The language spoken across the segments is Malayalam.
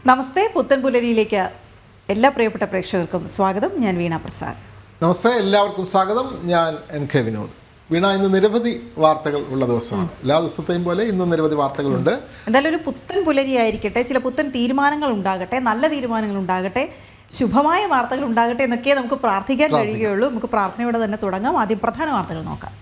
നമസ്തേ, പുത്തൻ പുലരിയിലേക്ക് എല്ലാ പ്രിയപ്പെട്ട പ്രേക്ഷകർക്കും സ്വാഗതം. ഞാൻ വീണ പ്രസാദ്. നമസ്തേ, എല്ലാവർക്കും സ്വാഗതം. ഞാൻ NK വിനോദ്. വീണ, ഇന്ന് നിരവധി വാർത്തകൾ ഉള്ള ദിവസമാണ്. എല്ലാ ദിവസത്തെയും പോലെ ഇന്നും നിരവധി വാർത്തകളുണ്ട്. എന്തായാലും ഒരു പുത്തൻ പുലരി ആയിരിക്കട്ടെ, ചില പുത്തൻ തീരുമാനങ്ങൾ ഉണ്ടാകട്ടെ, നല്ല തീരുമാനങ്ങൾ ഉണ്ടാകട്ടെ, ശുഭമായ വാർത്തകൾ ഉണ്ടാകട്ടെ എന്നൊക്കെ നമുക്ക് പ്രാർത്ഥിക്കാൻ കഴിയുകയുള്ളൂ. നമുക്ക് പ്രാർത്ഥനയോടെ തന്നെ തുടങ്ങാം. ആദ്യം പ്രധാന വാർത്തകൾ നോക്കാം.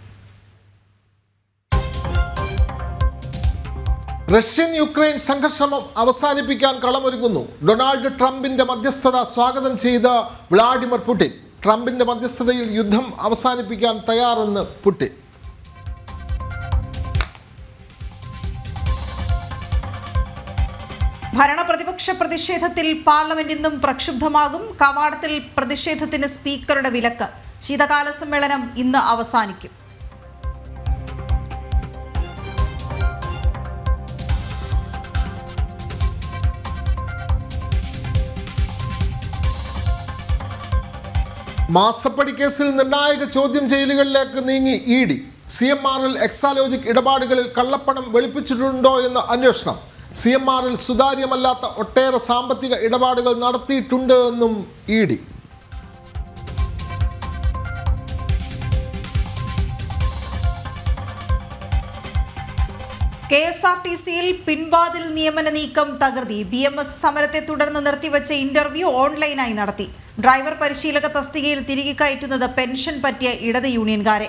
റഷ്യൻ യുക്രൈൻ സംഘർഷം അവസാനിപ്പിക്കാൻ കളമൊരുങ്ങുന്നു. ഡൊണാൾഡ് ട്രംപിന്റെ മധ്യസ്ഥത സ്വാഗതം ചെയ്ത വ്ളാഡിമിർ പുടിൻ. ട്രംപിന്റെ മധ്യസ്ഥതയിൽ യുദ്ധം അവസാനിപ്പിക്കാൻ തയ്യാറെന്ന് പുടിൻ. ഭരണപ്രതിപക്ഷ പ്രതിഷേധത്തിൽ പാർലമെന്റ് ഇന്നും പ്രക്ഷുബ്ധമാകും. കവാടത്തിൽ പ്രതിഷേധത്തിന് സ്പീക്കറുടെ വിലക്ക്. ശീതകാല സമ്മേളനം ഇന്ന് അവസാനിക്കും. മാസപ്പടി കേസിൽ നിർണായക ചോദ്യം ചെയ്യലുകളിലേക്ക് നീങ്ങി ED. CMRL എക്സാലോജിക് ഇടപാടുകളിൽ കള്ളപ്പണം വെളുപ്പിച്ചിട്ടുണ്ടോ എന്ന് അന്വേഷണം. CMRL സുതാര്യമല്ലാത്ത ഒട്ടേറെ സാമ്പത്തിക ഇടപാടുകൾ നടത്തിയിട്ടുണ്ട് എന്നും ED. KSRTCയിൽ പിൻവാതിൽ നിയമന നീക്കം തകൃതി. BMS സമരത്തെ തുടർന്ന് നിർത്തിവെച്ച ഇന്റർവ്യൂ ഓൺലൈനായി നടത്തി. ഡ്രൈവർ പരിശീലക തസ്തികയിൽ തിരികെ കയറ്റുന്നത് പെൻഷൻ പറ്റിയ ഇടത് യൂണിയൻകാരെ.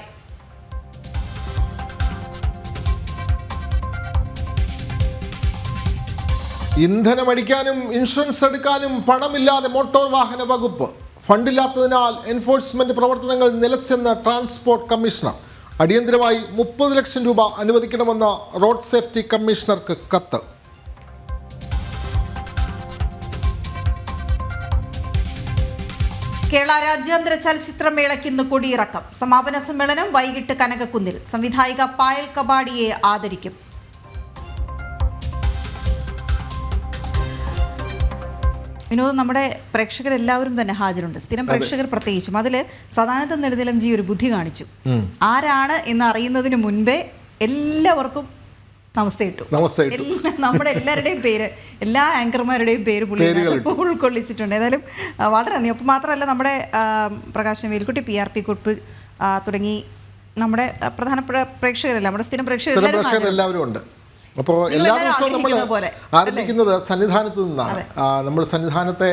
ഇന്ധനമടിക്കാനും ഇൻഷുറൻസ് എടുക്കാനും പണമില്ലാതെ മോട്ടോർ വാഹന വകുപ്പ്. ഫണ്ടില്ലാത്തതിനാൽ എൻഫോഴ്സ്മെന്റ് പ്രവർത്തനങ്ങൾ നിലച്ചെന്ന ട്രാൻസ്പോർട്ട് കമ്മീഷണർ. അടിയന്തരമായി 30 ലക്ഷം രൂപ അനുവദിക്കണമെന്ന റോഡ് സേഫ്റ്റി കമ്മീഷണർക്ക് കത്ത്. കേരള രാജ്യാന്തര ചലച്ചിത്രമേളയ്ക്ക് ഇന്ന് കൊടിയിറക്കം. സമാപന സമ്മേളനം വൈകിട്ട് കനകക്കുന്നിൽ. സംവിധായിക പായൽ കബാഡിയെ ആദരിക്കും. വിനോദ്, നമ്മുടെ പ്രേക്ഷകരെല്ലാവരും തന്നെ ഹാജരുണ്ട്. സ്ഥിരം പ്രേക്ഷകർ പ്രത്യേകിച്ചും. അതിൽ സദാനന്ദ നെടുനിലംജി ഒരു ബുദ്ധി കാണിച്ചു. ആരാണ് എന്ന് അറിയുന്നതിന് മുൻപേ എല്ലാവർക്കും നമസ്തേ ഇട്ടു. നമ്മുടെ എല്ലാവരുടെയും പേര്, എല്ലാ ആങ്കർമാരുടെയും പേര് പുള്ളി ഉൾക്കൊള്ളിച്ചിട്ടുണ്ട്. ഏതായാലും വളരെ നന്ദി. അപ്പോൾ മാത്രമല്ല, നമ്മുടെ പ്രകാശൻ വേൽക്കുട്ടി, PRP കുറിപ്പ് തുടങ്ങി നമ്മുടെ പ്രധാനപ്പെട്ട പ്രേക്ഷകരെല്ലാം, നമ്മുടെ സ്ഥിരം പ്രേക്ഷകരെല്ലാവരും ഉണ്ട്. അപ്പോൾ എല്ലാ ദിവസവും നമ്മൾ ആരംഭിക്കുന്നത് സന്നിധാനത്ത് നിന്നാണ്. നമ്മൾ സന്നിധാനത്തെ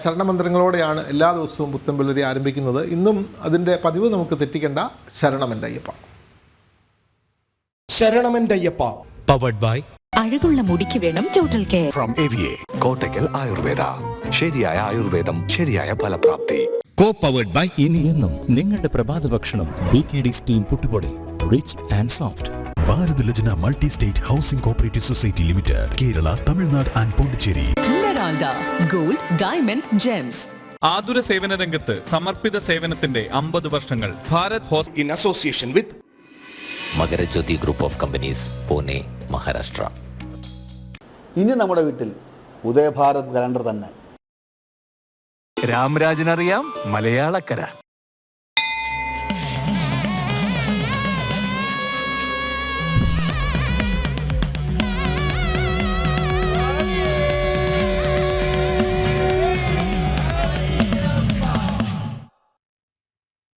ശരണമന്ത്രങ്ങളോടെയാണ് എല്ലാ ദിവസവും പുത്തൻപുലരി ആരംഭിക്കുന്നത്. ഇന്നും അതിൻ്റെ പതിവ് നമുക്ക് തെറ്റിക്കേണ്ട. ശരണമെൻ്റെ അയ്യപ്പ. ശരണമെൻ്റെ അയ്യപ്പ. പവർഡ് ബൈ അഴകുള്ള മുടിക്ക് വേണം total care from AVA Kottakkal Ayurveda. ശരിയായ ആയുർവേദം, ശരിയായ ഫലപ്രാപ്തി. പവർഡ് ബൈ ഇനി എന്നും നിങ്ങളുടെ പ്രഭാത ഭക്ഷണം BKD സ്റ്റീം പുട്ടുപൊടി, റിച്ച് ആൻഡ് സോഫ്റ്റ്. ഭാരത് ലജ്ന multi state housing cooperative society limited, Kerala, Tamil Nadu and Pondicherry. Gold, diamond, gems. ആതുര സേവന രംഗത്ത് സമർപ്പിത സേവനത്തിന്റെ 50 വർഷങ്ങൾ. Bharat in association with Makarajyothi group of companies, Pune, Maharashtra. ഇനി നമ്മുടെ വീട്ടിൽ ഉദയഭാരത് കലണ്ടർ തന്നെ. രാംരാജനറിയാം മലയാളക്കര.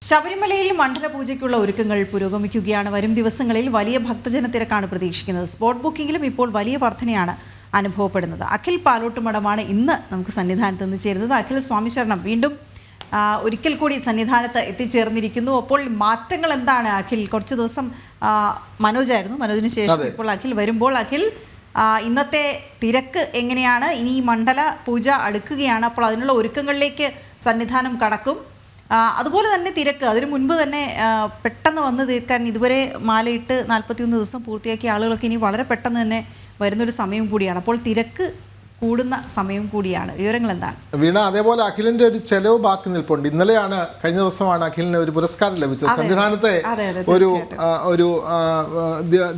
ശബരിമലയിൽ മണ്ഡലപൂജയ്ക്കുള്ള ഒരുക്കങ്ങൾ പുരോഗമിക്കുകയാണ്. വരും ദിവസങ്ങളിൽ വലിയ ഭക്തജന തിരക്കാണ് പ്രതീക്ഷിക്കുന്നത്. സ്പോട്ട് ബുക്കിങ്ങിലും ഇപ്പോൾ വലിയ വർധനയാണ് അനുഭവപ്പെടുന്നത്. അഖിൽ പാലോട്ടുമഠമാണ് ഇന്ന് നമുക്ക് സന്നിധാനത്ത് നിന്ന് ചേരുന്നത്. അഖിൽ, സ്വാമി ശരണം. വീണ്ടും ഒരിക്കൽ കൂടി സന്നിധാനത്ത് എത്തിച്ചേർന്നിരിക്കുന്നു. അപ്പോൾ മാറ്റങ്ങൾ എന്താണ് അഖിൽ? കുറച്ച് ദിവസം മനോജായിരുന്നു, മനോജിന് ശേഷം ഇപ്പോൾ അഖിൽ വരുമ്പോൾ അഖിൽ, ഇന്നത്തെ തിരക്ക് എങ്ങനെയാണ്? ഇനി മണ്ഡല പൂജ അടുക്കുകയാണ്, അപ്പോൾ അതിനുള്ള ഒരുക്കങ്ങളിലേക്ക് സന്നിധാനം കടക്കും. അതുപോലെ തന്നെ തിരക്ക് അതിനു മുൻപ് തന്നെ പെട്ടെന്ന് വന്ന് തീർക്കാൻ, ഇതുവരെ മാലയിട്ട് 41 ദിവസം പൂർത്തിയാക്കിയ ആളുകളൊക്കെ ഇനി വളരെ പെട്ടെന്ന് തന്നെ വരുന്നൊരു സമയം കൂടിയാണ്. അപ്പോൾ തിരക്ക് കൂടുന്ന സമയം കൂടിയാണ്. വിവരങ്ങൾ എന്താണ് വീണ? അതേപോലെ അഖിലിന്റെ ഒരു ചെലവ് ബാക്കി നിൽപ്പുണ്ട്. ഇന്നലെയാണ്, കഴിഞ്ഞ ദിവസമാണ് അഖിലിന് ഒരു പുരസ്കാരം ലഭിച്ചത്. സന്നിധാനത്തെ ഒരു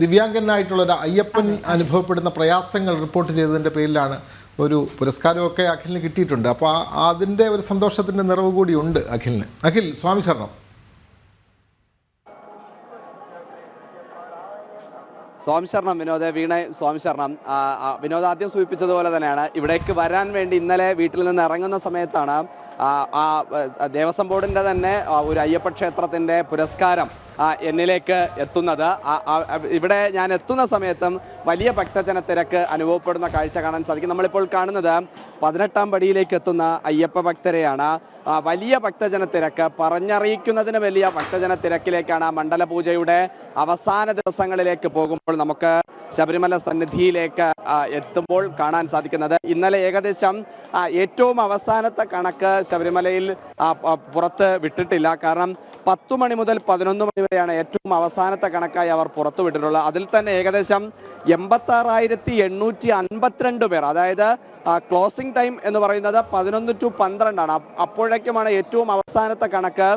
ദിവ്യാംഗനായിട്ടുള്ള ഒരു അയ്യപ്പൻ അനുഭവപ്പെടുന്ന പ്രയാസങ്ങൾ റിപ്പോർട്ട് ചെയ്തതിന്റെ പേരിലാണ് ഒരു പുരസ്കാരമൊക്കെ അഖിലിന് കിട്ടിയിട്ടുണ്ട്. അപ്പോൾ അതിൻ്റെ ഒരു സന്തോഷത്തിൻ്റെ നിറവ് കൂടിയുണ്ട് അഖിലിന്. അഖിൽ, സ്വാമി ശരണം. സ്വാമി ശരണം വിനോദ്, വീണ സ്വാമി ശരണം. വിനോദ് ആദ്യം സൂചിപ്പിച്ചതുപോലെ തന്നെയാണ് ഇവിടേക്ക് വരാൻ വേണ്ടി ഇന്നലെ വീട്ടിൽ നിന്ന് ഇറങ്ങുന്ന സമയത്താണ് ദേവസ്വം ബോർഡിൻ്റെ തന്നെ ഒരു അയ്യപ്പ ക്ഷേത്രത്തിൻ്റെ പുരസ്കാരം എന്നിലേക്ക് എത്തുന്നത്. ഇവിടെ ഞാൻ എത്തുന്ന സമയത്തും വലിയ ഭക്തജന തിരക്ക് അനുഭവപ്പെടുന്ന കാഴ്ച കാണാൻ സാധിക്കും. നമ്മളിപ്പോൾ കാണുന്നത് 18ാം പടിയിലേക്ക് എത്തുന്ന അയ്യപ്പ ഭക്തരെയാണ്. വലിയ ഭക്തജന തിരക്ക്, പറഞ്ഞറിയിക്കുന്നതിന് വലിയ ഭക്തജന തിരക്കിലേക്കാണ് മണ്ഡലപൂജയുടെ അവസാന ദിവസങ്ങളിലേക്ക് പോകുമ്പോൾ നമുക്ക് ശബരിമല സന്നിധിയിലേക്ക് എത്തുമ്പോൾ കാണാൻ സാധിക്കുന്നത്. ഇന്നലെ ഏകദേശം ഏറ്റവും അവസാനത്തെ കണക്ക് ശബരിമലയിൽ പുറത്ത് വിട്ടിട്ടില്ല. കാരണം 10 മണി മുതൽ 11 മണി വരെയാണ് ഏറ്റവും അവസാനത്തെ കണക്കായി അവർ പുറത്തു വിട്ടിട്ടുള്ളത്. അതിൽ തന്നെ ഏകദേശം 86,852 പേർ, അതായത് ക്ലോസിംഗ് ടൈം എന്ന് പറയുന്നത് 11 to 12 ആണ്. അപ്പോഴേക്കുമാണ് ഏറ്റവും അവസാനത്തെ കണക്ക്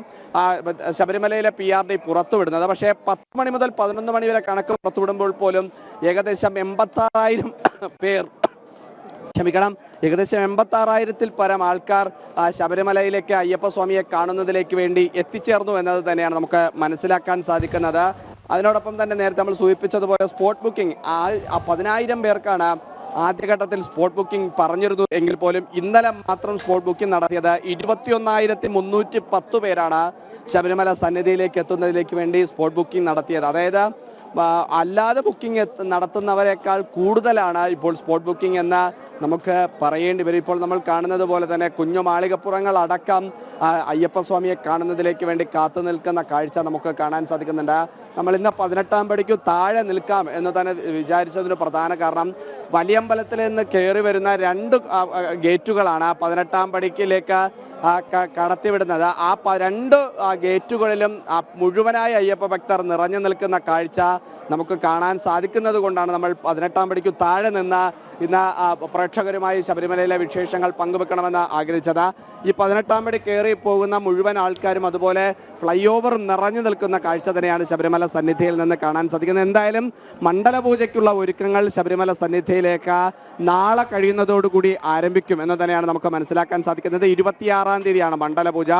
ശബരിമലയിലെ PRD പുറത്തുവിടുന്നത്. പക്ഷേ 10 മണി മുതൽ 11 മണി വരെ കണക്ക് പുറത്തുവിടുമ്പോൾ പോലും ഏകദേശം 86,000 പേർ, ഏകദേശം 86,000-ൽ പരം ആൾക്കാർ ശബരിമലയിലേക്ക് അയ്യപ്പസ്വാമിയെ കാണുന്നതിലേക്ക് വേണ്ടി എത്തിച്ചേർന്നു എന്നത് തന്നെയാണ് നമുക്ക് മനസ്സിലാക്കാൻ സാധിക്കുന്നത്. അതിനോടൊപ്പം തന്നെ നേരത്തെ നമ്മൾ സൂചിപ്പിച്ചതുപോലെ സ്പോട്ട് ബുക്കിംഗ് 10,000 പേർക്കാണ് ആദ്യഘട്ടത്തിൽ സ്പോട്ട് ബുക്കിംഗ് പറഞ്ഞിരുന്നു എങ്കിൽ പോലും ഇന്നലെ മാത്രം സ്പോട്ട് ബുക്കിംഗ് നടത്തിയത് 21,310 പേരാണ് ശബരിമല സന്നിധിയിലേക്ക് എത്തുന്നതിലേക്ക് വേണ്ടി സ്പോട്ട് ബുക്കിംഗ് നടത്തിയത്. അതായത് അല്ലാതെ ബുക്കിംഗ് നടത്തുന്നവരെക്കാൾ കൂടുതലാണ് ഇപ്പോൾ സ്പോട്ട് ബുക്കിംഗ് എന്ന് നമുക്ക് പറയേണ്ടി വരും. ഇപ്പോൾ നമ്മൾ കാണുന്നത് പോലെ തന്നെ കുഞ്ഞു മാളികപ്പുറങ്ങൾ അടക്കം അയ്യപ്പസ്വാമിയെ കാണുന്നതിലേക്ക് വേണ്ടി കാത്തു നിൽക്കുന്ന കാഴ്ച നമുക്ക് കാണാൻ സാധിക്കുന്നുണ്ട്. നമ്മൾ ഇന്ന് 18ാം പടിക്കു താഴെ നിൽക്കാം എന്ന് തന്നെ വിചാരിച്ചതിന് പ്രധാന കാരണം വലിയമ്പലത്തിൽ നിന്ന് കയറി വരുന്ന 2 ഗേറ്റുകളാണ് 18ാം പടിക്കിലേക്ക് കടത്തിവിടുന്നത്. ആ 2 ഗേറ്റുകളിലും മുഴുവനായ അയ്യപ്പ ഭക്തർ നിറഞ്ഞു നിൽക്കുന്ന കാഴ്ച നമുക്ക് കാണാൻ സാധിക്കുന്നത് കൊണ്ടാണ് നമ്മൾ 18ാം പടിക്കു താഴെ നിന്ന് ഇന്ന് പ്രേക്ഷകരുമായി ശബരിമലയിലെ വിശേഷങ്ങൾ പങ്കുവെക്കണമെന്ന് ആഗ്രഹിച്ചത്. ഈ 18ാം പടി കയറി പോകുന്ന മുഴുവൻ ആൾക്കാരും അതുപോലെ ഫ്ലൈ ഓവർ നിറഞ്ഞു നിൽക്കുന്ന കാഴ്ച തന്നെയാണ് ശബരിമല സന്നിധിയിൽ നിന്ന് കാണാൻ സാധിക്കുന്നത്. എന്തായാലും മണ്ഡലപൂജയ്ക്കുള്ള ഒരുക്കങ്ങൾ ശബരിമല സന്നിധിയിലേക്ക് നാളെ കഴിയുന്നതോടുകൂടി ആരംഭിക്കും എന്ന് തന്നെയാണ് നമുക്ക് മനസ്സിലാക്കാൻ സാധിക്കുന്നത്. 26-ാം തീയതിയാണ് മണ്ഡലപൂജ.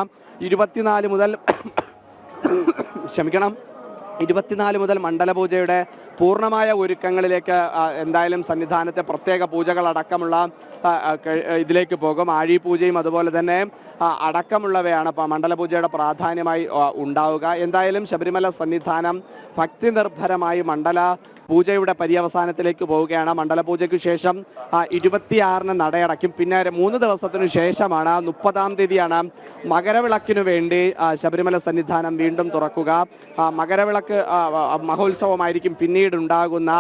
24 മുതൽ മണ്ഡലപൂജയുടെ പൂർണ്ണമായ ഒരുക്കങ്ങളിലേക്ക് എന്തായാലും സന്നിധാനത്തെ പ്രത്യേക പൂജകളടക്കമുള്ള ഇതിലേക്ക് പോകും. ആഴിപൂജയും അതുപോലെ തന്നെ അടക്കമുള്ളവയാണ് മണ്ഡലപൂജയുടെ പ്രാധാന്യമായി ഉണ്ടാവുക. എന്തായാലും ശബരിമല സന്നിധാനം ഭക്തി നിർഭരമായി മണ്ഡല പൂജയുടെ പര്യവസാനത്തിലേക്ക് പോവുകയാണ്. മണ്ഡലപൂജയ്ക്ക് ശേഷം 26-ന് നടയടയ്ക്കും. പിന്നെ 3 ദിവസത്തിനു ശേഷമാണ് 30-ാം തീയതിയാണ് മകരവിളക്കിനു വേണ്ടി ശബരിമല സന്നിധാനം വീണ്ടും തുറക്കുക. മകരവിളക്ക് മഹോത്സവമായിരിക്കും പിന്നീട് ഉണ്ടാകുന്ന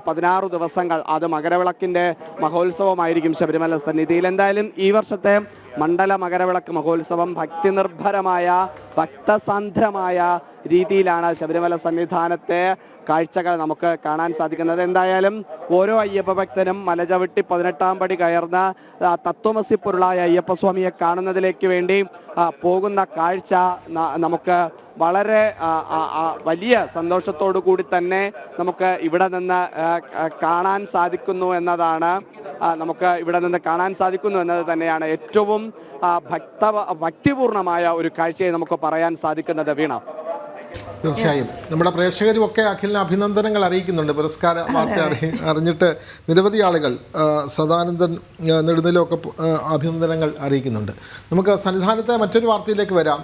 16 ദിവസങ്ങൾ. അത് മകരവിളക്കിൻ്റെ മഹോത്സവമായിരിക്കും ശബരിമല സന്നിധിയിൽ. എന്തായാലും ഈ വർഷത്തെ മണ്ഡല മകരവിളക്ക് മഹോത്സവം ഭക്തി നിർഭരമായ ഭക്തസാന്ദ്രമായ രീതിയിലാണ് ശബരിമല സന്നിധാനത്തെ കാഴ്ചകൾ നമുക്ക് കാണാൻ സാധിക്കുന്നത്. എന്തായാലും ഓരോ അയ്യപ്പ ഭക്തനും മലചവിട്ടി 18ാം പടി കയർന്ന് തത്വമസി പൊരുളായ അയ്യപ്പസ്വാമിയെ കാണുന്നതിലേക്ക് വേണ്ടി പോകുന്ന കാഴ്ച നമുക്ക് വളരെ വലിയ സന്തോഷത്തോടു കൂടി തന്നെ നമുക്ക് ഇവിടെ നിന്ന് കാണാൻ സാധിക്കുന്നു എന്നതാണ് എന്നത് തന്നെയാണ് ഏറ്റവും ഭക്തിപൂർണമായ ഒരു കാഴ്ചയെ നമുക്ക് പറയാൻ സാധിക്കുന്നത്. വീണ, തീർച്ചയായും നമ്മുടെ പ്രേക്ഷകരും ഒക്കെ അഖിലിന് അഭിനന്ദനങ്ങൾ അറിയിക്കുന്നുണ്ട്. പുരസ്കാര വാർത്ത അറിഞ്ഞിട്ട് നിരവധി ആളുകൾ സദാനന്ദൻ നെടുന്നതിലൊക്കെ അഭിനന്ദനങ്ങൾ അറിയിക്കുന്നുണ്ട്. നമുക്ക് സന്നിധാനത്തെ മറ്റൊരു വാർത്തയിലേക്ക് വരാം.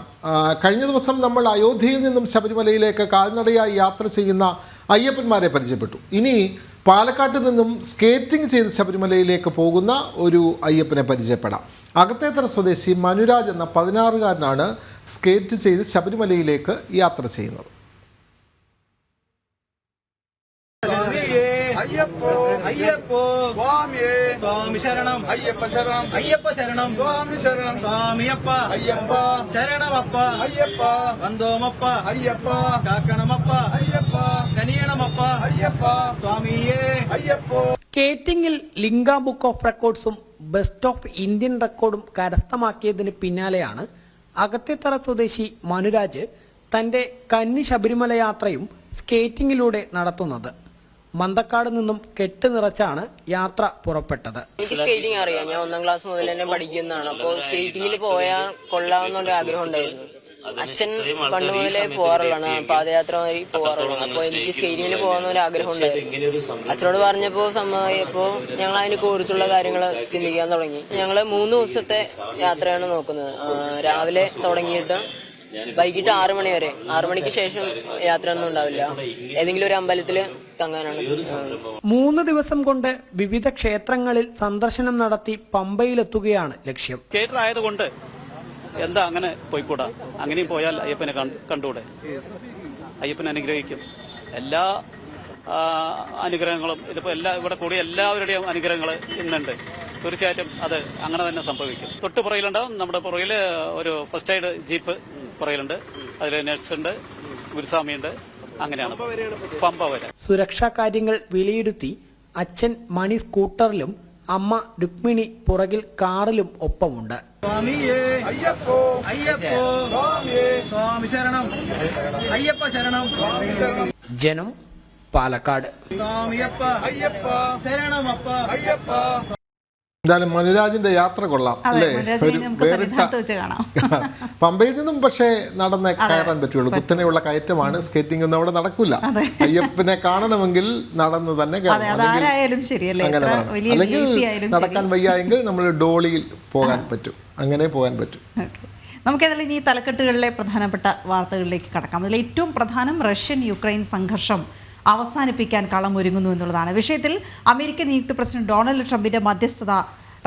കഴിഞ്ഞ ദിവസം നമ്മൾ അയോധ്യയിൽ നിന്നും ശബരിമലയിലേക്ക് കാൽനടയായി യാത്ര ചെയ്യുന്ന അയ്യപ്പന്മാരെ പരിചയപ്പെട്ടു. ഇനി പാലക്കാട്ട് നിന്നും സ്കേറ്റിംഗ് ചെയ്ത് ശബരിമലയിലേക്ക് പോകുന്ന ഒരു അയ്യപ്പനെ പരിചയപ്പെടാം. അകത്തേത്തറ സ്വദേശി മനുരാജ് എന്ന 16-കാരനാണ് സ്കേറ്റ് ചെയ്ത് ശബരിമലയിലേക്ക് യാത്ര ചെയ്യുന്നത്. അയ്യപ്പോ അയ്യപ്പോ സ്വാമിയേ സ്വാമി ശരണം അയ്യപ്പ ശരണം അയ്യപ്പ ശരണം സ്വാമി ശരണം സ്വാമിയപ്പ അയ്യപ്പ ശരണമപ്പ അയ്യപ്പ വന്ദോമപ്പ അയ്യപ്പ കാക്കണമപ്പ അയ്യപ്പ കനിയണമപ്പ അയ്യപ്പ സ്വാമിയേ അയ്യപ്പോ. സ്കേറ്റിംഗിൽ ലിംഗ ബുക്ക് ഓഫ് റെക്കോർഡ്സും ബെസ്റ്റ് ഓഫ് ഇന്ത്യൻ റെക്കോർഡും കരസ്ഥമാക്കിയതിന് പിന്നാലെയാണ് അകത്തേത്തറ സ്വദേശി മനുരാജ് തൻ്റെ കന്നി ശബരിമല യാത്രയും സ്കേറ്റിംഗിലൂടെ നടത്തുന്നത്. മന്തക്കാട് നിന്നും കെട്ട് നിറച്ചാണ് യാത്ര പുറപ്പെട്ടത്. എനിക്ക് സ്കേറ്റിംഗ് അറിയാം. ഞാൻ 1ാം ക്ലാസ് മുതൽ തന്നെ പഠിക്കുന്നതാണ്. അപ്പോൾ സ്കേറ്റിംഗിൽ പോയാൽ കൊള്ളാമെന്നുള്ള ആഗ്രഹം ഉണ്ടായിരുന്നു. അച്ഛൻ പണ്ട് മുതലേ പോകാറുള്ളതാണ്, പാദയാത്ര വഴി പോകാറുള്ളതാണ്. അപ്പോൾ എനിക്ക് സ്റ്റേഡിയമിൽ പോകാൻ ഒരു ആഗ്രഹം ഉണ്ടായിരുന്നു. അച്ഛനോട് പറഞ്ഞപ്പോൾ സമ്മതിയപ്പോൾ ഞങ്ങൾ അതിനെക്കുറിച്ചുള്ള കാര്യങ്ങൾ ചിന്തിക്കാൻ തുടങ്ങി. ഞങ്ങൾ 3 ദിവസത്തെ യാത്രയാണ് നോക്കുന്നത്. രാവിലെ തുടങ്ങിയിട്ട് വൈകിട്ട് 6 മണി വരെ. 6 മണിക്ക് ശേഷം യാത്രയൊന്നും ഉണ്ടാവില്ല. ഏതെങ്കിലും ഒരു അമ്പലത്തിൽ തങ്ങാനാണ്. 3 ദിവസം കൊണ്ട് വിവിധ ക്ഷേത്രങ്ങളിൽ സന്ദർശനം നടത്തി പമ്പയിലെത്തുകയാണ് ലക്ഷ്യം. തിയേറ്റർ ആയതുകൊണ്ട് എന്താ അങ്ങനെ പോയിക്കൂടാ? അങ്ങനെയും പോയാൽ അയ്യപ്പനെ കണ്ടുകൂടെ? അയ്യപ്പനെ അനുഗ്രഹിക്കും. എല്ലാ അനുഗ്രഹങ്ങളും ഇതിപ്പോൾ ഇവിടെ കൂടിയ എല്ലാവരുടെയും അനുഗ്രഹങ്ങൾ ഇന്നുണ്ട്. തീർച്ചയായിട്ടും അത് അങ്ങനെ തന്നെ സംഭവിക്കും. തൊട്ട് പുറയിലുണ്ടാവും. നമ്മുടെ പുറകിൽ ഒരു ഫസ്റ്റ് എയ്ഡ് ജീപ്പ് പുറകിലുണ്ട്. അതിൽ നഴ്സുണ്ട്, ഗുരുസ്വാമിയുണ്ട്. അങ്ങനെയാണ് പമ്പ വരെ. സുരക്ഷാ കാര്യങ്ങൾ വിലയിരുത്തി അച്ഛൻ മണി സ്കൂട്ടറിലും അമ്മ രുക്മിണി പുറകിൽ കാറിലും ഒപ്പമുണ്ട്. ജനം, പാലക്കാട്. എന്തായാലും മനുരാജിന്റെ യാത്ര കൊള്ളാം അല്ലേ? പമ്പയിൽ നിന്നും പക്ഷേ നടന്ന് കയറാൻ പറ്റുള്ളൂ. കുത്തനെയുള്ള കയറ്റമാണ്. സ്കേറ്റിംഗ് ഒന്നും അവിടെ നടക്കില്ല. അയ്യപ്പനെ കാണണമെങ്കിൽ നടന്ന് തന്നെ അങ്ങനെ അല്ലെങ്കിൽ നടക്കാൻ വയ്യായെങ്കിൽ നമ്മൾ ഡോളിയിൽ പോകാൻ പറ്റും. അങ്ങനെ പോകാൻ പറ്റും. നമുക്കേതായാലും ഇനി തലക്കെട്ടുകളിലെ പ്രധാനപ്പെട്ട വാർത്തകളിലേക്ക് കടക്കാം. അതിൽ ഏറ്റവും പ്രധാനം റഷ്യൻ യുക്രൈൻ സംഘർഷം അവസാനിപ്പിക്കാൻ കളമൊരുങ്ങുന്നു എന്നുള്ളതാണ്. വിഷയത്തിൽ അമേരിക്കൻ നിയുക്ത പ്രസിഡന്റ് ഡൊണാൾഡ് ട്രംപിന്റെ മധ്യസ്ഥത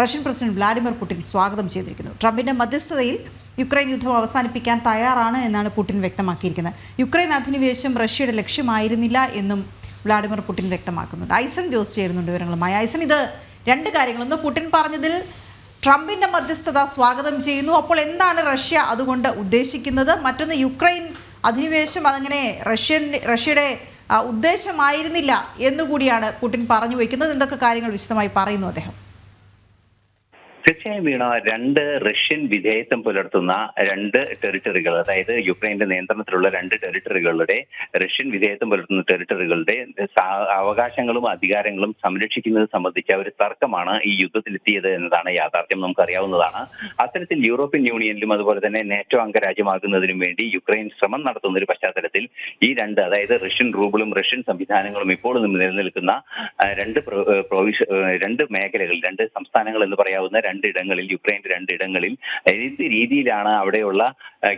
റഷ്യൻ പ്രസിഡന്റ് വ്ളാഡിമിർ പുടിൻ സ്വാഗതം ചെയ്തിരിക്കുന്നു. ട്രംപിന്റെ മധ്യസ്ഥതയിൽ യുക്രൈൻ യുദ്ധം അവസാനിപ്പിക്കാൻ തയ്യാറാണ് എന്നാണ് പുടിൻ വ്യക്തമാക്കിയിരിക്കുന്നത്. യുക്രൈൻ അധിനിവേശം റഷ്യയുടെ ലക്ഷ്യമായിരുന്നില്ല എന്നും വ്ളാഡിമിർ പുടിൻ വ്യക്തമാക്കുന്നുണ്ട്. ഐസൺ ജോസ് ചേരുന്നുണ്ട് വിവരങ്ങളുമായി. ഐസൺ, ഇത് 2 കാര്യങ്ങളൊന്ന് പുടിൻ പറഞ്ഞതിൽ ട്രംപിന്റെ മധ്യസ്ഥത സ്വാഗതം ചെയ്യുന്നു. അപ്പോൾ എന്താണ് റഷ്യ അതുകൊണ്ട് ഉദ്ദേശിക്കുന്നത്? മറ്റൊന്ന്, യുക്രൈൻ അധിനിവേശം അതങ്ങനെ റഷ്യയുടെ ഉദ്ദേശമായിരുന്നില്ല എന്നുകൂടിയാണ് പുടിൻ പറഞ്ഞു വയ്ക്കുന്നത്. എന്തൊക്കെ കാര്യങ്ങൾ വിശദമായി പറയുന്നു അദ്ദേഹം? തീർച്ചയായും വീണ, 2 റഷ്യൻ വിധേയത്വം പുലർത്തുന്ന 2 ടെറിട്ടറികൾ, അതായത് യുക്രൈന്റെ നിയന്ത്രണത്തിലുള്ള 2 ടെറിട്ടറികളുടെ റഷ്യൻ വിധേയത്വം പുലർത്തുന്ന ടെറിട്ടറികളുടെ അവകാശങ്ങളും അധികാരങ്ങളും സംരക്ഷിക്കുന്നത് സംബന്ധിച്ച ഒരു തർക്കമാണ് ഈ യുദ്ധത്തിലെത്തിയത് എന്നതാണ് യാഥാർത്ഥ്യം. നമുക്കറിയാവുന്നതാണ്. അത്തരത്തിൽ യൂറോപ്യൻ യൂണിയനിലും അതുപോലെ തന്നെ നാറ്റോ അംഗരാജ്യമാകുന്നതിനും വേണ്ടി യുക്രൈൻ ശ്രമം നടത്തുന്ന ഒരു പശ്ചാത്തലത്തിൽ ഈ 2, അതായത് റഷ്യൻ റൂബിളും റഷ്യൻ സംവിധാനങ്ങളും ഇപ്പോൾ നിലനിൽക്കുന്ന 2 മേഖലകൾ, 2 സംസ്ഥാനങ്ങൾ എന്ന് പറയാവുന്ന 2 ഇടങ്ങളിൽ, യുക്രൈന്റെ 2 ഇടങ്ങളിൽ ഏത് രീതിയിലാണ് അവിടെയുള്ള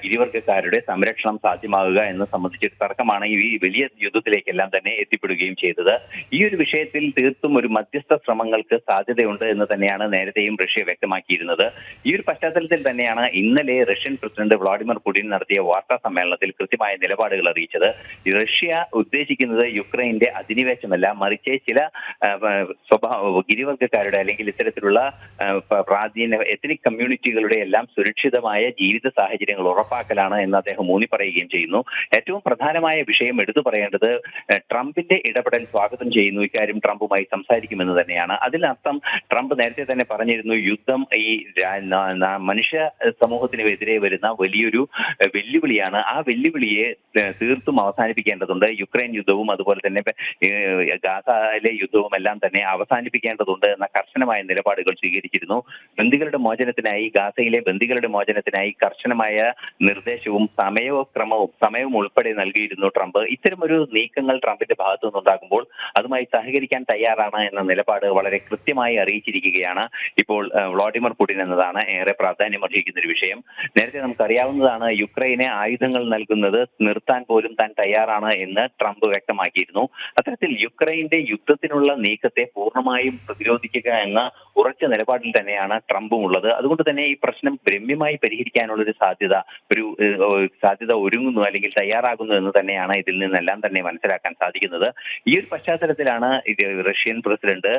ഗിരിവർഗക്കാരുടെ സംരക്ഷണം സാധ്യമാകുക എന്ന് സംബന്ധിച്ചൊരു തർക്കമാണ് ഈ വലിയ യുദ്ധത്തിലേക്കെല്ലാം തന്നെ എത്തിപ്പെടുകയും ചെയ്തത്. ഈ ഒരു വിഷയത്തിൽ തീർത്തും ഒരു മധ്യസ്ഥ ശ്രമങ്ങൾക്ക് സാധ്യതയുണ്ട് എന്ന് തന്നെയാണ് നേരത്തെയും റഷ്യ വ്യക്തമാക്കിയിരുന്നത്. ഈ ഒരു പശ്ചാത്തലത്തിൽ തന്നെയാണ് ഇന്നലെ റഷ്യൻ പ്രസിഡന്റ് വ്ളാഡിമിർ പുടിൻ നടത്തിയ വാർത്താ സമ്മേളനത്തിൽ കൃത്യമായ നിലപാടുകൾ അറിയിച്ചത്. റഷ്യ ഉദ്ദേശിക്കുന്നത് യുക്രൈന്റെ അധിനിവേശമല്ല, മറിച്ച് ചില ഗിരിവർഗക്കാരുടെ അല്ലെങ്കിൽ ഇത്തരത്തിലുള്ള പ്രാചീന എത്നിക് കമ്മ്യൂണിറ്റികളുടെ എല്ലാം സുരക്ഷിതമായ ജീവിത സാഹചര്യങ്ങൾ ഉറപ്പാക്കലാണ് എന്ന് അദ്ദേഹം ഊന്നി പറയുകയും ചെയ്യുന്നു. ഏറ്റവും പ്രധാനമായ വിഷയം എടുത്തു പറയേണ്ടത് ട്രംപിന്റെ ഇടപെടൽ സ്വാഗതം ചെയ്യുന്നു. ഇക്കാര്യം ട്രംപുമായി സംസാരിക്കുമെന്ന് തന്നെയാണ്. അതിനർത്ഥം ട്രംപ് നേരത്തെ തന്നെ പറഞ്ഞിരുന്നു, യുദ്ധം ഈ മനുഷ്യ സമൂഹത്തിനെതിരെ വരുന്ന വലിയൊരു വെല്ലുവിളിയാണ്. ആ വെല്ലുവിളിയെ തീർത്തും അവസാനിപ്പിക്കേണ്ടതുണ്ട്. യുക്രൈൻ യുദ്ധവും അതുപോലെ തന്നെ ഗാസയിലെ യുദ്ധവും എല്ലാം തന്നെ അവസാനിപ്പിക്കേണ്ടതുണ്ട് എന്ന കർശനമായ നിലപാടുകൾ സ്വീകരിച്ചിരുന്നു. ബന്ദികളുടെ മോചനത്തിനായി, ഗാസയിലെ ബന്ദികളുടെ മോചനത്തിനായി കർശനമായ നിർദ്ദേശവും സമയവും ഉൾപ്പെടെ നൽകിയിരുന്നു ട്രംപ്. ഇത്തരമൊരു നീക്കങ്ങൾ ട്രംപിന്റെ ഭാഗത്തു നിന്നുണ്ടാകുമ്പോൾ അതുമായി സഹകരിക്കാൻ തയ്യാറാണ് എന്ന നിലപാട് വളരെ കൃത്യമായി അറിയിച്ചിരിക്കുകയാണ് ഇപ്പോൾ വ്ളാഡിമിർ പുടിൻ എന്നതാണ് ഏറെ പ്രാധാന്യമർഹിക്കുന്ന ഒരു വിഷയം. നേരത്തെ നമുക്കറിയാവുന്നതാണ്, യുക്രൈനെ ആയുധങ്ങൾ നൽകുന്നത് നിർത്താൻ പോലും താൻ തയ്യാറാണ് എന്ന് ട്രംപ് വ്യക്തമാക്കിയിരുന്നു. അത്തരത്തിൽ യുക്രൈന്റെ യുദ്ധത്തിനുള്ള നീക്കത്തെ പൂർണ്ണമായും പ്രതിരോധിക്കുക എന്ന ഉറച്ച നിലപാടിൽ തന്നെയാണ് ട്രംപും ഉള്ളത്. അതുകൊണ്ട് തന്നെ ഈ പ്രശ്നം രമ്യമായി പരിഹരിക്കാനുള്ള ഒരു സാധ്യത ഒരുങ്ങുന്നു അല്ലെങ്കിൽ തയ്യാറാകുന്നു എന്ന് തന്നെയാണ് ഇതിൽ നിന്നെല്ലാം തന്നെ മനസ്സിലാക്കാൻ സാധിക്കുന്നത്. ഈ ഒരു പശ്ചാത്തലത്തിലാണ് റഷ്യൻ പ്രസിഡന്റ്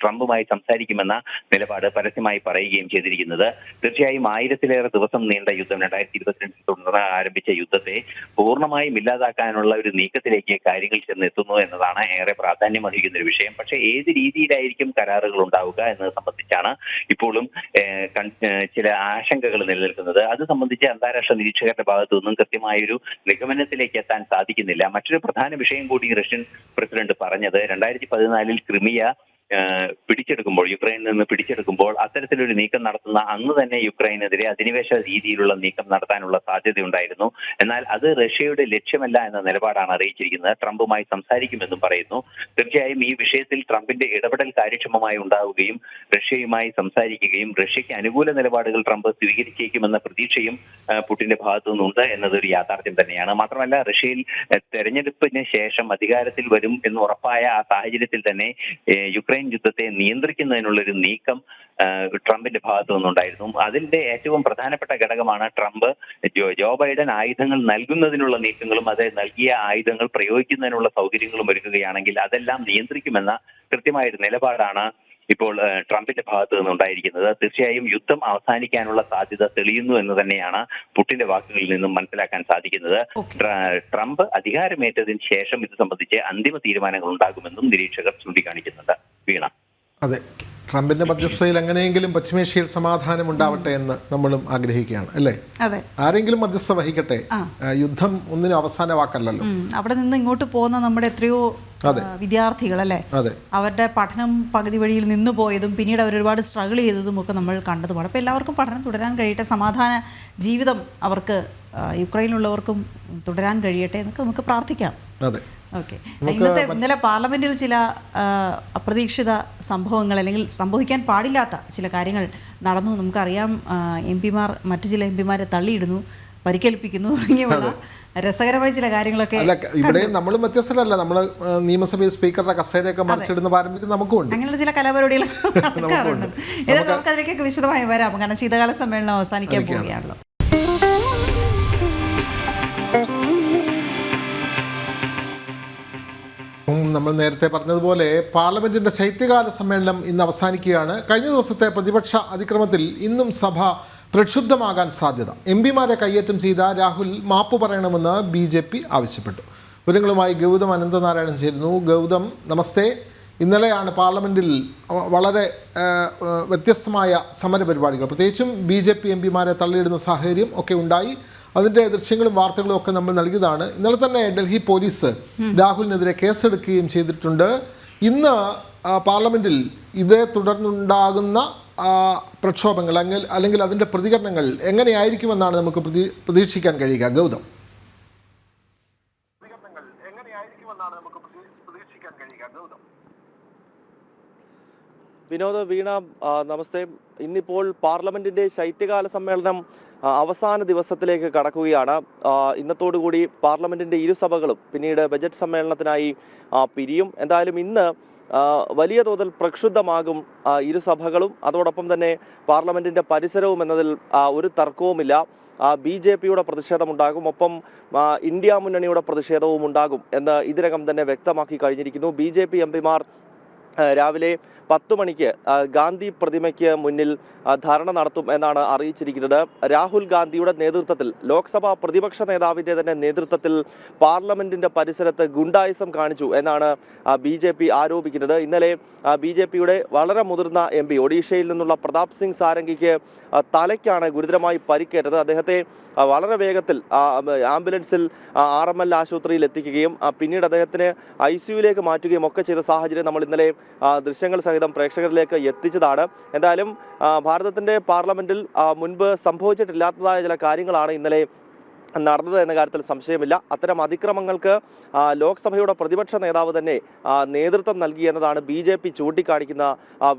ട്രംപുമായി സംസാരിക്കുമെന്ന നിലപാട് പരസ്യമായി പറയുകയും ചെയ്തിരിക്കുന്നത്. തീർച്ചയായും 1000-ലേറെ ദിവസം നീണ്ട യുദ്ധം 2022 തുടർന്ന് ആരംഭിച്ച യുദ്ധത്തെ പൂർണ്ണമായും ഇല്ലാതാക്കാനുള്ള ഒരു നീക്കത്തിലേക്ക് കാര്യങ്ങൾ ചെന്നെത്തുന്നു എന്നതാണ് ഏറെ പ്രാധാന്യം അർഹിക്കുന്ന ഒരു വിഷയം. പക്ഷേ ഏത് രീതിയിലായിരിക്കും കരാറുകൾ ഉണ്ടാവുക എന്നത് സംബന്ധിച്ചാണ് ഇപ്പോഴും ചില ആശങ്കകൾ നിലനിൽക്കുന്നത്. അത് സംബന്ധിച്ച് അന്താരാഷ്ട്ര നിരീക്ഷകരുടെ ഭാഗത്തു നിന്നും കൃത്യമായൊരു നിഗമനത്തിലേക്ക് എത്താൻ സാധിക്കുന്നില്ല. മറ്റൊരു പ്രധാന വിഷയം കൂടി റഷ്യൻ പ്രസിഡന്റ് പറഞ്ഞത്, 2014 ക്രിമിയ യുക്രൈനിൽ നിന്ന് പിടിച്ചെടുക്കുമ്പോൾ അത്തരത്തിലൊരു നീക്കം നടത്തുന്ന അന്ന് തന്നെ യുക്രൈനെതിരെ അധിനിവേശ രീതിയിലുള്ള നീക്കം നടത്താനുള്ള സാധ്യതയുണ്ടായിരുന്നു. എന്നാൽ അത് റഷ്യയുടെ ലക്ഷ്യമല്ല എന്ന നിലപാടാണ് അറിയിച്ചിരിക്കുന്നത്. ട്രംപുമായി സംസാരിക്കുമെന്നും പറയുന്നു. തീർച്ചയായും ഈ വിഷയത്തിൽ ട്രംപിന്റെ ഇടപെടൽ കാര്യക്ഷമമായി ഉണ്ടാവുകയും റഷ്യയുമായി സംസാരിക്കുകയും റഷ്യയ്ക്ക് അനുകൂല നിലപാടുകൾ ട്രംപ് സ്വീകരിച്ചേക്കുമെന്ന പ്രതീക്ഷയും പുടിന്റെ ഭാഗത്തു നിന്നുണ്ട് എന്നതൊരു യാഥാർത്ഥ്യം തന്നെയാണ്. മാത്രമല്ല, റഷ്യയിൽ തെരഞ്ഞെടുപ്പിന് ശേഷം അധികാരത്തിൽ വരും എന്ന് ഉറപ്പായ ആ സാഹചര്യത്തിൽ തന്നെ യുക്രൈൻ യുദ്ധത്തെ നിയന്ത്രിക്കുന്നതിനുള്ളൊരു നീക്കം ട്രംപിന്റെ ഭാഗത്തു നിന്നുണ്ടായിരുന്നു. അതിന്റെ ഏറ്റവും പ്രധാനപ്പെട്ട ഘടകമാണ് ട്രംപ് ജോ ബൈഡൻ ആയുധങ്ങൾ നൽകുന്നതിനുള്ള നീക്കങ്ങളും അത് നൽകിയ ആയുധങ്ങൾ പ്രയോഗിക്കുന്നതിനുള്ള സൗകര്യങ്ങളും ഒരുക്കുകയാണെങ്കിൽ അതെല്ലാം നിയന്ത്രിക്കുമെന്ന കൃത്യമായൊരു നിലപാടാണ് ഇപ്പോൾ ട്രംപിന്റെ ഭാഗത്ത് നിന്നുണ്ടായിരിക്കുന്നത്. തീർച്ചയായും യുദ്ധം അവസാനിക്കാനുള്ള സാധ്യത തെളിയുന്നു എന്ന് തന്നെയാണ് പുടിന്റെ വാക്കുകളിൽ നിന്നും മനസ്സിലാക്കാൻ സാധിക്കുന്നത്. ട്രംപ് അധികാരമേറ്റതിന് ശേഷം ഇത് സംബന്ധിച്ച് അന്തിമ തീരുമാനങ്ങൾ ഉണ്ടാകുമെന്നും നിരീക്ഷകർ ചൂണ്ടിക്കാണിക്കുന്നുണ്ട്. വീണ, അതെ, ട്രംപിന്റെ മധ്യസ്ഥതയിൽ എങ്ങനെയെങ്കിലും പശ്ചിമേഷ്യയിൽ സമാധാനം ഉണ്ടാവട്ടെ എന്ന് നമ്മളും ആഗ്രഹിക്കുകയാണ്, അല്ലേ? ആരെങ്കിലും മധ്യസ്ഥ വഹിക്കട്ടെ. യുദ്ധം ഒന്നിനും അവസാന വാക്കല്ലല്ലോ. അവിടെ നിന്ന് ഇങ്ങോട്ട് പോകുന്ന നമ്മുടെ എത്രയോ വിദ്യാർത്ഥികൾ, അല്ലേ, അവരുടെ പഠനം പകുതി വഴിയിൽ നിന്നു പോയതും പിന്നീട് അവർ ഒരുപാട് സ്ട്രഗിൾ ചെയ്തതും ഒക്കെ നമ്മൾ കണ്ടതുമാണ്. അപ്പോൾ എല്ലാവർക്കും പഠനം തുടരാൻ കഴിയട്ടെ, സമാധാന ജീവിതം അവർക്ക് യുക്രൈനിലുള്ളവർക്കും തുടരാൻ കഴിയട്ടെ എന്നൊക്കെ നമുക്ക് പ്രാർത്ഥിക്കാം. ഓക്കെ, ഇന്നലെ പാർലമെന്റിൽ ചില അപ്രതീക്ഷിത സംഭവങ്ങൾ അല്ലെങ്കിൽ സംഭവിക്കാൻ പാടില്ലാത്ത ചില കാര്യങ്ങൾ നടന്നു. നമുക്കറിയാം, എംപിമാർ മറ്റു ചില എംപിമാരെ തള്ളിയിടുന്നു, പരിക്കേൽപ്പിക്കുന്നു തുടങ്ങിയുള്ള രസകരമായ ചില കാര്യങ്ങളൊക്കെ. ഇവിടെ നമ്മൾ വ്യത്യസ്തരല്ല, നമ്മൾ നിയമസഭയിൽ സ്പീക്കറുടെ കസേരയൊക്കെ മറിച്ചിടുന്ന പാരമ്പര്യം നമുക്കുണ്ട്. അങ്ങനെയുള്ള ചില കലാപരിപാടികൾ നടക്കാറുണ്ട്. ഏതായാലും നമുക്ക് അതിലേക്കൊക്കെ വിശദമായി വരാം, കാരണം ശീതകാല സമ്മേളനം അവസാനിക്കാൻ പോവുകയാണല്ലോ. നമ്മൾ നേരത്തെ പറഞ്ഞതുപോലെ പാർലമെന്റിന്റെ ശൈത്യകാല സമ്മേളനം ഇന്ന് അവസാനിക്കുകയാണ്. കഴിഞ്ഞ ദിവസത്തെ പ്രതിപക്ഷ അതിക്രമത്തിൽ ഇന്നും സഭ പ്രക്ഷുബ്ധമാകാൻ സാധ്യത. എംപിമാരെ കയ്യേറ്റം ചെയ്ത രാഹുൽ മാപ്പ് പറയണമെന്ന് BJP ആവശ്യപ്പെട്ടു. വിവരങ്ങളുമായി ഗൗതം അനന്തനാരായണൻ ചേരുന്നു. ഗൗതം, നമസ്തേ. ഇന്നലെയാണ് പാർലമെന്റിൽ വളരെ വ്യത്യസ്തമായ സമരപരിപാടികൾ, പ്രത്യേകിച്ചും BJP എംപിമാരെ തള്ളിയിടുന്ന സാഹചര്യം ഒക്കെ ഉണ്ടായി. അതിൻ്റെ ദൃശ്യങ്ങളും വാർത്തകളും ഒക്കെ നമ്മൾ നൽകിയതാണ്. ഇന്നലെ തന്നെ ഡൽഹി പോലീസ് രാഹുലിനെതിരെ കേസെടുക്കുകയും ചെയ്തിട്ടുണ്ട്. ഇന്ന് പാർലമെന്റിൽ ഇതേ തുടർന്നുണ്ടാകുന്ന പ്രക്ഷോഭങ്ങൾ അല്ലെങ്കിൽ അതിൻ്റെ പ്രതികരണങ്ങൾ എങ്ങനെയായിരിക്കുമെന്നാണ് നമുക്ക് പ്രതീക്ഷിക്കാൻ കഴിയുക? ഗൗതം, വിനോദ്, വീണ, നമസ്തേ. ഇന്നിപ്പോൾ പാർലമെന്റിന്റെ ശൈത്യകാല സമ്മേളനം അവസാന ദിവസത്തിലേക്ക് കടക്കുകയാണ്. ഇന്നത്തോടുകൂടി പാർലമെന്റിന്റെ ഇരുസഭകളും പിന്നീട് ബജറ്റ് സമ്മേളനത്തിനായി പിരിയും. എന്തായാലും ഇന്ന് വലിയ തോതിൽ പ്രക്ഷുബ്ധമാകും ഇരുസഭകളും അതോടൊപ്പം തന്നെ പാർലമെന്റിന്റെ പരിസരവും എന്നതിൽ ഒരു തർക്കവുമില്ല. BJPയുടെ പ്രതിഷേധമുണ്ടാകും, ഒപ്പം ഇന്ത്യ മുന്നണിയുടെ പ്രതിഷേധവും ഉണ്ടാകും എന്ന് ഇതിനകം തന്നെ വ്യക്തമാക്കി കഴിഞ്ഞിരിക്കുന്നു. BJP എംപിമാർ രാവിലെ 10 മണിക്ക് ഗാന്ധി പ്രതിമയ്ക്ക് മുന്നിൽ ധർണ നടത്തും എന്നാണ് അറിയിച്ചിരിക്കുന്നത്. രാഹുൽ ഗാന്ധിയുടെ നേതൃത്വത്തിൽ, ലോക്സഭാ പ്രതിപക്ഷ നേതാവിന്റെ തന്നെ നേതൃത്വത്തിൽ പാർലമെന്റിന്റെ പരിസരത്ത് ഗുണ്ടായിസം കാണിച്ചു എന്നാണ് BJP ആരോപിക്കുന്നത്. ഇന്നലെ BJPയുടെ വളരെ മുതിർന്ന MP, ഒഡീഷയിൽ നിന്നുള്ള പ്രതാപ് സിംഗ് സാരംഗിക്ക് തലയ്ക്കാണ് ഗുരുതരമായി പരിക്കേറ്റത്. അദ്ദേഹത്തെ വളരെ വേഗത്തിൽ ആംബുലൻസിൽ RML ആശുപത്രിയിൽ എത്തിക്കുകയും പിന്നീട് അദ്ദേഹത്തിന് ICUയിലേക്ക് മാറ്റുകയും ഒക്കെ ചെയ്ത സാഹചര്യം നമ്മൾ ഇന്നലെ ദൃശ്യങ്ങൾ സഹിതം പ്രേക്ഷകരിലേക്ക് എത്തിച്ചതാണ്. എന്തായാലും ഭാരതത്തിന്റെ പാർലമെന്റിൽ മുൻപ് സംഭവിച്ചിട്ടില്ലാത്തതായ ചില കാര്യങ്ങളാണ് ഇന്നലെ നടന്നത് എന്ന കാര്യത്തിൽ സംശയമില്ല. അത്തരം അതിക്രമങ്ങൾക്ക് ലോക്സഭയുടെ പ്രതിപക്ഷ നേതാവ് തന്നെ നേതൃത്വം നൽകി എന്നതാണ് BJP ചൂണ്ടിക്കാണിക്കുന്ന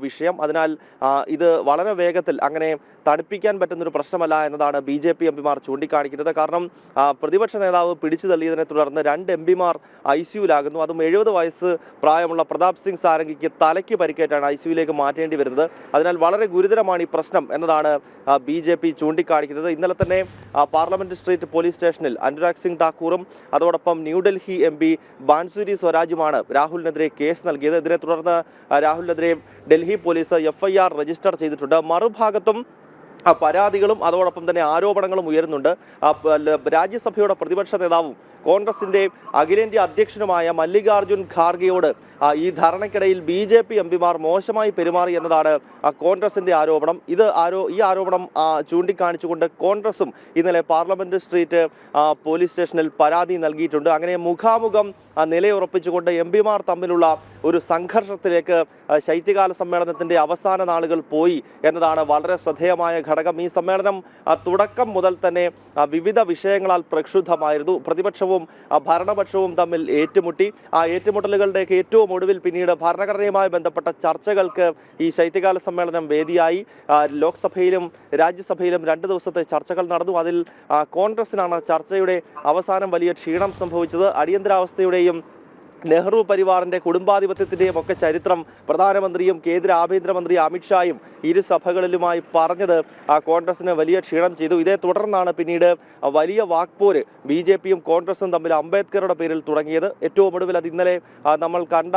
വിഷയം. അതിനാൽ ഇത് വളരെ വേഗത്തിൽ അങ്ങനെ തണുപ്പിക്കാൻ പറ്റുന്നൊരു പ്രശ്നമല്ല എന്നതാണ് BJP എംപിമാർ ചൂണ്ടിക്കാണിക്കുന്നത്. കാരണം പ്രതിപക്ഷ നേതാവ് പിടിച്ചു തള്ളിയതിനെ തുടർന്ന് 2 എംപിമാർ ICUയിലാകുന്നു. അതും 70 വയസ്സ് പ്രായമുള്ള പ്രതാപ് സിംഗ് സാരംഗിക്ക് തലയ്ക്ക് പരിക്കേറ്റാണ് ICUയിലേക്ക് മാറ്റേണ്ടി വരുന്നത്. അതിനാൽ വളരെ ഗുരുതരമാണ് ഈ പ്രശ്നം എന്നതാണ് BJP ചൂണ്ടിക്കാണിക്കുന്നത്. ഇന്നലെ തന്നെ പാർലമെന്റ് സ്ട്രീറ്റ് പോലീസ് സ്റ്റേഷനിൽ അനുരാഗ് സിംഗ് ഠാക്കൂറും അതോടൊപ്പം ന്യൂഡൽഹി MP ബാൻസുരി സ്വരാജുമാണ് രാഹുലിനെതിരെ കേസ് നൽകിയത്. ഇതിനെ തുടർന്ന് രാഹുലിനെതിരെ ഡൽഹി പോലീസ് FIR രജിസ്റ്റർ ചെയ്തിട്ടുണ്ട്. മറുഭാഗത്തും പരാതികളും അതോടൊപ്പം തന്നെ ആരോപണങ്ങളും ഉയരുന്നുണ്ട്. രാജ്യസഭയുടെ പ്രതിപക്ഷ നേതാവും കോൺഗ്രസിന്റെ അഖിലേന്ത്യാ അധ്യക്ഷനുമായ മല്ലികാർജുൻ ഖാർഗെയോട് ഈ ധർണയ്ക്കിടയിൽ BJP എംപിമാർ മോശമായി പെരുമാറി എന്നതാണ് കോൺഗ്രസിന്റെ ആരോപണം. ഈ ആരോപണം ചൂണ്ടിക്കാണിച്ചുകൊണ്ട് കോൺഗ്രസും ഇന്നലെ പാർലമെന്റ് സ്ട്രീറ്റ് പോലീസ് സ്റ്റേഷനിൽ പരാതി നൽകിയിട്ടുണ്ട്. അങ്ങനെ മുഖാമുഖം നിലയുറപ്പിച്ചുകൊണ്ട് എംപിമാർ തമ്മിലുള്ള ഒരു സംഘർഷത്തിലേക്ക് ശൈത്യകാല സമ്മേളനത്തിന്റെ അവസാന നാളുകൾ പോയി എന്നതാണ് വളരെ ശ്രദ്ധേയമായ ഘടകം. ഈ സമ്മേളനം തുടക്കം മുതൽ തന്നെ വിവിധ വിഷയങ്ങളാൽ പ്രക്ഷുബ്ധമായിരുന്നു. പ്രതിപക്ഷവും ഭരണപക്ഷവും തമ്മിൽ ഏറ്റുമുട്ടി. ആ ഏറ്റുമുട്ടലുകളുടെയൊക്കെ ഏറ്റവും ഒടുവിൽ പിന്നീട് ഭരണഘടനയുമായി ബന്ധപ്പെട്ട ചർച്ചകൾക്ക് ഈ ശൈത്യകാല സമ്മേളനം വേദിയായി. ലോക്സഭയിലും രാജ്യസഭയിലും 2 ദിവസത്തെ ചർച്ചകൾ നടന്നു. അതിൽ കോൺഗ്രസിനാണ് ചർച്ചയുടെ അവസാനം വലിയ ക്ഷീണം സംഭവിച്ചത്. അടിയന്തരാവസ്ഥയുടെയും നെഹ്റു പരിവാറിന്റെ കുടുംബാധിപത്യത്തിന്റെയും ഒക്കെ ചരിത്രം പ്രധാനമന്ത്രിയും കേന്ദ്ര ആഭ്യന്തരമന്ത്രി അമിത്ഷായും ഇരു സഭകളിലുമായി പറഞ്ഞത് കോൺഗ്രസിന് വലിയ ക്ഷീണം ചെയ്തു. ഇതേ തുടർന്നാണ് പിന്നീട് വലിയ വാക്പോര് BJPയും കോൺഗ്രസും തമ്മിൽ അംബേദ്കറുടെ പേരിൽ തുടങ്ങിയത്. ഏറ്റവും ഒടുവിൽ അത് ഇന്നലെ നമ്മൾ കണ്ട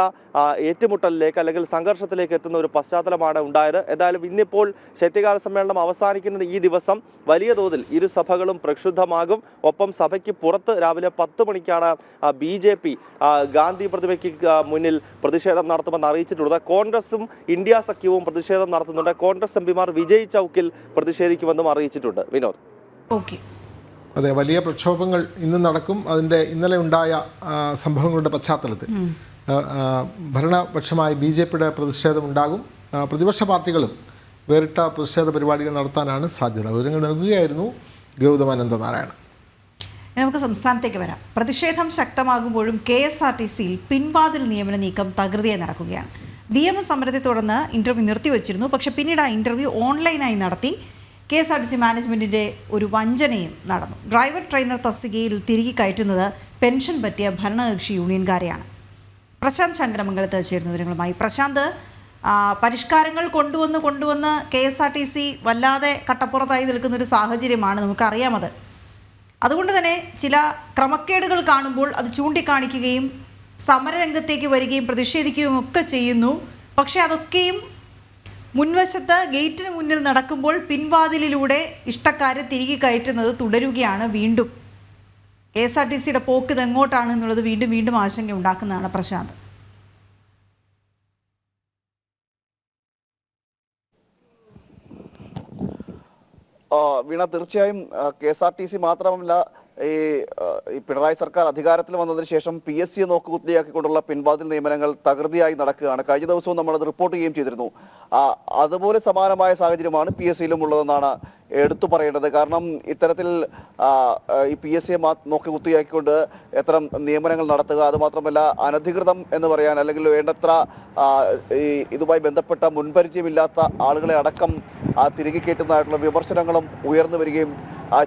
ഏറ്റുമുട്ടലിലേക്ക് അല്ലെങ്കിൽ സംഘർഷത്തിലേക്ക് എത്തുന്ന ഒരു പശ്ചാത്തലമാണ് ഉണ്ടായത്. എന്തായാലും ഇന്നിപ്പോൾ ശൈത്യകാല സമ്മേളനം അവസാനിക്കുന്ന ഈ ദിവസം വലിയ തോതിൽ ഇരു സഭകളും പ്രക്ഷുബ്ധമാകും. ഒപ്പം സഭയ്ക്ക് പുറത്ത് രാവിലെ 10 മണിക്കാണ് BJP ഗാന്ധി പ്രതിമയ്ക്ക് മുന്നിൽ പ്രതിഷേധം നടത്തുമെന്ന് അറിയിച്ചിട്ടുള്ളത്. കോൺഗ്രസും ഇന്ത്യ സഖ്യവും പ്രതിഷേധം നടത്തുന്നുണ്ട്. കോൺഗ്രസ് എംപിമാർ വിജയ് ചൌക്കിൽ പ്രതിഷേധിക്കുമെന്നും അറിയിച്ചിട്ടുണ്ട്. വിനോദ്. അതെ, വലിയ പ്രക്ഷോഭങ്ങൾ ഇന്ന് നടക്കും. അതിൻ്റെ ഇന്നലെ ഉണ്ടായ സംഭവങ്ങളുടെ പശ്ചാത്തലത്തിൽ ഭരണപക്ഷമായ BJPയുടെ പ്രതിഷേധം ഉണ്ടാകും. പ്രതിപക്ഷ പാർട്ടികളും വേറിട്ട പ്രതിഷേധ പരിപാടികൾ നടത്താനാണ് സാധ്യത. വിവരങ്ങൾ നൽകുകയായിരുന്നു ഗൗതം അനന്തനാരായണൻ. നമുക്ക് സംസ്ഥാനത്തേക്ക് വരാം. പ്രതിഷേധം ശക്തമാകുമ്പോഴും KSRTCയിൽ പിൻവാതിൽ നിയമന നീക്കം തകൃതിയായി നടക്കുകയാണ്. DMS സമരത്തെ തുടർന്ന് ഇന്റർവ്യൂ നിർത്തിവെച്ചിരുന്നു. പക്ഷേ പിന്നീട് ആ ഇന്റർവ്യൂ ഓൺലൈനായി നടത്തി. KSRTC മാനേജ്മെൻറ്റിൻ്റെ ഒരു വഞ്ചനയും നടന്നു. ഡ്രൈവർ ട്രെയിനർ തസ്തികയിൽ തിരികെ കയറ്റുന്നത് പെൻഷൻ പറ്റിയ ഭരണകക്ഷി യൂണിയൻകാരെയാണ്. പ്രശാന്ത് ശങ്കരമംഗലത്ത് ചേരുന്ന വിവരങ്ങളുമായി. പ്രശാന്ത്, പരിഷ്കാരങ്ങൾ കൊണ്ടുവന്ന് KSRTC വല്ലാതെ കട്ടപ്പുറത്തായി നിൽക്കുന്നൊരു സാഹചര്യമാണ്, നമുക്കറിയാമത്. അതുകൊണ്ട് തന്നെ ചില ക്രമക്കേടുകൾ കാണുമ്പോൾ അത് ചൂണ്ടിക്കാണിക്കുകയും സമരരംഗത്തേക്ക് വരികയും പ്രതിഷേധിക്കുകയും ഒക്കെ ചെയ്യുന്നു. പക്ഷേ അതൊക്കെയും മുൻവശത്ത് ഗേറ്റിന് മുന്നിൽ നടക്കുമ്പോൾ പിൻവാതിലിലൂടെ ഇഷ്ടക്കാരെ തിരികെ കയറ്റുന്നത് തുടരുകയാണ്. വീണ്ടും KSRTCയുടെ പോക്ക് ഇത് എങ്ങോട്ടാണ് എന്നുള്ളത് വീണ്ടും ആശങ്ക ഉണ്ടാക്കുന്നതാണ്. പ്രശാന്ത്. വീണ, തീർച്ചയായും KSRTC മാത്രമല്ല, ഈ പിണറായി സർക്കാർ അധികാരത്തിൽ വന്നതിന് ശേഷം PSC നോക്കുകുത്തിയാക്കിക്കൊണ്ടുള്ള പിൻവാതിൽ നിയമനങ്ങൾ തകൃതിയായി നടക്കുകയാണ്. കഴിഞ്ഞ ദിവസവും നമ്മളത് റിപ്പോർട്ട് ചെയ്യുകയും ചെയ്തിരുന്നു. അതുപോലെ സമാനമായ സാഹചര്യമാണ് PSCയിലും ഉള്ളതെന്നാണ് എടുത്തു പറയേണ്ടത്. കാരണം ഇത്തരത്തിൽ ഈ PSCയെ നോക്കുകുത്തിയാക്കിക്കൊണ്ട് എത്ര നിയമനങ്ങൾ നടത്തുക, അതുമാത്രമല്ല അനധികൃതം എന്ന് പറയാൻ അല്ലെങ്കിൽ വേണ്ടത്ര ഇതുമായി ബന്ധപ്പെട്ട മുൻപരിചയമില്ലാത്ത ആളുകളെ അടക്കം തിരികെ കയറ്റുന്നതായിട്ടുള്ള വിമർശനങ്ങളും ഉയർന്നു വരികയും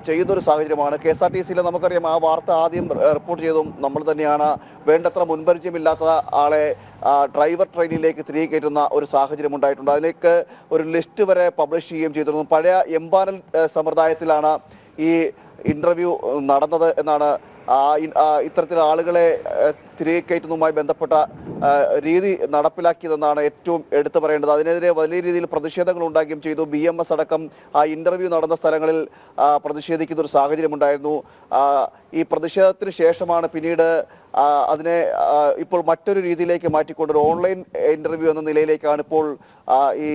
ചെയ്യുന്നൊരു സാഹചര്യമാണ്. KSRTCയിൽ നമുക്കറിയാം, ആ വാർത്ത ആദ്യം റിപ്പോർട്ട് ചെയ്തതും നമ്മൾ തന്നെയാണ്. വേണ്ടത്ര മുൻപരിചയമില്ലാത്ത ആളെ ഡ്രൈവർ ട്രെയിനിലേക്ക് തിരികെ കയറ്റുന്ന ഒരു സാഹചര്യം ഉണ്ടായിട്ടുണ്ട്. അതിലേക്ക് ഒരു ലിസ്റ്റ് വരെ പബ്ലിഷ് ചെയ്യുകയും ചെയ്തിരുന്നു. പഴയ എംപാനൽ സമ്പ്രദായത്തിലാണ് ഈ ഇന്റർവ്യൂ നടന്നത് എന്നാണ് ഇത്തരത്തിൽ ആളുകളെ തിരികെ കയറ്റുന്നതുമായി ബന്ധപ്പെട്ട രീതി നടപ്പിലാക്കിയതെന്നാണ് ഏറ്റവും എടുത്തു പറയേണ്ടത്. അതിനെതിരെ വലിയ രീതിയിൽ പ്രതിഷേധങ്ങൾ ഉണ്ടാകുകയും ചെയ്തു. BMS അടക്കം ആ ഇന്റർവ്യൂ നടന്ന സ്ഥലങ്ങളിൽ പ്രതിഷേധിക്കുന്ന ഒരു സാഹചര്യം ഉണ്ടായിരുന്നു. ഈ പ്രതിഷേധത്തിന് ശേഷമാണ് പിന്നീട് അതിനെ ഇപ്പോൾ മറ്റൊരു രീതിയിലേക്ക് മാറ്റിക്കൊണ്ട് ഒരു ഓൺലൈൻ ഇന്റർവ്യൂ എന്ന നിലയിലേക്കാണ് ഇപ്പോൾ ഈ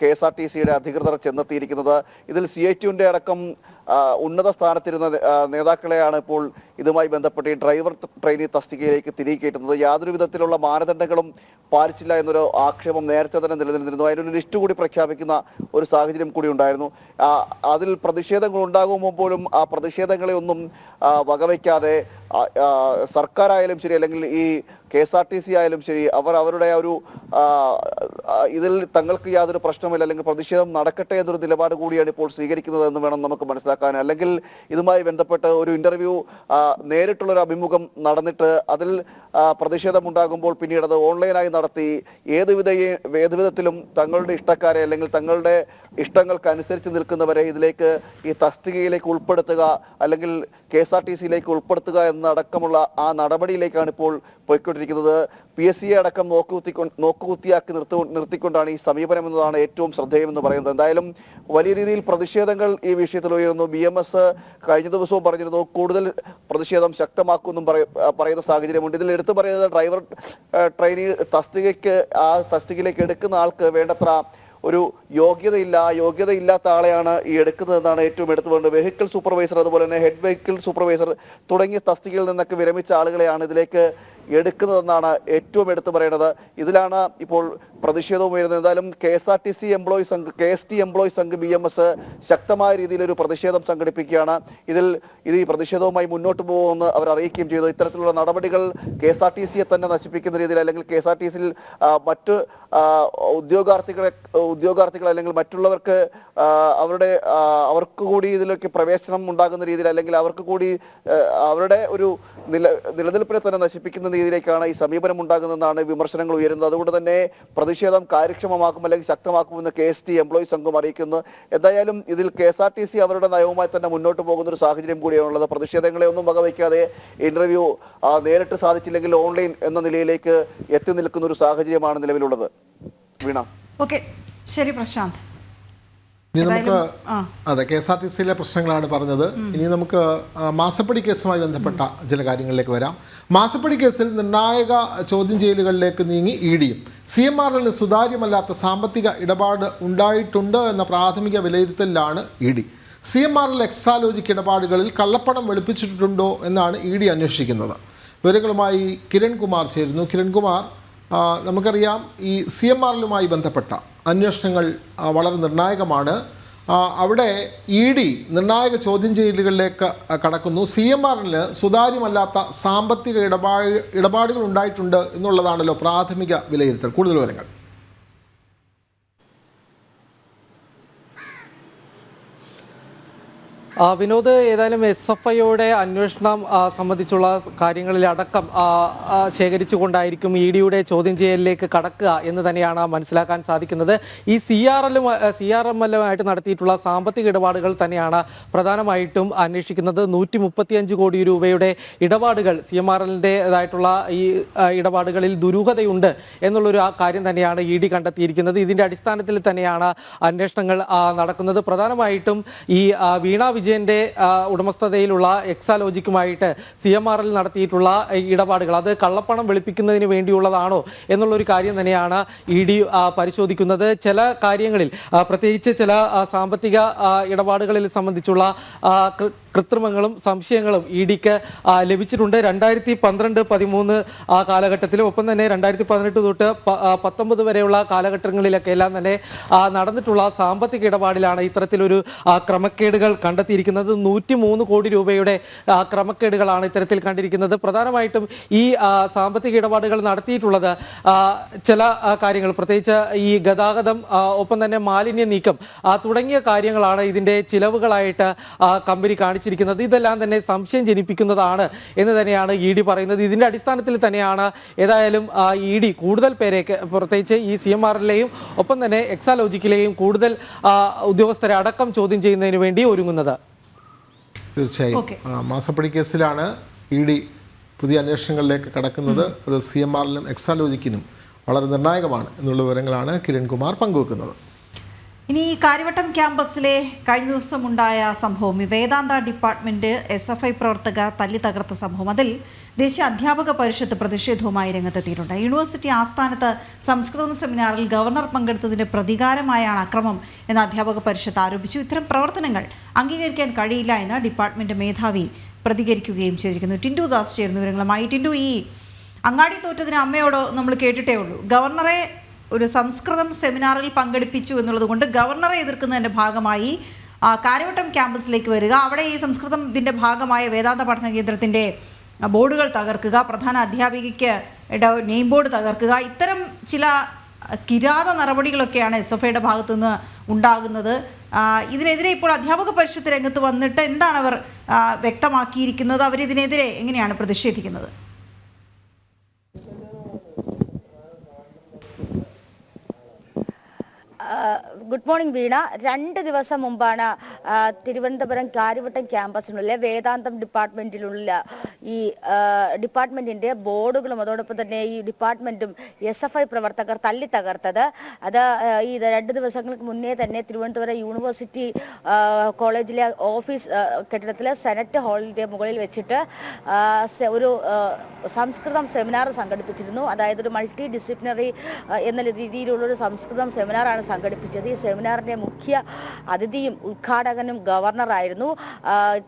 KSRTCയുടെ അധികൃതർ ചെന്നെത്തിയിരിക്കുന്നത്. ഇതിൽ CITUവിന്റെ അടക്കം ഉന്നത സ്ഥാനത്തിരുന്ന നേതാക്കളെയാണ് ഇപ്പോൾ ഇതുമായി ബന്ധപ്പെട്ട് ഈ ഡ്രൈവർ ട്രെയിനി തസ്തികയിലേക്ക് തിരികെ കയറ്റുന്നത്. യാതൊരു വിധത്തിലുള്ള മാനദണ്ഡങ്ങളും പാലിച്ചില്ല എന്നൊരു ആക്ഷേപം നേരത്തെ തന്നെ നിലനിന്നിരുന്നു. അതിനൊരു ലിസ്റ്റ് കൂടി പ്രഖ്യാപിക്കുന്ന ഒരു സാഹചര്യം കൂടി ഉണ്ടായിരുന്നു. അതിൽ പ്രതിഷേധങ്ങൾ ഉണ്ടാകുമ്പോഴും ആ പ്രതിഷേധങ്ങളെ ഒന്നും വകവയ്ക്കാതെ സർക്കാരായാലും ശരി അല്ലെങ്കിൽ ഈ KSRTC ആയാലും ശരി അവരുടെ ഒരു ഇതിൽ തങ്ങൾക്ക് യാതൊരു പ്രശ്നമില്ല അല്ലെങ്കിൽ പ്രതിഷേധം നടക്കട്ടെ എന്നൊരു നിലപാട് കൂടിയാണ് ഇപ്പോൾ സ്വീകരിക്കുന്നത് എന്ന് വേണം നമുക്ക് മനസ്സിലാക്കാൻ. അല്ലെങ്കിൽ ഇതുമായി ബന്ധപ്പെട്ട് ഒരു ഇന്റർവ്യൂ നേരിട്ടുള്ളൊരു അഭിമുഖം നടന്നിട്ട് അതിൽ പ്രതിഷേധം ഉണ്ടാകുമ്പോൾ പിന്നീട് അത് ഓൺലൈനായി നടത്തി ഏത് വിധത്തിലും തങ്ങളുടെ ഇഷ്ടക്കാരെ അല്ലെങ്കിൽ തങ്ങളുടെ ഇഷ്ടങ്ങൾക്ക് അനുസരിച്ച് നിൽക്കുന്നവരെ ഇതിലേക്ക് ഈ തസ്തികയിലേക്ക് ഉൾപ്പെടുത്തുക അല്ലെങ്കിൽ KSRTC-യിലേക്ക് ഉൾപ്പെടുത്തുക എന്നടക്കമുള്ള ആ നടപടിയിലേക്കാണ് ഇപ്പോൾ പോയിക്കൊണ്ടിരിക്കുന്നത്. PSCയെ അടക്കം നോക്കുകുത്തിയാക്കി നിർത്തിക്കൊണ്ടാണ് ഈ സമീപനം എന്നതാണ് ഏറ്റവും ശ്രദ്ധേയമെന്ന് പറയുന്നത്. എന്തായാലും വലിയ രീതിയിൽ പ്രതിഷേധങ്ങൾ ഈ വിഷയത്തിൽ ഉയരുന്നു. BMS കഴിഞ്ഞ ദിവസവും പറഞ്ഞിരുന്നു കൂടുതൽ പ്രതിഷേധം ശക്തമാക്കുമെന്നും പറയുന്ന സാഹചര്യമുണ്ട്. ഇതിൽ എടുത്തു പറയുന്നത് ഡ്രൈവർ ട്രെയിനി തസ്തികയിലേക്ക് എടുക്കുന്ന ആൾക്ക് വേണ്ടത്ര ഒരു യോഗ്യതയില്ലാത്ത ആളെയാണ് ഈ എടുക്കുന്നതെന്നാണ് ഏറ്റവും എടുത്തു പറയുന്നത്. വെഹിക്കിൾ സൂപ്പർവൈസർ, അതുപോലെ തന്നെ ഹെഡ് വെഹിക്കിൾ സൂപ്പർവൈസർ തുടങ്ങിയ തസ്തികയിൽ നിന്നൊക്കെ വിരമിച്ച ആളുകളെയാണ് ഇതിലേക്ക് എടുക്കുന്നതെന്നാണ് ഏറ്റവും എടുത്തു പറയുന്നത്. ഇതിലാണ് ഇപ്പോൾ പ്രതിഷേധവും ഉയരുന്നത്. എന്തായാലും KSRTC employee Sangh, KST employee Sangh BMS ശക്തമായ രീതിയിൽ ഒരു പ്രതിഷേധം സംഘടിപ്പിക്കുകയാണ്. ഇത് ഈ പ്രതിഷേധവുമായി മുന്നോട്ട് പോകുമെന്ന് അവർ അറിയിക്കുകയും ചെയ്തു. ഇത്തരത്തിലുള്ള നടപടികൾ KSRTC-യെ തന്നെ നശിപ്പിക്കുന്ന രീതിയിൽ, അല്ലെങ്കിൽ KSRTC-യിൽ മറ്റ് ഉദ്യോഗാർത്ഥികൾ അല്ലെങ്കിൽ മറ്റുള്ളവർക്ക് അവർക്ക് കൂടി ഇതിലേക്ക് പ്രവേശനം ഉണ്ടാകുന്ന രീതിയിൽ, അല്ലെങ്കിൽ അവർക്ക് കൂടി അവരുടെ ഒരു നിലനിൽപ്പിനെ തന്നെ നശിപ്പിക്കുന്ന രീതിയിലേക്കാണ് ഈ സമീപനം ഉണ്ടാകുന്നതെന്നാണ് വിമർശനങ്ങൾ ഉയരുന്നത്. അതുകൊണ്ട് തന്നെ പ്രതിഷേധം കാര്യക്ഷമമാക്കും അല്ലെങ്കിൽ ശക്തമാക്കുമെന്ന് KST എംപ്ലോയി സംഘം അറിയിക്കുന്നു. എന്തായാലും ഇതിൽ KSRTC അവരുടെ നയവുമായി തന്നെ മുന്നോട്ട് പോകുന്ന ഒരു സാഹചര്യം കൂടിയാണുള്ളത്. പ്രതിഷേധങ്ങളെ ഒന്നും വകവയ്ക്കാതെ ഇന്റർവ്യൂ നേരിട്ട് സാധിച്ചില്ലെങ്കിൽ ഓൺലൈൻ എന്ന നിലയിലേക്ക് എത്തി നിൽക്കുന്ന ഒരു സാഹചര്യമാണ് നിലവിലുള്ളത്. വീണ. ഓക്കെ, ശരി പ്രശാന്ത്. ഇനി നമുക്ക് KSRTC-യിലെ പ്രശ്നങ്ങളാണ് പറഞ്ഞത്. ഇനി നമുക്ക് മാസപ്പടി കേസുമായി ബന്ധപ്പെട്ട ചില കാര്യങ്ങളിലേക്ക് വരാം. മാസപ്പടി കേസിൽ നിർണായക ചോദ്യം ചെയ്യലുകളിലേക്ക് നീങ്ങി ED-യും CMRL സുതാര്യമല്ലാത്ത സാമ്പത്തിക ഇടപാട് ഉണ്ടായിട്ടുണ്ട് എന്ന പ്രാഥമിക വിലയിരുത്തലിലാണ് ED. CMRL എക്സാലോജിക് ഇടപാടുകളിൽ കള്ളപ്പണം വെളുപ്പിച്ചിട്ടുണ്ടോ എന്നാണ് ED അന്വേഷിക്കുന്നത്. വിവരങ്ങളുമായി കിരൺകുമാർ ചേരുന്നു. കിരൺകുമാർ, നമുക്കറിയാം ഈ CMRL-ലുമായി ബന്ധപ്പെട്ട അന്വേഷണങ്ങൾ വളരെ നിർണായകമാണ്. അവിടെ ED നിർണായക ചോദ്യം ചെയ്യലുകളിലേക്ക് കടക്കുന്നു. CMRL-ന് സുതാര്യമല്ലാത്ത സാമ്പത്തിക ഇടപാടുകൾ ഉണ്ടായിട്ടുണ്ട് എന്നുള്ളതാണല്ലോ പ്രാഥമിക വിലയിരുത്തൽ. കൂടുതൽ വിവരങ്ങൾ. വിനോദ്, ഏതായാലും SFIയുടെ അന്വേഷണം സംബന്ധിച്ചുള്ള കാര്യങ്ങളിലടക്കം ശേഖരിച്ചുകൊണ്ടായിരിക്കും ED-യുടെ ചോദ്യം ചെയ്യലിലേക്ക് കടക്കുക എന്ന് തന്നെയാണ് മനസ്സിലാക്കാൻ സാധിക്കുന്നത്. ഈ CRML-ലുമായിട്ട് നടത്തിയിട്ടുള്ള സാമ്പത്തിക ഇടപാടുകൾ തന്നെയാണ് പ്രധാനമായിട്ടും അന്വേഷിക്കുന്നത്. 135 കോടി രൂപയുടെ ഇടപാടുകൾ, CMRL-ൻ്റെതായിട്ടുള്ള ഈ ഇടപാടുകളിൽ ദുരൂഹതയുണ്ട് എന്നുള്ളൊരു കാര്യം തന്നെയാണ് ED കണ്ടെത്തിയിരിക്കുന്നത്. ഇതിൻ്റെ അടിസ്ഥാനത്തിൽ തന്നെയാണ് അന്വേഷണങ്ങൾ നടക്കുന്നത്. പ്രധാനമായിട്ടും ഈ വീണ വിജയന്റെ ഉടമസ്ഥതയിലുള്ള എക്സാലോജിക്കുമായിട്ട് CMRL നടത്തിയിട്ടുള്ള ഇടപാടുകൾ അത് കള്ളപ്പണം വെളുപ്പിക്കുന്നതിന് വേണ്ടിയുള്ളതാണോ എന്നുള്ളൊരു കാര്യം തന്നെയാണ് ED പരിശോധിക്കുന്നത്. ചില കാര്യങ്ങളിൽ, പ്രത്യേകിച്ച് ചില സാമ്പത്തിക ഇടപാടുകളിൽ സംബന്ധിച്ചുള്ള കൃത്രിമങ്ങളും സംശയങ്ങളും ED-ക്ക് ലഭിച്ചിട്ടുണ്ട്. 2012-13 കാലഘട്ടത്തിലും ഒപ്പം തന്നെ 2018 തൊട്ട് 19 വരെയുള്ള കാലഘട്ടങ്ങളിലൊക്കെ എല്ലാം തന്നെ നടന്നിട്ടുള്ള സാമ്പത്തിക ഇടപാടിലാണ് ഇത്തരത്തിലൊരു ക്രമക്കേടുകൾ കണ്ടെത്തിയിരിക്കുന്നത്. 103 കോടി രൂപയുടെ ക്രമക്കേടുകളാണ് ഇത്തരത്തിൽ കണ്ടിരിക്കുന്നത്. പ്രധാനമായിട്ടും ഈ സാമ്പത്തിക ഇടപാടുകൾ നടത്തിയിട്ടുള്ളത് ചില കാര്യങ്ങൾ, പ്രത്യേകിച്ച് ഈ ഗതാഗതം, ഒപ്പം തന്നെ മാലിന്യ നീക്കം തുടങ്ങിയ കാര്യങ്ങളാണ് ഇതിൻ്റെ ചിലവുകളായിട്ട് കമ്പനി കാണിച്ചിരിക്കുന്നത്. ഇതെല്ലാം തന്നെ സംശയം ജനിപ്പിക്കുന്നതാണ് എന്ന് തന്നെയാണ് ED പറയുന്നത്. ഇതിൻ്റെ അടിസ്ഥാനത്തിൽ തന്നെയാണ് ഏതായാലും ED കൂടുതൽ പേരെ, പ്രത്യേകിച്ച് ഈ CMRL-ലെയും ഒപ്പം തന്നെ എക്സാലോജിക്കിലെയും കൂടുതൽ ഉദ്യോഗസ്ഥരെ അടക്കം ചോദ്യം ചെയ്യുന്നതിന് വേണ്ടി ഒരുങ്ങുന്നത്. തീർച്ചയായും മാസപ്പടി കേസിലാണ് ED പുതിയ അന്വേഷണങ്ങളിലേക്ക് കടക്കുന്നത്. അത് CMRL-നും എക്സാലോജിക്കിനും വളരെ നിർണായകമാണ് എന്നുള്ള വിവരങ്ങളാണ് കിരൺകുമാർ പങ്കുവെക്കുന്നത്. ഇനി കാര്യവട്ടം ക്യാമ്പസിലെ കഴിഞ്ഞ ദിവസം ഉണ്ടായ സംഭവം, ഈ വേദാന്ത ഡിപ്പാർട്ട്മെൻറ്റ് SFI പ്രവർത്തക തല്ലി തകർത്ത സംഭവം, അതിൽ ദേശീയ അധ്യാപക പരിഷത്ത് പ്രതിഷേധവുമായി രംഗത്തെത്തിയിട്ടുണ്ട്. യൂണിവേഴ്സിറ്റി ആസ്ഥാനത്ത് സംസ്കൃതം സെമിനാറിൽ ഗവർണർ പങ്കെടുത്തതിൻ്റെ പ്രതികാരമായാണ് അക്രമം എന്ന് അധ്യാപക പരിഷത്ത് ആരോപിച്ചു. ഇത്തരം പ്രവർത്തനങ്ങൾ അംഗീകരിക്കാൻ കഴിയില്ല എന്ന് ഡിപ്പാർട്ട്മെൻറ്റ് മേധാവി പ്രതികരിക്കുകയും ചെയ്തിരിക്കുന്നു. ടിൻഡു ദാസ് ചേർന്ന വിവരങ്ങളുമായി. ടിൻഡു, ഈ അങ്ങാടി തോറ്റതിന് അമ്മയോട് നമ്മൾ കേട്ടിട്ടേ ഉള്ളൂ. ഗവർണറെ ഒരു സംസ്കൃതം സെമിനാറിൽ പങ്കെടുപ്പിച്ചു എന്നുള്ളത് കൊണ്ട് ഗവർണറെ എതിർക്കുന്നതിൻ്റെ ഭാഗമായി കാര്യവട്ടം ക്യാമ്പസിലേക്ക് വരിക, അവിടെ ഈ സംസ്കൃതം ഇതിൻ്റെ ഭാഗമായ വേദാന്ത പഠന കേന്ദ്രത്തിൻ്റെ ബോർഡുകൾ തകർക്കുക, പ്രധാന അധ്യാപികയ്ക്ക് നെയിം ബോർഡ് തകർക്കുക, ഇത്തരം ചില കിരാത നടപടികളൊക്കെയാണ് SFIയുടെ ഭാഗത്തുനിന്ന് ഉണ്ടാകുന്നത്. ഇതിനെതിരെ ഇപ്പോൾ അധ്യാപക പരിഷത്ത് രംഗത്ത് വന്നിട്ട് എന്താണ് അവർ വ്യക്തമാക്കിയിരിക്കുന്നത്? അവരിതിനെതിരെ എങ്ങനെയാണ് പ്രതിഷേധിക്കുന്നത്? ഗുഡ് മോർണിംഗ് വീണ. 2 ദിവസം മുമ്പാണ് തിരുവനന്തപുരം കാര്യവട്ടം ക്യാമ്പസിനുള്ളിലെ വേദാന്തം ഡിപ്പാർട്ട്മെന്റിലുള്ള ഈ ഡിപ്പാർട്ട്മെന്റിന്റെ ബോർഡുകളും അതോടൊപ്പം തന്നെ ഈ ഡിപ്പാർട്ട്മെന്റും SFI പ്രവർത്തകർ തല്ലി തകർത്തത്. അത് ഈ 2 ദിവസങ്ങൾക്ക് മുന്നേ തന്നെ തിരുവനന്തപുരം യൂണിവേഴ്സിറ്റി കോളേജിലെ ഓഫീസ് കെട്ടിടത്തിലെ സെനറ്റ് ഹാളിന്റെ മുകളിൽ വെച്ചിട്ട് ഒരു സംസ്കൃതം സെമിനാർ സംഘടിപ്പിച്ചിരുന്നു. അതായത് ഒരു മൾട്ടി ഡിസിപ്ലിനറി എന്ന രീതിയിലുള്ളൊരു സംസ്കൃതം സെമിനാറാണ് സംഘടിപ്പിച്ചത്. ഈ സെമിനാറിന്റെ മുഖ്യ അതിഥിയും ഉദ്ഘാടകനും ഗവർണറായിരുന്നു.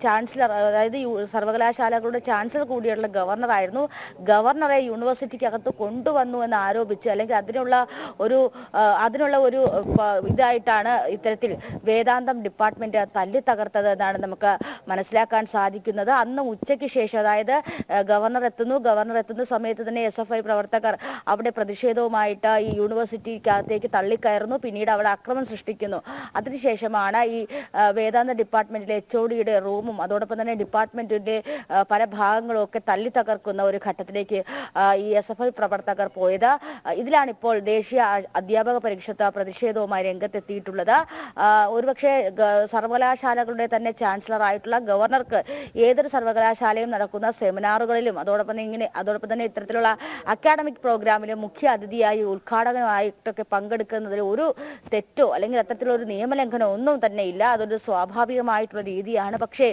ചാൻസലർ, അതായത് സർവകലാശാലകളുടെ ചാൻസലർ കൂടിയുള്ള ഗവർണറായിരുന്നു. ഗവർണറെ യൂണിവേഴ്സിറ്റിക്കകത്ത് കൊണ്ടുവന്നു എന്ന് ആരോപിച്ച് അല്ലെങ്കിൽ അതിനുള്ള ഒരു ഇതായിട്ടാണ് ഇത്തരത്തിൽ വേദാന്തം ഡിപ്പാർട്ട്മെന്റ് തല്ലി തകർത്തത് എന്നാണ് നമുക്ക് മനസ്സിലാക്കാൻ സാധിക്കുന്നത്. അന്ന് ഉച്ചയ്ക്ക് ശേഷം, അതായത് ഗവർണർ എത്തുന്ന സമയത്ത് തന്നെ SFI പ്രവർത്തകർ അവിടെ പ്രതിഷേധവുമായിട്ട് ഈ യൂണിവേഴ്സിറ്റിക്കകത്തേക്ക് തള്ളിക്കയറുന്നു. പിന്നീട് അവിടെ അക്രമം സൃഷ്ടിക്കുന്നു. അതിനുശേഷമാണ് ഈ വേദാന്ത ഡിപ്പാർട്ട്മെന്റിലെ HODയുടെ റൂമും അതോടൊപ്പം തന്നെ ഡിപ്പാർട്ട്മെന്റിന്റെ പല ഭാഗങ്ങളും ഒക്കെ തല്ലി തകർക്കുന്ന ഒരു ഘട്ടത്തിലേക്ക് ഈ SFI പ്രവർത്തകർ പോയത്. ഇതിലാണ് ഇപ്പോൾ ദേശീയ അധ്യാപക പരിഷത്ത് പ്രതിഷേധവുമായി രംഗത്തെത്തിയിട്ടുള്ളത്. ഒരുപക്ഷെ സർവകലാശാലകളുടെ തന്നെ ചാൻസലർ ആയിട്ടുള്ള ഗവർണർക്ക് ഏതൊരു സർവകലാശാലയും നടക്കുന്ന സെമിനാറുകളിലും അതോടൊപ്പം തന്നെ ഇത്തരത്തിലുള്ള അക്കാഡമിക് പ്രോഗ്രാമിലും മുഖ്യ അതിഥിയായി ഉദ്ഘാടകമായിട്ടൊക്കെ പങ്കെടുക്കുന്നതിൽ ഒരു തെറ്റോ അല്ലെങ്കിൽ അത്തരത്തിലുള്ള ഒരു നിയമലംഘനമോ ഒന്നും തന്നെ ഇല്ല. അതൊരു സ്വാഭാവികമായിട്ടുള്ള രീതിയാണ്. പക്ഷേ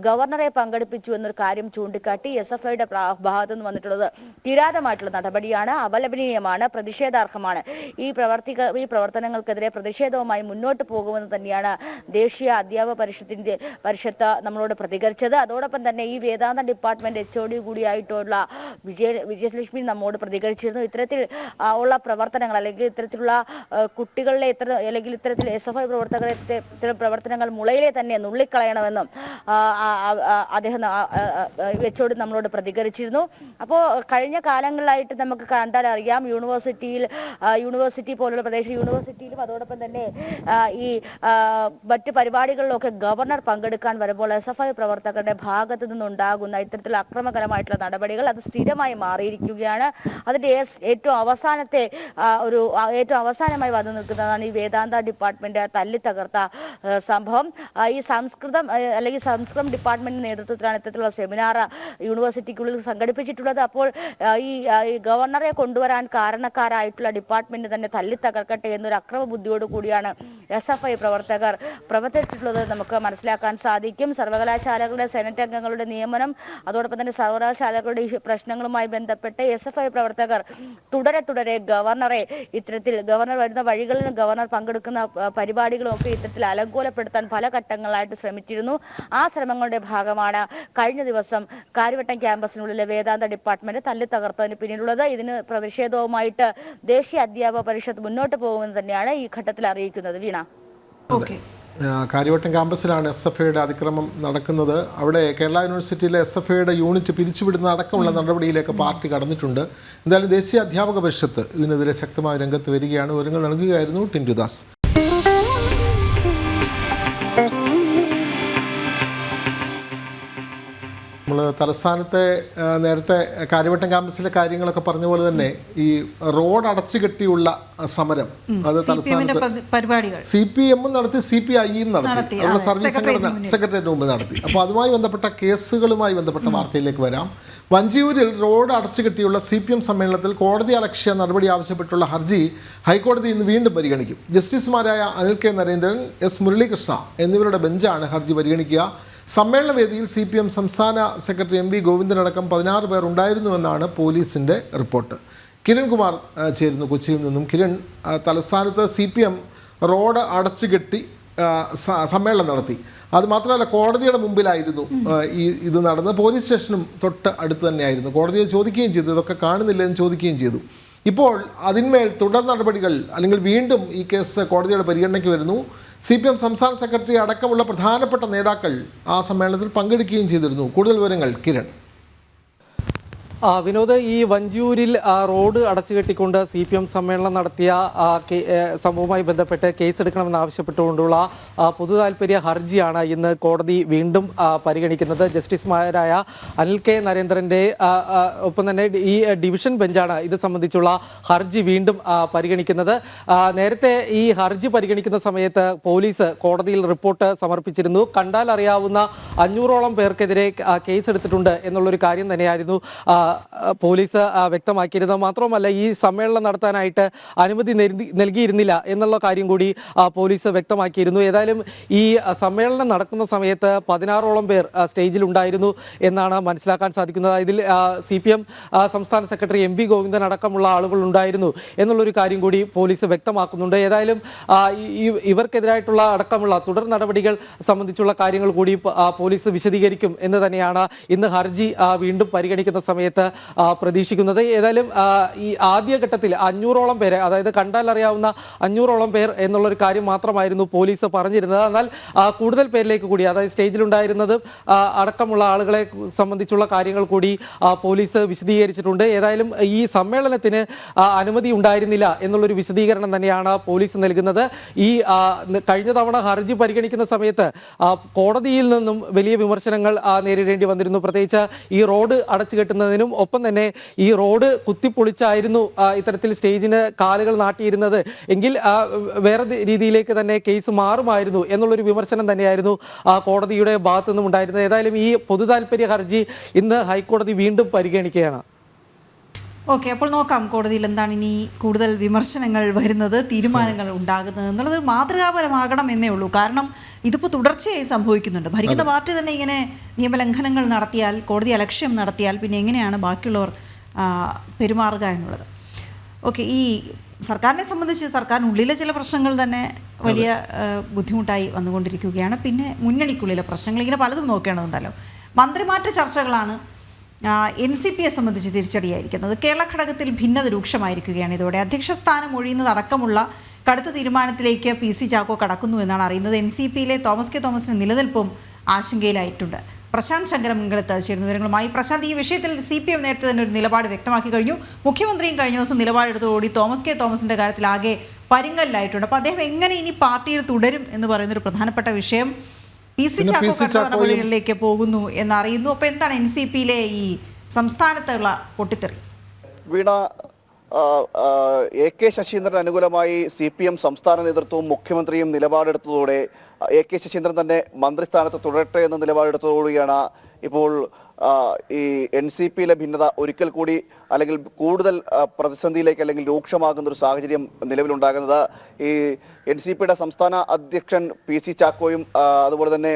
ഗവർണറെ പങ്കെടുപ്പിച്ചു എന്നൊരു കാര്യം ചൂണ്ടിക്കാട്ടി SFIയുടെ ഭാഗത്തു നിന്ന് വന്നിട്ടുള്ളത് കിരാതമായിട്ടുള്ള നടപടിയാണ്, അപലപനീയമാണ്, പ്രതിഷേധാർഹമാണ്. ഈ പ്രവർത്തനങ്ങൾക്കെതിരെ പ്രതിഷേധവുമായി മുന്നോട്ട് പോകുമെന്ന് തന്നെയാണ് ദേശീയ അധ്യാപക പരിഷത്ത് നമ്മളോട് പ്രതികരിച്ചത്. അതോടൊപ്പം തന്നെ ഈ വേദാന്ത ഡിപ്പാർട്ട്മെന്റ് HOD കൂടിയായിട്ടുള്ള വിജയലക്ഷ്മി നമ്മോട് പ്രതികരിച്ചിരുന്നു. ഇത്തരത്തിൽ ഉള്ള പ്രവർത്തനങ്ങൾ അല്ലെങ്കിൽ ഇത്തരത്തിലുള്ള കുട്ടികളിലെ അല്ലെങ്കിൽ ഇത്തരത്തിൽ SFI പ്രവർത്തകരെ ഇത്തരം പ്രവർത്തനങ്ങൾ മുളയിലെ തന്നെ നുള്ളിക്കളയണമെന്നും അദ്ദേഹം HOD നമ്മളോട് പ്രതികരിച്ചിരുന്നു. അപ്പോൾ കഴിഞ്ഞ കാലങ്ങളിലായിട്ട് നമുക്ക് കണ്ടാൽ അറിയാം, യൂണിവേഴ്സിറ്റി പോലുള്ള പ്രദേശ യൂണിവേഴ്സിറ്റിയിലും അതോടൊപ്പം തന്നെ ഈ മറ്റ് പരിപാടികളിലൊക്കെ ഗവർണർ പങ്കെടുക്കാൻ വരുമ്പോൾ SFI പ്രവർത്തകരുടെ ഭാഗത്തു നിന്നുണ്ടാകുന്ന ഇത്തരത്തിലുള്ള അക്രമകരമായിട്ടുള്ള നടപടികൾ അത് സ്ഥിരമായി മാറിയിരിക്കുകയാണ്. അതിന്റെ ഏറ്റവും അവസാനമായി വന്നു നിൽക്കുന്നതാണ് ഈ വേദാന്ത ഡിപ്പാർട്ട്മെന്റ് തല്ലി തകർത്ത സംഭവം. ഈ സംസ്കൃതം ഡിപ്പാർട്ട്മെന്റിന്റെ നേതൃത്വത്തിലാണ് ഇത്തരത്തിലുള്ള സെമിനാർ യൂണിവേഴ്സിറ്റിക്കുള്ളിൽ സംഘടിപ്പിച്ചിട്ടുള്ളത്. അപ്പോൾ ഈ ഗവർണറെ കൊണ്ടുവരാൻ കാരണക്കാരായിട്ടുള്ള ഡിപ്പാർട്ട്മെന്റ് തന്നെ തല്ലി തകർക്കട്ടെ എന്നൊരു അക്രമ ബുദ്ധിയോട് കൂടിയാണ് SFI പ്രവർത്തകർ പ്രവർത്തിച്ചിട്ടുള്ളത് നമുക്ക് മനസ്സിലാക്കാൻ സാധിക്കും. സർവകലാശാലകളുടെ സെനറ്റ് അംഗങ്ങളുടെ നിയമനം അതോടൊപ്പം തന്നെ സർവകലാശാലകളുടെ ഈ പ്രശ്നങ്ങളുമായി ബന്ധപ്പെട്ട് SFI പ്രവർത്തകർ തുടരെ ഗവർണർ വരുന്ന വഴികളിലും ഗവർണർ പങ്കെടുക്കുന്ന പരിപാടികളും ഒക്കെ ഇത്തരത്തിൽ അലങ്കോലപ്പെടുത്താൻ പല ഘട്ടങ്ങളായിട്ട് ശ്രമിച്ചിരുന്നു. ആ ശ്രമങ്ങളുടെ ഭാഗമാണ് കഴിഞ്ഞ ദിവസം കാര്യവട്ടം ക്യാമ്പസിനുള്ളിലെ വേദാന്ത ഡിപ്പാർട്ട്മെന്റ് തല്ലി തകർത്തതിന് പിന്നിലുള്ളത്. ഇതിന് പ്രതിഷേധവുമായിട്ട് ദേശീയ അധ്യാപക പരിഷത്ത് മുന്നോട്ട് പോകുമെന്ന് തന്നെയാണ് ഈ ഘട്ടത്തിൽ അറിയിക്കുന്നത്. വീണ, കാര്യവട്ടം ക്യാമ്പസിലാണ് SFIയുടെ അതിക്രമം നടക്കുന്നത്. അവിടെ കേരള യൂണിവേഴ്സിറ്റിയിലെ SFIയുടെ യൂണിറ്റ് പിരിച്ചുവിടുന്ന അടക്കമുള്ള നടപടിയിലേക്ക് പാർട്ടി കടന്നിട്ടുണ്ട്. എന്തായാലും ദേശീയ അധ്യാപക പരിഷത്ത് ഇതിനെതിരെ ശക്തമായ രംഗത്ത് വരികയാണ്. വിവരങ്ങൾ നൽകുകയായിരുന്നു ടിൻഡുദാസ്. നമ്മൾ തലസ്ഥാനത്തെ നേരത്തെ കാര്യവട്ടം ക്യാമ്പസിലെ കാര്യങ്ങളൊക്കെ പറഞ്ഞ പോലെ തന്നെ ഈ റോഡ് അടച്ചു കെട്ടിയുള്ള സമരം അത് തലസ്ഥാനത്ത് CPM നടത്തി, CPIയും നടത്തി, അവരുടെ സർവീസ് സംഘടന സെക്രട്ടേറിയറ്റ് മുമ്പ് നടത്തി. അപ്പോൾ അതുമായി ബന്ധപ്പെട്ട കേസുകളുമായി ബന്ധപ്പെട്ട വാർത്തയിലേക്ക് വരാം. വഞ്ചിയൂരിൽ റോഡ് അടച്ചു കെട്ടിയുള്ള CPM സമ്മേളനത്തിൽ കോടതി അലക്ഷ്യ നടപടി ആവശ്യപ്പെട്ടുള്ള ഹർജി ഹൈക്കോടതി ഇന്ന് വീണ്ടും പരിഗണിക്കും. ജസ്റ്റിസുമാരായ അനിൽ K. നരേന്ദ്രൻ, S. മുരളീകൃഷ്ണ എന്നിവരുടെ ബെഞ്ചാണ് ഹർജി പരിഗണിക്കുക. സമ്മേളന വേദിയിൽ CPM സംസ്ഥാന സെക്രട്ടറി MV ഗോവിന്ദനടക്കം 16 പേർ ഉണ്ടായിരുന്നുവെന്നാണ് പോലീസിൻ്റെ റിപ്പോർട്ട്. കിരൺ കുമാർ ചേരുന്നു കൊച്ചിയിൽ നിന്നും. കിരൺ, തലസ്ഥാനത്ത് CPM റോഡ് അടച്ചുകെട്ടി സമ്മേളനം നടത്തി. അതുമാത്രമല്ല, കോടതിയുടെ മുമ്പിലായിരുന്നു ഇത് നടന്നത്. പോലീസ് സ്റ്റേഷനും തൊട്ട് അടുത്ത് തന്നെയായിരുന്നു. കോടതിയെ ചോദിക്കുകയും ചെയ്തു, ഇതൊക്കെ കാണുന്നില്ലെന്ന് ചോദിക്കുകയും ചെയ്തു. ഇപ്പോൾ അതിന്മേൽ തുടർ നടപടികൾ അല്ലെങ്കിൽ വീണ്ടും ഈ കേസ് കോടതിയുടെ പരിഗണനയ്ക്ക് വരുന്നു. CPM സംസ്ഥാന സെക്രട്ടറി അടക്കമുള്ള പ്രധാനപ്പെട്ട നേതാക്കൾ ആ സമ്മേളനത്തിൽ പങ്കെടുക്കുകയും ചെയ്തിരുന്നു. കൂടുതൽ വിവരങ്ങൾ കിരൺ. വിനോദ്, ഈ വഞ്ചിയൂരിൽ റോഡ് അടച്ചുകെട്ടിക്കൊണ്ട് CPM സമ്മേളനം നടത്തിയ സംഭവവുമായി ബന്ധപ്പെട്ട് കേസെടുക്കണമെന്ന് ആവശ്യപ്പെട്ടുകൊണ്ടുള്ള പൊതു താൽപര്യ ഹർജിയാണ് ഇന്ന് കോടതി വീണ്ടും പരിഗണിക്കുന്നത്. ജസ്റ്റിസുമാരായ അനിൽ കെ നരേന്ദ്രന്റെ ഒപ്പം തന്നെ ഈ ഡിവിഷൻ ബെഞ്ചാണ് ഇത് സംബന്ധിച്ചുള്ള ഹർജി വീണ്ടും പരിഗണിക്കുന്നത്. നേരത്തെ ഈ ഹർജി പരിഗണിക്കുന്ന സമയത്ത് പോലീസ് കോടതിയിൽ റിപ്പോർട്ട് സമർപ്പിച്ചിരുന്നു. കണ്ടാൽ അറിയാവുന്ന 500ഓളം പേർക്കെതിരെ കേസെടുത്തിട്ടുണ്ട് എന്നുള്ളൊരു കാര്യം തന്നെയായിരുന്നു പോലീസ് വ്യക്തമാക്കിയിരുന്നത്. മാത്രമല്ല, ഈ സമ്മേളനം നടത്താനായിട്ട് അനുമതി നൽകിയിരുന്നില്ല എന്നുള്ള കാര്യം കൂടി പോലീസ് വ്യക്തമാക്കിയിരുന്നു. ഏതായാലും ഈ സമ്മേളനം നടക്കുന്ന സമയത്ത് 16ഓളം പേർ സ്റ്റേജിൽ ഉണ്ടായിരുന്നു എന്നാണ് മനസ്സിലാക്കാൻ സാധിക്കുന്നത്. ഇതിൽ CPM സംസ്ഥാന സെക്രട്ടറി MV ഗോവിന്ദൻ അടക്കമുള്ള ആളുകൾ ഉണ്ടായിരുന്നു എന്നുള്ളൊരു കാര്യം കൂടി പോലീസ് വ്യക്തമാക്കുന്നുണ്ട്. ഏതായാലും ഇവർക്കെതിരായിട്ടുള്ള അടക്കമുള്ള തുടർ നടപടികൾ സംബന്ധിച്ചുള്ള കാര്യങ്ങൾ കൂടി പോലീസ് വിശദീകരിക്കും എന്ന് തന്നെയാണ് ഇന്ന് ഹർജി വീണ്ടും പരിഗണിക്കുന്ന സമയത്ത് പ്രതീക്ഷിക്കുന്നത്. ഏതായാലും ഈ ആദ്യഘട്ടത്തിൽ 500ഓളം പേരെ, അതായത് കണ്ടാൽ അറിയാവുന്ന 500ഓളം പേർ എന്നുള്ളൊരു കാര്യം മാത്രമായിരുന്നു പോലീസ് പറഞ്ഞിരുന്നത്. എന്നാൽ കൂടുതൽ പേരിലേക്ക് കൂടി, അതായത് സ്റ്റേജിലുണ്ടായിരുന്നത് അടക്കമുള്ള ആളുകളെ സംബന്ധിച്ചുള്ള കാര്യങ്ങൾ കൂടി പോലീസ് വിശദീകരിച്ചിട്ടുണ്ട്. ഏതായാലും ഈ സമ്മേളനത്തിന് അനുമതി ഉണ്ടായിരുന്നില്ല എന്നുള്ളൊരു വിശദീകരണം തന്നെയാണ് പോലീസ് നൽകുന്നത്. ഈ കഴിഞ്ഞ തവണ ഹർജി പരിഗണിക്കുന്ന സമയത്ത് കോടതിയിൽ നിന്നും വലിയ വിമർശനങ്ങൾ നേരിടേണ്ടി വന്നിരുന്നു. പ്രത്യേകിച്ച് ഈ റോഡ് അടച്ചുകെട്ടുന്നതിനും ഒപ്പം തന്നെ ഈ റോഡ് കുത്തിപ്പൊളിച്ചായിരുന്നു ഇത്തരത്തിൽ സ്റ്റേജിന് കാലുകൾ നാട്ടിയിരുന്നത് എങ്കിൽ വേറെ രീതിയിലേക്ക് തന്നെ കേസ് മാറുമായിരുന്നു എന്നുള്ളൊരു വിമർശനം തന്നെയായിരുന്നു കോടതിയുടെ ഭാഗത്തു നിന്നും ഉണ്ടായിരുന്നത്. ഏതായാലും ഈ പൊതു താൽപര്യ ഹർജി ഇന്ന് ഹൈക്കോടതി വീണ്ടും പരിഗണിക്കുകയാണ്. ഓക്കെ, അപ്പോൾ നോക്കാം കോടതിയിൽ എന്താണ് ഇനി കൂടുതൽ വിമർശനങ്ങൾ വരുന്നത്, തീരുമാനങ്ങൾ ഉണ്ടാകുന്നത് എന്നുള്ളത് മാതൃകാപരമാകണം എന്നേ ഉള്ളൂ. കാരണം ഇതിപ്പോൾ തുടർച്ചയായി സംഭവിക്കുന്നുണ്ട്. ഭരിക്കുന്ന പാർട്ടി തന്നെ ഇങ്ങനെ നിയമലംഘനങ്ങൾ നടത്തിയാൽ, കോടതി അലക്ഷ്യം നടത്തിയാൽ പിന്നെ എങ്ങനെയാണ് ബാക്കിയുള്ളവർ പെരുമാറുക എന്നുള്ളത്. ഓക്കെ, ഈ സർക്കാരിനെ സംബന്ധിച്ച് സർക്കാരിനുള്ളിലെ ചില പ്രശ്നങ്ങൾ തന്നെ വലിയ ബുദ്ധിമുട്ടായി വന്നുകൊണ്ടിരിക്കുകയാണ്. പിന്നെ മുന്നണിക്കുള്ളിലെ പ്രശ്നങ്ങൾ ഇങ്ങനെ പലതും നോക്കേണ്ടതുണ്ടല്ലോ. മന്ത്രിമാറ്റ ചർച്ചകളാണ് NCPയെ സംബന്ധിച്ച് തിരിച്ചടിയായിരിക്കുന്നത്. കേരള ഘടകത്തിൽ ഭിന്നത രൂക്ഷമായിരിക്കുകയാണ്. ഇതോടെ അധ്യക്ഷ സ്ഥാനം ഒഴിയുന്നതടക്കമുള്ള കടുത്ത തീരുമാനത്തിലേക്ക് PC ചാക്കോ കടക്കുന്നു എന്നാണ് അറിയുന്നത്. NCPയിലെ തോമസ് കെ തോമസിന് നിലനിൽപ്പും ആശങ്കയിലായിട്ടുണ്ട്. പ്രശാന്ത് ശങ്കരമംഗലത്ത് ചേരുന്ന വിവരങ്ങളുമായി. പ്രശാന്ത്, ഈ വിഷയത്തിൽ CPM നേരത്തെ തന്നെ ഒരു നിലപാട് വ്യക്തമാക്കി കഴിഞ്ഞു. മുഖ്യമന്ത്രിയും കഴിഞ്ഞ ദിവസം നിലപാടെടുത്തോടുകൂടി തോമസ് കെ തോമസിന്റെ കാര്യത്തിൽ ആകെ പരിങ്കലിലായിട്ടുണ്ട്. അപ്പോൾ അദ്ദേഹം എങ്ങനെ ഇനി പാർട്ടിയിൽ തുടരും എന്ന് പറയുന്നൊരു പ്രധാനപ്പെട്ട വിഷയം. PC ചാക്കോ കടുത്ത നടപടികളിലേക്ക് പോകുന്നു എന്നറിയുന്നു. അപ്പോൾ എന്താണ് NCPയിലെ ഈ സംസ്ഥാനത്തുള്ള പൊട്ടിത്തെറി? വീണ, AK ശശീന്ദ്രൻ അനുകൂലമായി CPM സംസ്ഥാന നേതൃത്വവും മുഖ്യമന്ത്രിയും നിലപാടെടുത്തതോടെ AK ശശീന്ദ്രൻ തന്നെ മന്ത്രിസ്ഥാനത്ത് തുടരട്ടെ എന്ന നിലപാടെടുത്തതോടുകൂടിയാണ് ഇപ്പോൾ ഈ NCPയിലെ ഭിന്നത ഒരിക്കൽ കൂടി അല്ലെങ്കിൽ കൂടുതൽ പ്രതിസന്ധിയിലേക്ക് അല്ലെങ്കിൽ രൂക്ഷമാകുന്ന ഒരു സാഹചര്യം നിലവിലുണ്ടാകുന്നത്. ഈ NCPയുടെ സംസ്ഥാന അധ്യക്ഷൻ PC ചാക്കോയും അതുപോലെ തന്നെ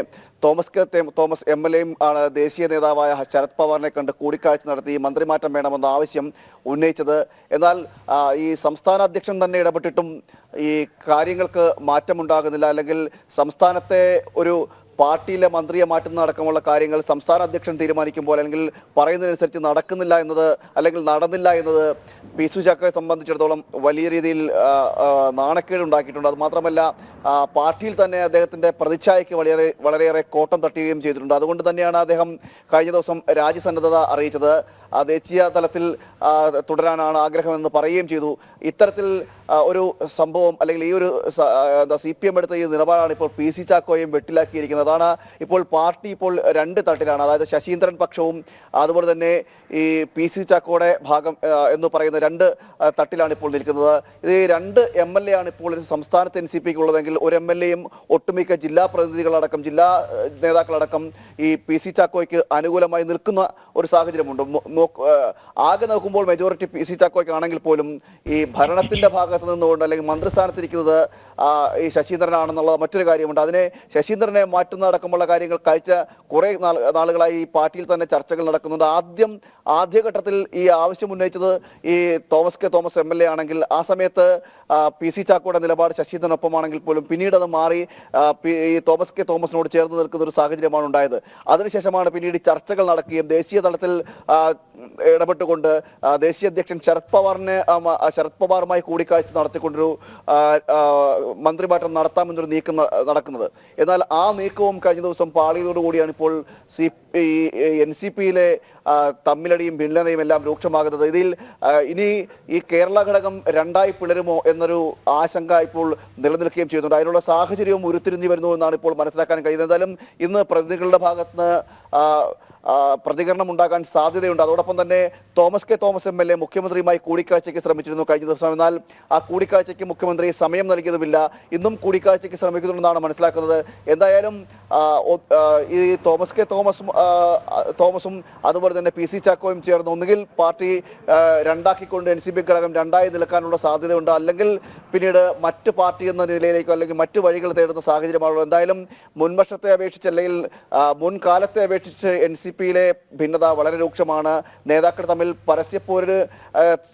തോമസ് MLAയും ആണ് ദേശീയ നേതാവായ ശരത് പവാറിനെ കണ്ട് കൂടിക്കാഴ്ച നടത്തി മന്ത്രിമാറ്റം വേണമെന്ന ആവശ്യം ഉന്നയിച്ചത്. എന്നാൽ ഈ സംസ്ഥാന അധ്യക്ഷൻ തന്നെ ഇടപെട്ടിട്ടും ഈ കാര്യങ്ങൾക്ക് മാറ്റമുണ്ടാകുന്നില്ല. അല്ലെങ്കിൽ സംസ്ഥാനത്തെ ഒരു പാർട്ടിയിലെ മന്ത്രിയെ മാറ്റുന്ന അടക്കമുള്ള കാര്യങ്ങൾ സംസ്ഥാന അധ്യക്ഷൻ തീരുമാനിക്കുമ്പോൾ അല്ലെങ്കിൽ പറയുന്നതിനനുസരിച്ച് നടക്കുന്നില്ല എന്നത് അല്ലെങ്കിൽ നടന്നില്ല എന്നത് PC ചാക്കോയെ സംബന്ധിച്ചിടത്തോളം വലിയ രീതിയിൽ നാണക്കേട് ഉണ്ടാക്കിയിട്ടുണ്ട്. അത് മാത്രമല്ല പാർട്ടിയിൽ തന്നെ അദ്ദേഹത്തിന്റെ പ്രതിച്ഛായയ്ക്ക് വളരെയേറെ കോട്ടം തട്ടുകയും ചെയ്തിട്ടുണ്ട്. അതുകൊണ്ട് തന്നെയാണ് അദ്ദേഹം കഴിഞ്ഞ ദിവസം രാജ്യസന്നദ്ധത അറിയിച്ചത്. ദേശീയ തലത്തിൽ തുടരാനാണ് ആഗ്രഹമെന്ന് പറയുകയും ചെയ്തു. ഇത്തരത്തിൽ ഒരു സംഭവം അല്ലെങ്കിൽ ഈ ഒരു CPM എടുത്ത ഈ നിലപാടാണ് ഇപ്പോൾ PC ചാക്കോയും വെട്ടിലാക്കിയിരിക്കുന്നത്. അതാണ് ഇപ്പോൾ പാർട്ടി ഇപ്പോൾ രണ്ട് തട്ടിലാണ്. അതായത് ശശീന്ദ്രൻ പക്ഷവും അതുപോലെ തന്നെ ഈ PC ചാക്കോയുടെ ഭാഗം എന്ന് പറയുന്ന രണ്ട് തട്ടിലാണ് ഇപ്പോൾ നിൽക്കുന്നത്. ഇത് രണ്ട് MLA ആണ് ഇപ്പോൾ സംസ്ഥാനത്ത് NCPക്ക് ഉള്ളതെങ്കിൽ ഒരു MLAയും ഒട്ടുമിക്ക ജില്ലാ പ്രതിനിധികളടക്കം ജില്ലാ നേതാക്കളടക്കം ഈ PC ചാക്കോയ്ക്ക് അനുകൂലമായി നിൽക്കുന്ന ഒരു സാഹചര്യമുണ്ട്. ആകെ നോക്കുമ്പോൾ മെജോറിറ്റി PC ചാക്കോയ്ക്കാണെങ്കിൽ പോലും ഈ ഭരണത്തിന്റെ ഭാഗത്ത് നിന്നുകൊണ്ട് അല്ലെങ്കിൽ മന്ത്രിസ്ഥാനത്തിരിക്കുന്നത് ഈ ശശീന്ദ്രനാണെന്നുള്ള മറ്റൊരു കാര്യമുണ്ട്. അതിനെ ശശീന്ദ്രനെ മാറ്റുന്ന അടക്കമുള്ള കാര്യങ്ങൾ കഴിച്ച കുറെ നാളുകളായി ഈ പാർട്ടിയിൽ തന്നെ ചർച്ചകൾ നടക്കുന്നുണ്ട്. ആദ്യഘട്ടത്തിൽ ഈ ആവശ്യം ഉന്നയിച്ചത് ഈ തോമസ് കെ തോമസ് MLA ആണെങ്കിൽ ആ സമയത്ത് PC ചാക്കോയുടെ നിലപാട് ശശീന്ദ്രനൊപ്പമാണെങ്കിൽ പോലും പോലും പിന്നീട് അത് മാറി ഈ തോമസ് കെ തോമസിനോട് ചേർന്ന് നിൽക്കുന്ന ഒരു സാഹചര്യമാണ് ഉണ്ടായത്. അതിനുശേഷമാണ് പിന്നീട് ചർച്ചകൾ നടക്കുകയും ദേശീയ തലത്തിൽ ഇടപെട്ടുകൊണ്ട് ദേശീയ അധ്യക്ഷൻ ശരത് പവാറുമായി കൂടിക്കാഴ്ച നടത്തിക്കൊണ്ടൊരു മന്ത്രിമാറ്റം നടത്താമെന്നൊരു നീക്കം നടക്കുന്നത്. എന്നാൽ ആ നീക്കവും കഴിഞ്ഞ ദിവസം പാളിയതോടുകൂടിയാണ് ഇപ്പോൾ NCPയിലെ തമ്മിലടിയും ഭിന്നതയും എല്ലാം രൂക്ഷമാകുന്നത്. ഇതിൽ ഇനി ഈ കേരള ഘടകം രണ്ടായി പിളരുമോ എന്നൊരു ആശങ്ക ഇപ്പോൾ നിലനിൽക്കുകയും ചെയ്യുന്നുണ്ട്. അതിനുള്ള സാഹചര്യവും ഉരുത്തിരിഞ്ഞു വരുന്നു എന്നാണ് ഇപ്പോൾ മനസ്സിലാക്കാൻ കഴിയുന്നത്. എന്തായാലും ഇന്ന് പ്രതിനിധികളുടെ ഭാഗത്ത് പ്രതികരണം ഉണ്ടാകാൻ സാധ്യതയുണ്ട്. അതോടൊപ്പം തന്നെ തോമസ് കെ തോമസ് MLA മുഖ്യമന്ത്രിയുമായി കൂടിക്കാഴ്ചയ്ക്ക് ശ്രമിച്ചിരുന്നു കഴിഞ്ഞ ദിവസം. എന്നാൽ ആ കൂടിക്കാഴ്ചയ്ക്ക് മുഖ്യമന്ത്രി സമയം നൽകിയതുമില്ല. ഇന്നും കൂടിക്കാഴ്ചയ്ക്ക് ശ്രമിക്കുന്നുണ്ടെന്നാണ് മനസ്സിലാക്കുന്നത്. എന്തായാലും ഈ തോമസ് കെ തോമസും അതുപോലെ തന്നെ PC ചാക്കോയും ചേർന്ന് ഒന്നുകിൽ പാർട്ടി രണ്ടാക്കിക്കൊണ്ട് NCP ഘടകം രണ്ടായി നിൽക്കാനുള്ള സാധ്യതയുണ്ട്, അല്ലെങ്കിൽ പിന്നീട് മറ്റ് പാർട്ടി എന്ന നിലയിലേക്കോ അല്ലെങ്കിൽ മറ്റു വഴികൾ തേടുന്ന സാഹചര്യമാണുള്ളത്. എന്തായാലും മുൻവർഷത്തെ അപേക്ഷിച്ച് അല്ലെങ്കിൽ മുൻകാലത്തെ അപേക്ഷിച്ച് NCPയിലെ ഭിന്നത വളരെ രൂക്ഷമാണ്. നേതാക്കൾ തമ്മിൽ പരസ്യപ്പോരിന്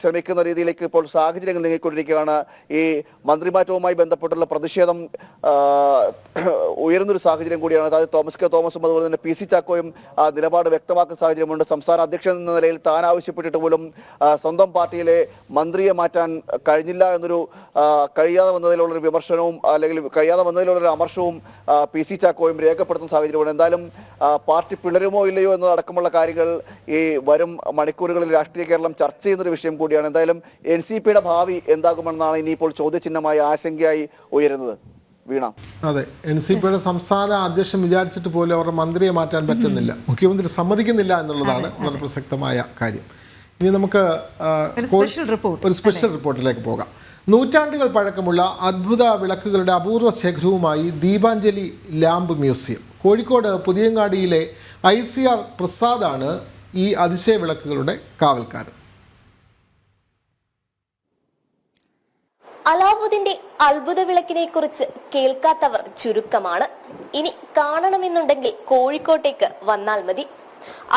ശ്രമിക്കുന്ന രീതിയിലേക്ക് ഇപ്പോൾ സാഹചര്യങ്ങൾ നീങ്ങിക്കൊണ്ടിരിക്കുകയാണ്. ഈ മന്ത്രിമാറ്റവുമായി ബന്ധപ്പെട്ടുള്ള പ്രതിഷേധം ഉയർന്നൊരു സാഹചര്യം കൂടിയാണ്. അതായത് തോമസ് കെ തോമസും അതുപോലെ തന്നെ PC ചാക്കോയും നിലപാട് വ്യക്തമാക്കുന്ന സാഹചര്യമുണ്ട്. സംസ്ഥാന അധ്യക്ഷൻ എന്ന നിലയിൽ താൻ ആവശ്യപ്പെട്ടിട്ട് പോലും സ്വന്തം പാർട്ടിയിലെ മന്ത്രിയെ മാറ്റാൻ കഴിഞ്ഞില്ല എന്നൊരു കഴിയാതെ വന്നതിലുള്ളൊരു വിമർശനവും അല്ലെങ്കിൽ കഴിയാതെ വന്നതിലുള്ളൊരു അമർഷവും PC ചാക്കോയും രേഖപ്പെടുത്തുന്ന സാഹചര്യമാണ്. എന്തായാലും പാർട്ടി പിളരുമോ ഇല്ലയോ എന്നതടക്കമുള്ള കാര്യങ്ങൾ ഈ വരും മണിക്കൂറുകളിൽ രാഷ്ട്രീയ കേരളം ചർച്ച ചെയ്യുന്നൊരു വിഷയം കൂടിയാണ്. എന്തായാലും NCPയുടെ ഭാവി എന്താകുമെന്നാണ് ഇനിയിപ്പോൾ ചോദ്യചിഹ്നമായി ആശങ്കയായി ഉയരുന്നത്. വീണ, അതെ, NCPയുടെ സംസ്ഥാന അധ്യക്ഷൻ വിചാരിച്ചിട്ട് പോലും അവരുടെ മന്ത്രിയെ മാറ്റാൻ പറ്റുന്നില്ല, മുഖ്യമന്ത്രി സമ്മതിക്കുന്നില്ല എന്നുള്ളതാണ് വളരെ പ്രസക്തമായ കാര്യം. ഇനി നമുക്ക് ഒരു സ്പെഷ്യൽ റിപ്പോർട്ടിലേക്ക് പോകാം. നൂറ്റാണ്ടുകൾ പഴക്കമുള്ള അത്ഭുത വിളക്കുകളുടെ അപൂർവ ശേഖരവുമായി ദീപാഞ്ജലി ലാമ്പ് മ്യൂസിയം. കോഴിക്കോട് പുതിയങ്ങാടിയിലെ ICR പ്രസാദാണ് ഈ അതിശയ വിളക്കുകളുടെ കാവൽക്കാരൻ. അലാവുദ്ദീന്റെ അത്ഭുത വിളക്കിനെ കുറിച്ച് കേൾക്കാത്തവർ ചുരുക്കമാണ്. ഇനി കാണണമെന്നുണ്ടെങ്കിൽ കോഴിക്കോട്ടേക്ക് വന്നാൽ മതി.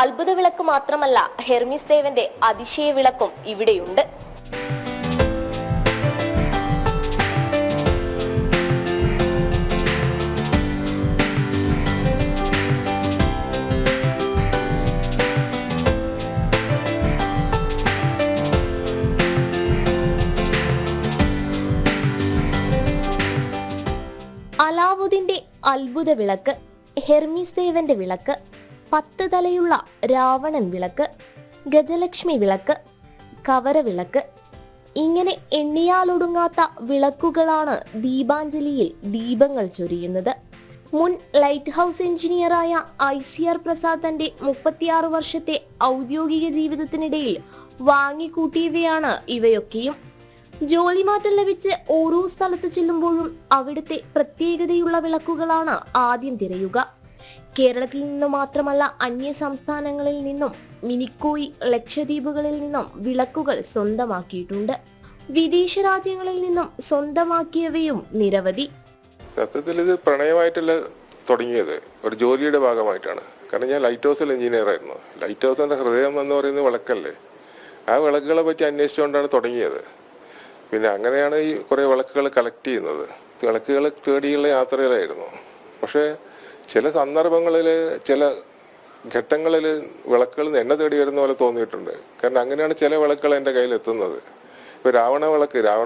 അത്ഭുത വിളക്ക് മാത്രമല്ല, ഹെർമിസ് ദേവന്റെ അതിശയ വിളക്കും ഇവിടെയുണ്ട്. അലാവുദ്ദീന്റെ അത്ഭുത വിളക്ക്, ഹെർമിസ് ദേവന്റെ വിളക്ക്, 10 തലയുള്ള രാവണൻ വിളക്ക്, ഗജലക്ഷ്മി വിളക്ക്, കവര വിളക്ക്, ഇങ്ങനെ എണ്ണിയാലൊടുങ്ങാത്ത വിളക്കുകളാണ് ദീപാഞ്ജലിയിൽ ദീപങ്ങൾ ചൊരിയുന്നത്. മുൻ ലൈറ്റ് ഹൗസ് എഞ്ചിനീയറായ ICR പ്രസാദ് തന്റെ 36 വർഷത്തെ ഔദ്യോഗിക ജീവിതത്തിനിടയിൽ വാങ്ങിക്കൂട്ടിയവയാണ് ഇവയൊക്കെയും. ജോലിമാറ്റം ലഭിച്ച് ഓരോ സ്ഥലത്ത് ചെല്ലുമ്പോഴും അവിടുത്തെ പ്രത്യേകതയുള്ള വിളക്കുകളാണ് ആദ്യം തിരയുക. കേരളത്തിൽ നിന്ന് മാത്രമല്ല, അന്യ സംസ്ഥാനങ്ങളിൽ നിന്നും മിനിക്കോയി, ലക്ഷദ്വീപുകളിൽ നിന്നും വിളക്കുകൾ സ്വന്തമാക്കിയിട്ടുണ്ട്. വിദേശ രാജ്യങ്ങളിൽ നിന്നും സ്വന്തമാക്കിയവയും നിരവധി. സത്യത്തിൽ ഇത് പ്രണയമായിട്ടല്ല തുടങ്ങിയത്, ഒരു ജോലിയുടെ ഭാഗമായിട്ടാണ്. കാരണം ഞാൻ ലൈറ്റ് ഹൗസിൽ എഞ്ചിനീയർ ആയിരുന്നു. ലൈറ്റ് ഹൗസിന്റെ ഹൃദയം എന്ന് പറയുന്നത് വിളക്കല്ലേ. ആ വിളക്കുകളെ പറ്റി അന്വേഷിച്ചുകൊണ്ടാണ് തുടങ്ങിയത്. പിന്നെ അങ്ങനെയാണ് ഈ കുറേ വിളക്കുകൾ കളക്ട് ചെയ്യുന്നത്. വിളക്കുകൾ തേടിയുള്ള യാത്രയിലായിരുന്നു. പക്ഷേ ചില സന്ദർഭങ്ങളിൽ, ചില ഘട്ടങ്ങളിൽ വിളക്കുകൾ എന്നെ തേടി വരുന്ന പോലെ തോന്നിയിട്ടുണ്ട്. കാരണം അങ്ങനെയാണ് ചില വിളക്കുകൾ എൻ്റെ കയ്യിൽ എത്തുന്നത്. ഇപ്പോൾ രാവണ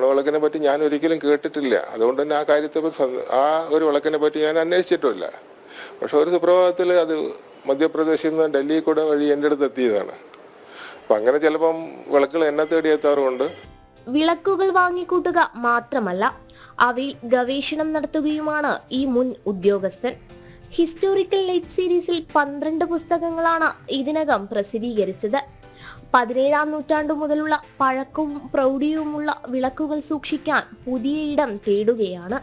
വിളക്കിനെ പറ്റി ഞാൻ ഒരിക്കലും കേട്ടിട്ടില്ല. അതുകൊണ്ട് തന്നെ ആ കാര്യത്തെ ആ ഒരു വിളക്കിനെ പറ്റി ഞാൻ അന്വേഷിച്ചിട്ടുമില്ല. പക്ഷെ ഒരു സുപ്രഭാതത്തിൽ അത് മധ്യപ്രദേശിൽ നിന്ന് ഡൽഹി കൂടെ വഴി എൻ്റെ അടുത്ത് എത്തിയതാണ്. അപ്പം അങ്ങനെ ചിലപ്പം വിളക്കുകൾ എന്നെ തേടി എത്താറുമുണ്ട്. വിളക്കുകൾ വാങ്ങിക്കൂട്ടുക മാത്രമല്ല, അവയിൽ ഗവേഷണം നടത്തുകയുമാണ് ഈ മുൻ ഉദ്യോഗസ്ഥൻ. ഹിസ്റ്റോറിക്കൽ ലൈറ്റ് സീരീസിൽ 12 പുസ്തകങ്ങളാണ് ഇതിനകം പ്രസിദ്ധീകരിച്ചത്. 17-ാം നൂറ്റാണ്ടു മുതലുള്ള പഴക്കവും പ്രൗഢിയുമുള്ള വിളക്കുകൾ സൂക്ഷിക്കാൻ പുതിയ ഇടം തേടുകയാണ്.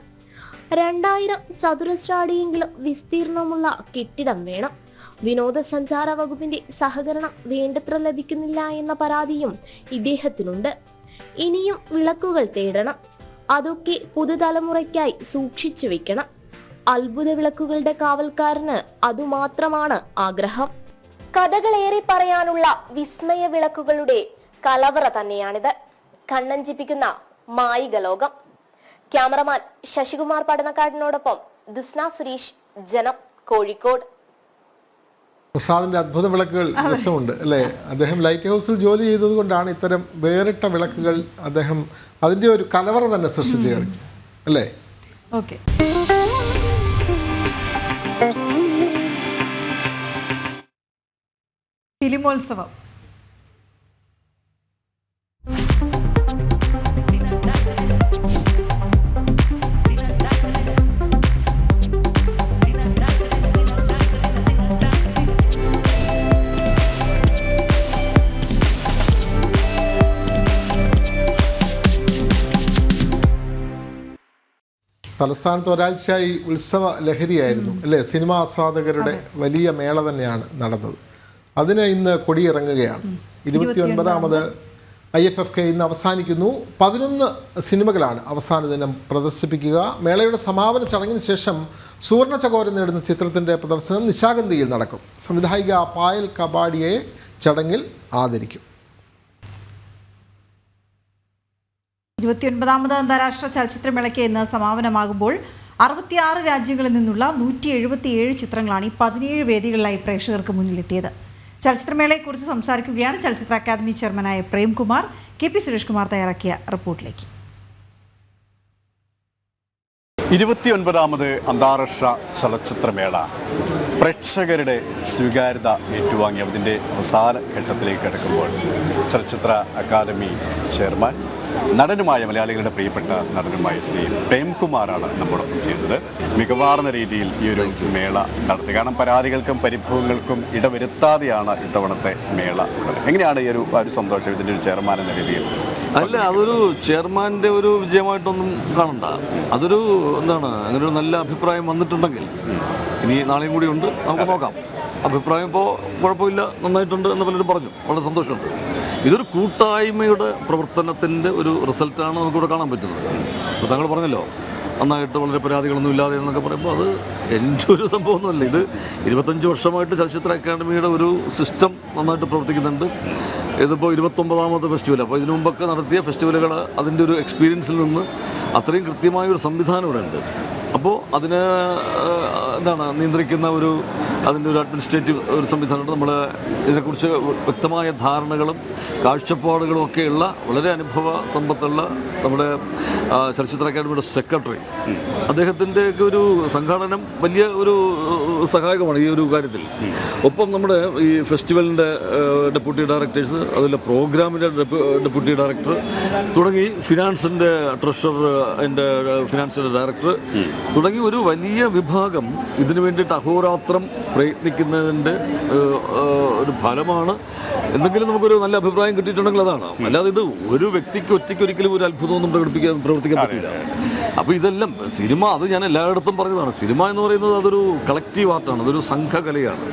2000 ചതുരശ്ര അടിയെങ്കിലും വിസ്തീർണമുള്ള കെട്ടിടം വേണം. വിനോദസഞ്ചാര വകുപ്പിന്റെ സഹകരണം വേണ്ടത്ര ലഭിക്കുന്നില്ല എന്ന പരാതിയും ഇദ്ദേഹത്തിനുണ്ട്. ഇനിയും വിളക്കുകൾ തേടണം. അതൊക്കെ പുതുതലമുറയ്ക്കായി സൂക്ഷിച്ചു വെക്കണം. അത്ഭുത വിളക്കുകളുടെ കാവൽക്കാരന് അതുമാത്രമാണ് ആഗ്രഹം. കഥകളേറെ പറയാനുള്ള വിസ്മയ വിളക്കുകളുടെ കലവറ തന്നെയാണിത്. കണ്ണഞ്ചിപ്പിക്കുന്ന മായിക ലോകം. ക്യാമറമാൻ ശശികുമാർ പടന്നക്കാടിനോടൊപ്പം ദിസ്ന സുരേഷ്, ജനം, കോഴിക്കോട്. പ്രസാദിന്റെ അത്ഭുത വിളക്കുകൾ രസമുണ്ട് അല്ലേ? അദ്ദേഹം ലൈറ്റ് ഹൗസിൽ ജോലി ചെയ്തത് കൊണ്ടാണ് ഇത്തരം വേറിട്ട വിളക്കുകൾ അദ്ദേഹം അതിന്റെ ഒരു കലവറ തന്നെ സൃഷ്ടിച്ചു കഴിഞ്ഞു അല്ലേ? ഓക്കെ. ഫിലിമോത്സവം. തലസ്ഥാനത്ത് ഒരാഴ്ചയായി ഉത്സവ ലഹരിയായിരുന്നു അല്ലേ? സിനിമാ ആസ്വാദകരുടെ വലിയ മേള തന്നെയാണ് നടന്നത്. അതിന് ഇന്ന് കൊടിയിറങ്ങുകയാണ്. 29ാമത് IFFK ഇന്ന് അവസാനിക്കുന്നു. 11 സിനിമകളാണ് അവസാന ദിനം പ്രദർശിപ്പിക്കുക. മേളയുടെ സമാപന ചടങ്ങിന് ശേഷം സുവർണ ചകോരം നേടുന്ന ചിത്രത്തിൻ്റെ പ്രദർശനം നിശാഗന്ധിയിൽ നടക്കും. സംവിധായിക പായൽ കബാഡിയെ ചടങ്ങിൽ ആദരിക്കും. 29ാമത് അന്താരാഷ്ട്ര ചലച്ചിത്രമേളയ്ക്ക് ഇന്ന് സമാപനമാകുമ്പോൾ 66 രാജ്യങ്ങളിൽ നിന്നുള്ള 177 ചിത്രങ്ങളാണ് ഈ 17 വേദികളിലായി പ്രേക്ഷകർക്ക് മുന്നിലെത്തിയത്. ചലച്ചിത്രമേളയെക്കുറിച്ച് സംസാരിക്കുകയാണ് ചലച്ചിത്ര അക്കാദമി ചെയർമാനായ പ്രേംകുമാർ. KP സുരേഷ് കുമാർ തയ്യാറാക്കിയ റിപ്പോർട്ടിലേക്ക്. 29ാമത് അന്താരാഷ്ട്ര ചലച്ചിത്രമേള പ്രേക്ഷകരുടെ സ്വീകാര്യത ഏറ്റുവാങ്ങി അതിൻ്റെ അവസാന ഘട്ടത്തിലേക്ക് കിടക്കുമ്പോൾ ചലച്ചിത്ര അക്കാദമി ചെയർമാൻ നടനുമായ മലയാളികളുടെ പ്രിയപ്പെട്ട നടനുമായ ശ്രീ പ്രേംകുമാറാണ് നമ്മോടൊപ്പം ചെയ്യുന്നത്. മികവാർന്ന രീതിയിൽ ഈ ഒരു മേള നടത്തി. കാരണം പരാതികൾക്കും പരിഭവങ്ങൾക്കും ഇടവരുത്താതെയാണ് ഇത്തവണത്തെ മേള ഉള്ളത്. എങ്ങനെയാണ് ഈ ഒരു സന്തോഷം ഇതിൻ്റെ ഒരു ചെയർമാൻ എന്ന രീതിയിൽ? അല്ല, അതൊരു ചെയർമാൻ്റെ ഒരു വിജയമായിട്ടൊന്നും കാണണ്ട. അതൊരു എന്താണ്, അങ്ങനെ ഒരു നല്ല അഭിപ്രായം വന്നിട്ടുണ്ടെങ്കിൽ ഇനി നാളെയും കൂടി ഉണ്ട്, നമുക്ക് നോക്കാം. അഭിപ്രായം ഇപ്പോൾ കുഴപ്പമില്ല, നന്നായിട്ടുണ്ട് എന്ന് പലരും പറഞ്ഞു. വളരെ സന്തോഷമുണ്ട്. ഇതൊരു കൂട്ടായ്മയുടെ പ്രവർത്തനത്തിൻ്റെ ഒരു റിസൾട്ടാണ് നമുക്കിവിടെ കാണാൻ പറ്റുന്നത്. ഇപ്പോൾ താങ്കൾ പറഞ്ഞല്ലോ നന്നായിട്ട് വളരെ പരാതികളൊന്നും ഇല്ലാതെ എന്നൊക്കെ പറയുമ്പോൾ അത് എൻ്റെ ഒരു സംഭവമൊന്നുമല്ല. ഇത് 25 വർഷമായിട്ട് ചലച്ചിത്ര അക്കാദമിയുടെ ഒരു സിസ്റ്റം നന്നായിട്ട് പ്രവർത്തിക്കുന്നുണ്ട്. ഇതിപ്പോൾ 29ാമത് ഫെസ്റ്റിവൽ. അപ്പോൾ ഇതിനു മുമ്പൊക്കെ നടത്തിയ ഫെസ്റ്റിവലുകൾ അതിൻ്റെ ഒരു എക്സ്പീരിയൻസിൽ നിന്ന് അത്രയും കൃത്യമായൊരു സംവിധാനം ഇവിടെ ഉണ്ട്. അപ്പോൾ അതിന് എന്താണ് നിയന്ത്രിക്കുന്ന അതിൻ്റെ ഒരു അഡ്മിനിസ്ട്രേറ്റീവ് ഒരു സംവിധാനമുണ്ട്. നമ്മൾ ഇതിനെക്കുറിച്ച് വ്യക്തമായ ധാരണകളും കാഴ്ചപ്പാടുകളും ഒക്കെയുള്ള വളരെ അനുഭവ സമ്പത്തുള്ള നമ്മുടെ ചലച്ചിത്ര അക്കാദമിയുടെ സെക്രട്ടറി, അദ്ദേഹത്തിൻ്റെയൊക്കെ ഒരു സംഘാടനം വലിയ ഒരു സഹായകമാണ് ഈ ഒരു കാര്യത്തിൽ. ഒപ്പം നമ്മുടെ ഈ ഫെസ്റ്റിവലിൻ്റെ ഡെപ്യൂട്ടി ഡയറക്ടേഴ്സ്, അതിലെ പ്രോഗ്രാമിൻ്റെ ഡെപ്യൂട്ടി ഡയറക്ടർ തുടങ്ങി ഫിനാൻസിൻ്റെ ട്രഷറർ, അതിൻ്റെ ഫിനാൻസിൻ്റെ ഡയറക്ടർ തുടങ്ങി ഒരു വലിയ വിഭാഗം ഇതിനു വേണ്ടിയിട്ട് അഹോരാത്രം പ്രയത്നിക്കുന്നതിൻ്റെ ഒരു ഫലമാണ്. എന്തെങ്കിലും നമുക്കൊരു നല്ല അഭിപ്രായം കിട്ടിയിട്ടുണ്ടെങ്കിൽ അതാണ്. അല്ലാതെ ഇത് ഒരു വ്യക്തിക്ക് ഒറ്റയ്ക്കൊരിക്കലും ഒരു അത്ഭുതമൊന്നും പ്രവർത്തിക്കാൻ പറ്റില്ല. അപ്പോൾ ഇതെല്ലാം സിനിമ, അത് ഞാൻ എല്ലായിടത്തും പറഞ്ഞതാണ്, സിനിമ എന്ന് പറയുന്നത് അതൊരു കളക്റ്റീവ് ആർട്ടാണ്, അതൊരു സംഘകലയാണ്.